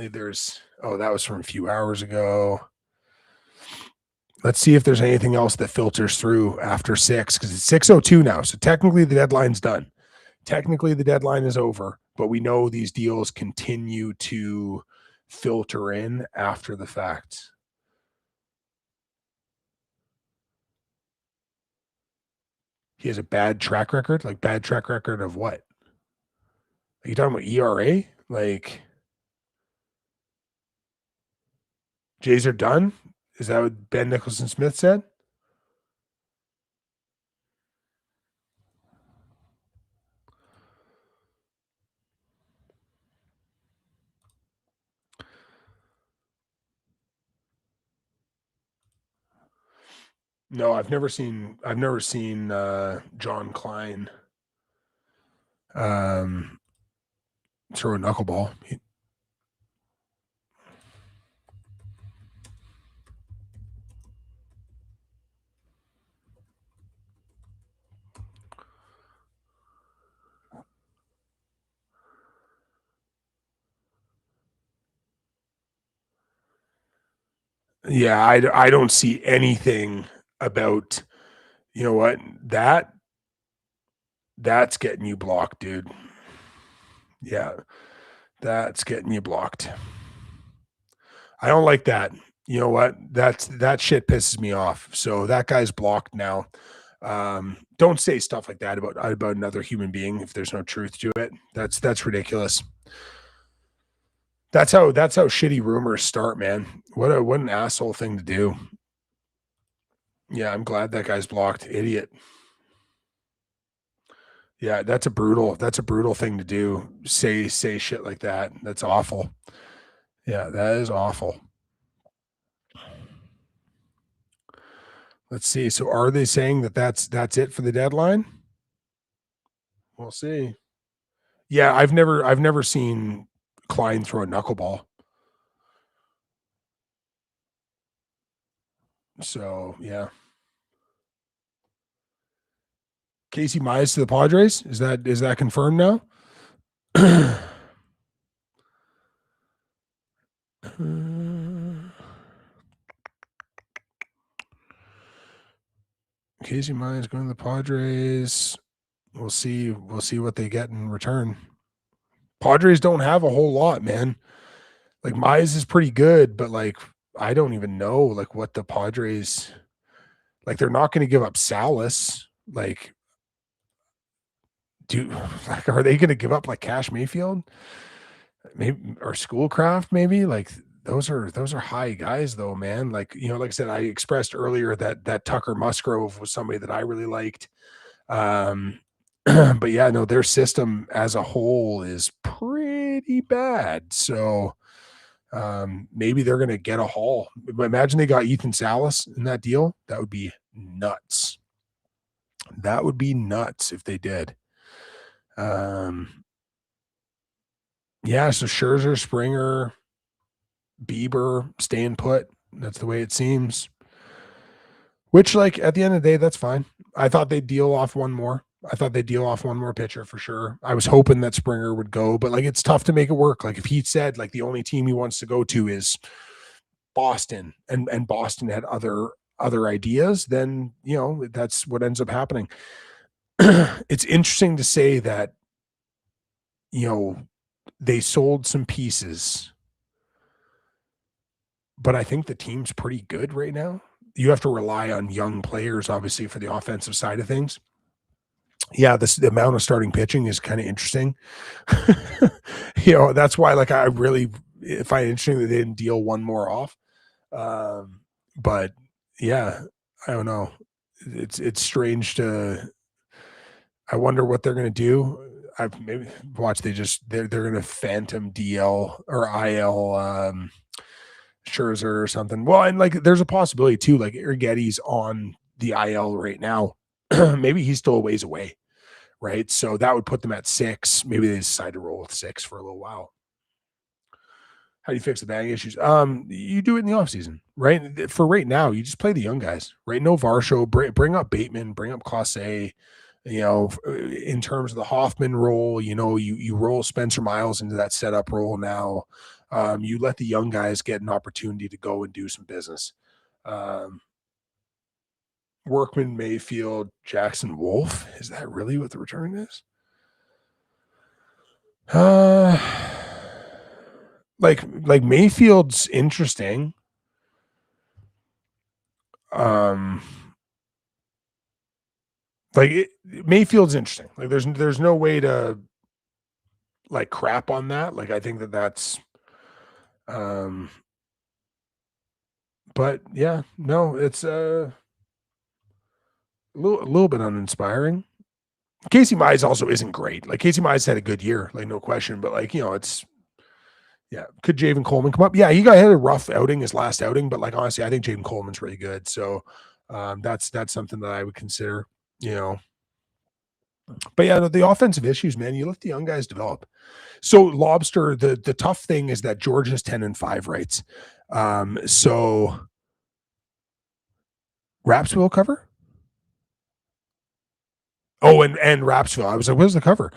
there's. Oh, that was from a few hours ago. Let's see if there's anything else that filters through after 6, because it's 6:02 now. So technically the deadline's done. Technically the deadline is over, but we know these deals continue to filter in after the fact. He has a bad track record? Like, bad track record of what? Are you talking about ERA? Like, Jays are done? Is that what Ben Nicholson Smith said? No, I've never seen John Klein throw a knuckleball. Yeah, I don't see anything about, you know what, that's getting you blocked, dude. Yeah, that's getting you blocked. I don't like that. You know what? That shit pisses me off. So that guy's blocked now. Don't say stuff like that about another human being if there's no truth to it. That's ridiculous. That's how shitty rumors start, man. What an asshole thing to do. Yeah, I'm glad that guy's blocked. Idiot. Yeah, that's a brutal thing to do. Say shit like that. That's awful. Yeah, that is awful. Let's see. So are they saying that that's it for the deadline? We'll see. Yeah, I've never seen Klein throw a knuckleball. So, yeah. Casey Mize to the Padres? Is that confirmed now? Casey Mize going to the Padres. We'll see what they get in return. Padres don't have a whole lot, man. Like, Mize is pretty good, but like, I don't even know like what the Padres, like, they're not going to give up Salas. Like, are they going to give up like Cash Mayfield? maybe, or Schoolcraft, maybe, like, those are high guys though, man. Like, like I said, I expressed earlier that Tucker Musgrove was somebody that I really liked. Um, but yeah, no, their system as a whole is pretty bad. So maybe they're gonna get a haul. Imagine they got Ethan Salas in that deal. That would be nuts. That would be nuts if they did. Um, yeah, so Scherzer, Springer, Bieber staying put. That's the way it seems. Which, like, at the end of the day, that's fine. I thought they'd deal off one more. I thought they'd deal off one more pitcher for sure. I was hoping that Springer would go, but like it's tough to make it work. Like if he said like the only team he wants to go to is Boston, and Boston had other ideas, then that's what ends up happening. It's interesting to say that you know they sold some pieces, but I think the team's pretty good right now. You have to rely on young players, obviously, for the offensive side of things. Yeah, the amount of starting pitching is kind of interesting. That's why like I really find it interesting that they didn't deal one more off. But yeah, I don't know. It's strange to. I wonder what they're gonna do. I maybe watch. They're gonna phantom DL or IL Scherzer or something. Well, and like there's a possibility too. Like Urgetty's on the IL right now. Maybe he's still a ways away, right? So that would put them at 6. Maybe they decide to roll with 6 for a little while. How do you fix the batting issues? You do it in the offseason, right? For right now, you just play the young guys, right? No Varsho, bring up Bateman, bring up Clase. In terms of the Hoffman role, you roll Spencer Miles into that setup role now. You let the young guys get an opportunity to go and do some business. Workman, Mayfield, Jackson Wolf. Is that really what the return is? Like Mayfield's interesting. Mayfield's interesting. Like there's no way to like crap on that. Like I think that's but yeah, no, it's a little bit uninspiring. Casey Mize also isn't great. Like Casey Mize had a good year, like no question, but like, it's yeah. Could Javen Coleman come up? Yeah, he had a rough outing his last outing, but like honestly, I think Javen Coleman's really good. So that's something that I would consider, But yeah, the offensive issues, man, you let the young guys develop. So Lobster, the tough thing is that Georgia's 10-5 rights. So Raps will cover? Oh, and Rapsville. I was like, where's the cover?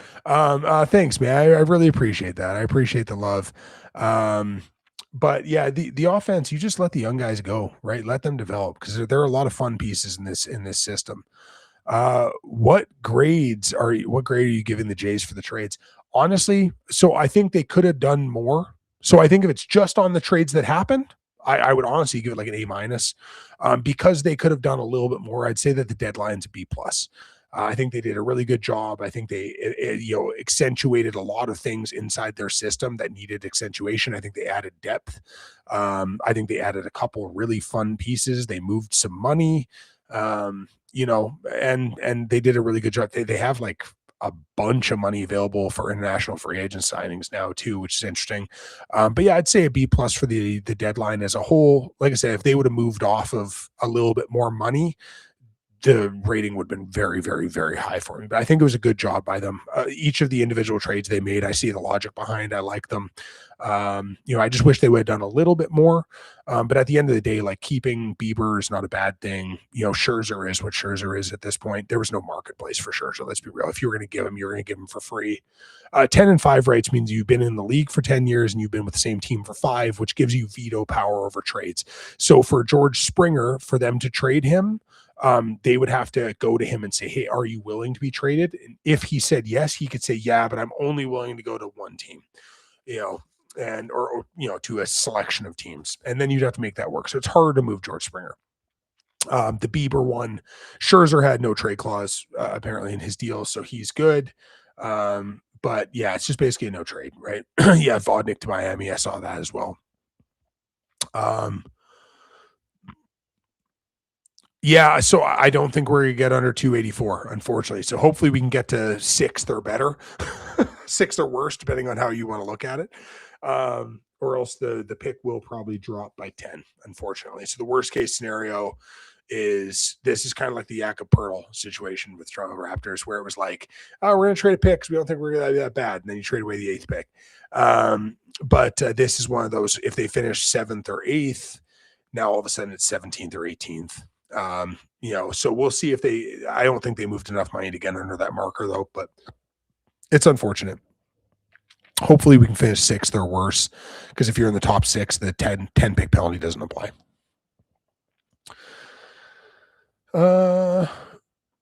Thanks, man. I really appreciate that. I appreciate the love. But yeah, the offense, you just let the young guys go, right? Let them develop because there are a lot of fun pieces in this system. What grade are you giving the Jays for the trades? Honestly, so I think they could have done more. So I think if it's just on the trades that happened, I would honestly give it like an A-. Because they could have done a little bit more, I'd say that the deadline's a B+. I think they did a really good job. I think they accentuated a lot of things inside their system that needed accentuation. I think they added depth. I think they added a couple really fun pieces. They moved some money. And they did a really good job. They have like a bunch of money available for international free agent signings now too, which is interesting. But yeah, I'd say a B+ for the deadline as a whole. Like I said, if they would have moved off of a little bit more money, the rating would have been very, very, very high for me. But I think it was a good job by them. Each of the individual trades they made, I see the logic behind. I like them. I just wish they would have done a little bit more. But at the end of the day, like keeping Bieber is not a bad thing. Scherzer is what Scherzer is at this point. There was no marketplace for Scherzer. Let's be real. If you were going to give him, you're going to give him for free. 10-5 rights means you've been in the league for 10 years and you've been with the same team for 5, which gives you veto power over trades. So for George Springer, for them to trade him, they would have to go to him and say, hey, are you willing to be traded? And if he said yes, he could say, yeah, but I'm only willing to go to one team, and or to a selection of teams. And then you'd have to make that work. So it's hard to move George Springer. The Bieber one, Scherzer had no trade clause apparently in his deal, so he's good. But yeah, it's just basically a no trade, right? Yeah, Vodnik to Miami. I saw that as well. Yeah, so I don't think we're gonna get under 284, unfortunately. So hopefully we can get to sixth or better, sixth or worse, depending on how you want to look at it. Or else the pick will probably drop by 10, unfortunately. So the worst case scenario is this is kind of like the Jakob Pearl situation with Toronto Raptors, where it was like, oh, we're gonna trade a pick because we don't think we're gonna be that bad, and then you trade away the eighth pick. But this is one of those. If they finish seventh or eighth, now all of a sudden it's 17th or 18th. So we'll see if I don't think they moved enough money to get under that marker though, but it's unfortunate. Hopefully we can finish sixth or worse, because if you're in the top six, the 10 pick penalty doesn't apply.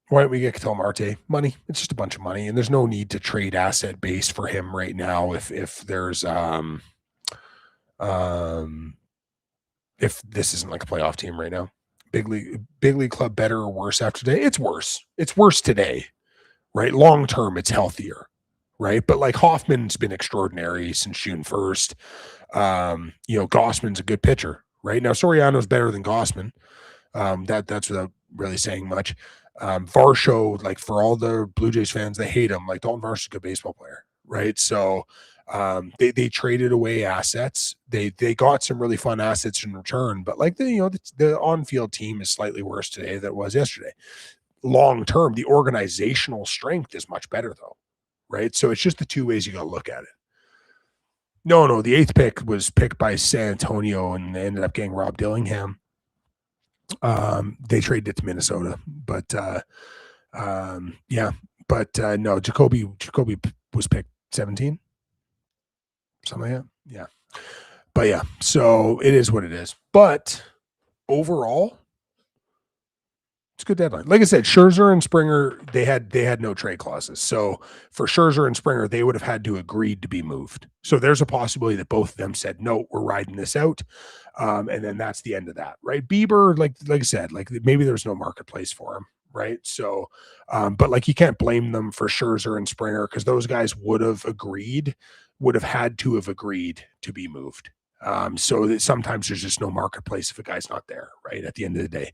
Why don't we get Ketel Marte? Money. It's just a bunch of money, and there's no need to trade asset base for him right now if there's if this isn't like a playoff team right now. Big league club better or worse after today? It's worse. It's worse today, right? Long term, it's healthier, right? But like Hoffman's been extraordinary since June 1st. Gossman's a good pitcher, right? Now Soriano's better than Gossman. That's without really saying much. Varsho, like for all the Blue Jays fans, they hate him. Like Dalton Varsho's a good baseball player, right? So they traded away assets. They got some really fun assets in return, but like the on-field team is slightly worse today than it was yesterday. Long term, the organizational strength is much better though, right? So it's just the two ways you got to look at it. No, the eighth pick was picked by San Antonio and they ended up getting Rob Dillingham. They traded it to Minnesota, but no, Jacoby was picked 17. Something like that. Yeah. But yeah, so it is what it is. But overall, it's a good deadline. Like I said, Scherzer and Springer, they had no trade clauses. So for Scherzer and Springer, they would have had to agree to be moved. So there's a possibility that both of them said, no, we're riding this out. And then that's the end of that, right? Bieber, like I said, like maybe there's no marketplace for him, right? So, but like you can't blame them for Scherzer and Springer because those guys would have had to have agreed to be moved. So that sometimes there's just no marketplace if a guy's not there, right? At the end of the day,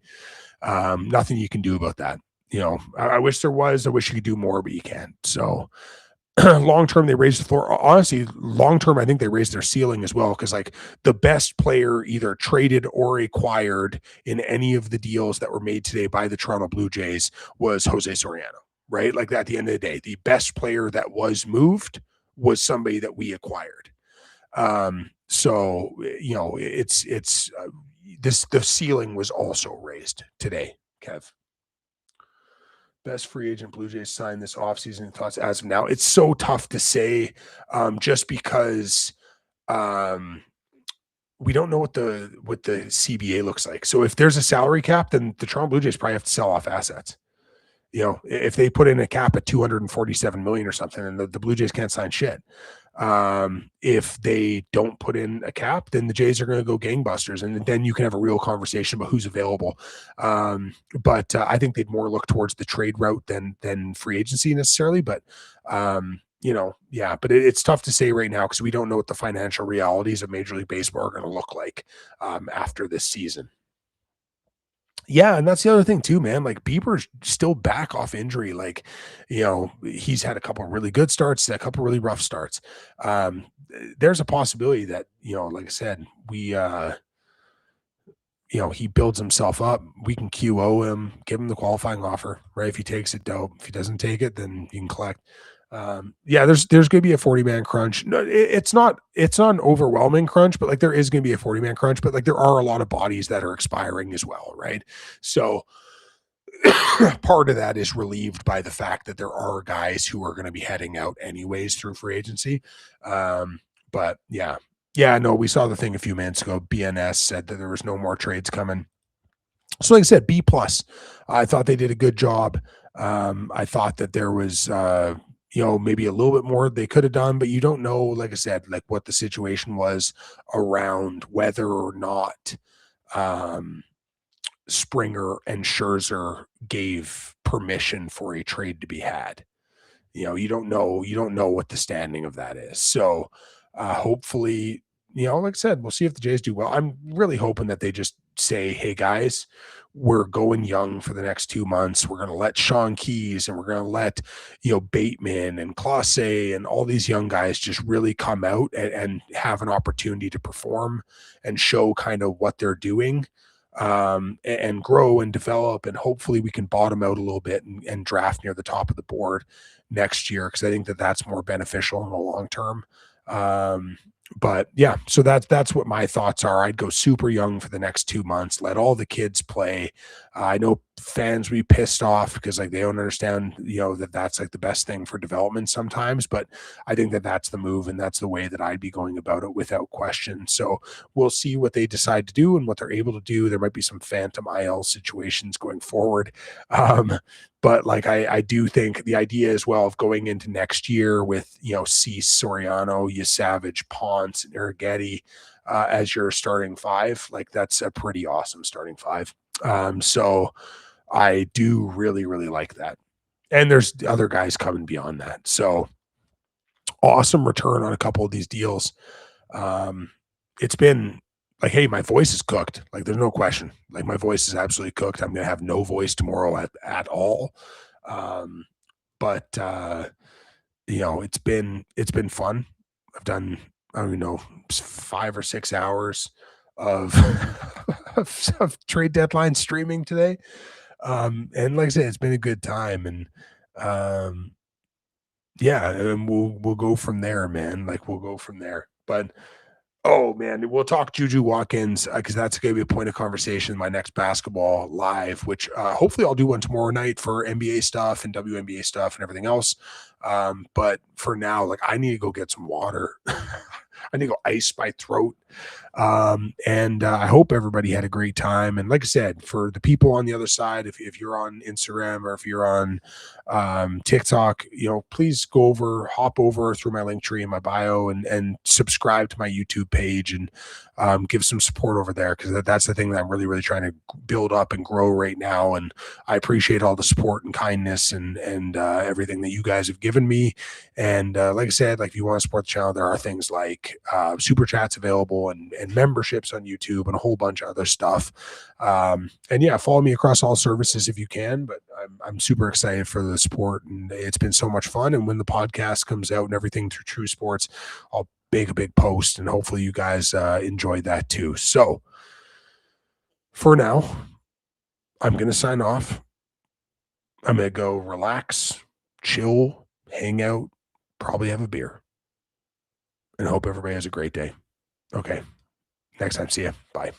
nothing you can do about that. I wish there was. I wish you could do more, but you can't. So long term, they raised the floor. Honestly, long term, I think they raised their ceiling as well because like the best player either traded or acquired in any of the deals that were made today by the Toronto Blue Jays was Jose Soriano, right? Like at the end of the day, the best player that was moved was somebody that we acquired. So it's the ceiling was also raised today, Kev. Best free agent Blue Jays signed this offseason thoughts as of now. It's so tough to say, just because we don't know what the CBA looks like. So if there's a salary cap, then the Toronto Blue Jays probably have to sell off assets. If they put in a cap at 247 million or something, and the Blue Jays can't sign shit. If they don't put in a cap, then the Jays are going to go gangbusters, and then you can have a real conversation about who's available. But I think they'd more look towards the trade route than free agency necessarily. But but it's tough to say right now because we don't know what the financial realities of Major League Baseball are going to look like after this season. Yeah, and that's the other thing too, man. Like Bieber's still back off injury. Like, he's had a couple of really good starts, a couple of really rough starts. There's a possibility that, like I said, we he builds himself up. We can QO him, give him the qualifying offer, right? If he takes it, dope. If he doesn't take it, then you can collect. There's going to be a 40-man crunch. No, it's not an overwhelming crunch, but like there is going to be a 40-man crunch, but like there are a lot of bodies that are expiring as well, right? So part of that is relieved by the fact that there are guys who are going to be heading out anyways through free agency. But no, we saw the thing a few minutes ago. BNS said that there was no more trades coming. So like I said, B+. I thought they did a good job. I thought that there was maybe a little bit more they could have done, but you don't know, like I said, like what the situation was around whether or not Springer and Scherzer gave permission for a trade to be had. You don't know what the standing of that is. So hopefully, like I said, we'll see if the Jays do well. I'm really hoping that they just say, hey guys, we're going young for the next 2 months. We're going to let Sean Keys and we're going to let, Bateman and Clase and all these young guys just really come out and have an opportunity to perform and show kind of what they're doing, and grow and develop. And hopefully we can bottom out a little bit and draft near the top of the board next year, because I think that that's more beneficial in the long term. But yeah, so that's what my thoughts are. I'd go super young for the next 2 months, let all the kids play. I know fans will be pissed off because like they don't understand, that that's like the best thing for development sometimes, but I think that that's the move and that's the way that I'd be going about it without question. So we'll see what they decide to do and what they're able to do. There might be some phantom IL situations going forward. But like I do think the idea as well of going into next year with Cease, Soriano, Yasavage, Ponce, and Urighetti as your starting five, like that's a pretty awesome starting five. So I do really, really like that. And there's other guys coming beyond that. So awesome return on a couple of these deals. It's been like, hey, my voice is cooked. Like, there's no question. Like, my voice is absolutely cooked. I'm gonna have no voice tomorrow at all. Um, but it's been fun. I've done, I don't even know, 5 or 6 hours of of trade deadline streaming today. And like I said, it's been a good time. And um yeah, and we'll go from there, man. Like we'll go from there. But oh man, we'll talk Juju Watkins because that's going to be a point of conversation in my next basketball live, which hopefully I'll do one tomorrow night for NBA stuff and WNBA stuff and everything else. But for now, like I need to go get some water. I need to go ice my throat. And I hope everybody had a great time. And like I said, for the people on the other side, if you're on Instagram or if you're on TikTok, please hop over through my link tree in my bio and subscribe to my YouTube page and give some support over there, because that's the thing that I'm really, really trying to build up and grow right now. And I appreciate all the support and kindness and everything that you guys have given me. And like I said, like if you want to support the channel, there are things like super chats available and memberships on YouTube and a whole bunch of other stuff. And yeah, follow me across all services if you can. But I'm super excited for the support, and it's been so much fun. And when the podcast comes out and everything through True Sports, I'll make a big post, and hopefully you guys enjoyed that too. So for now, I'm going to sign off. I'm going to go relax, chill, hang out, probably have a beer, and hope everybody has a great day. Okay. Next time. See ya. Bye.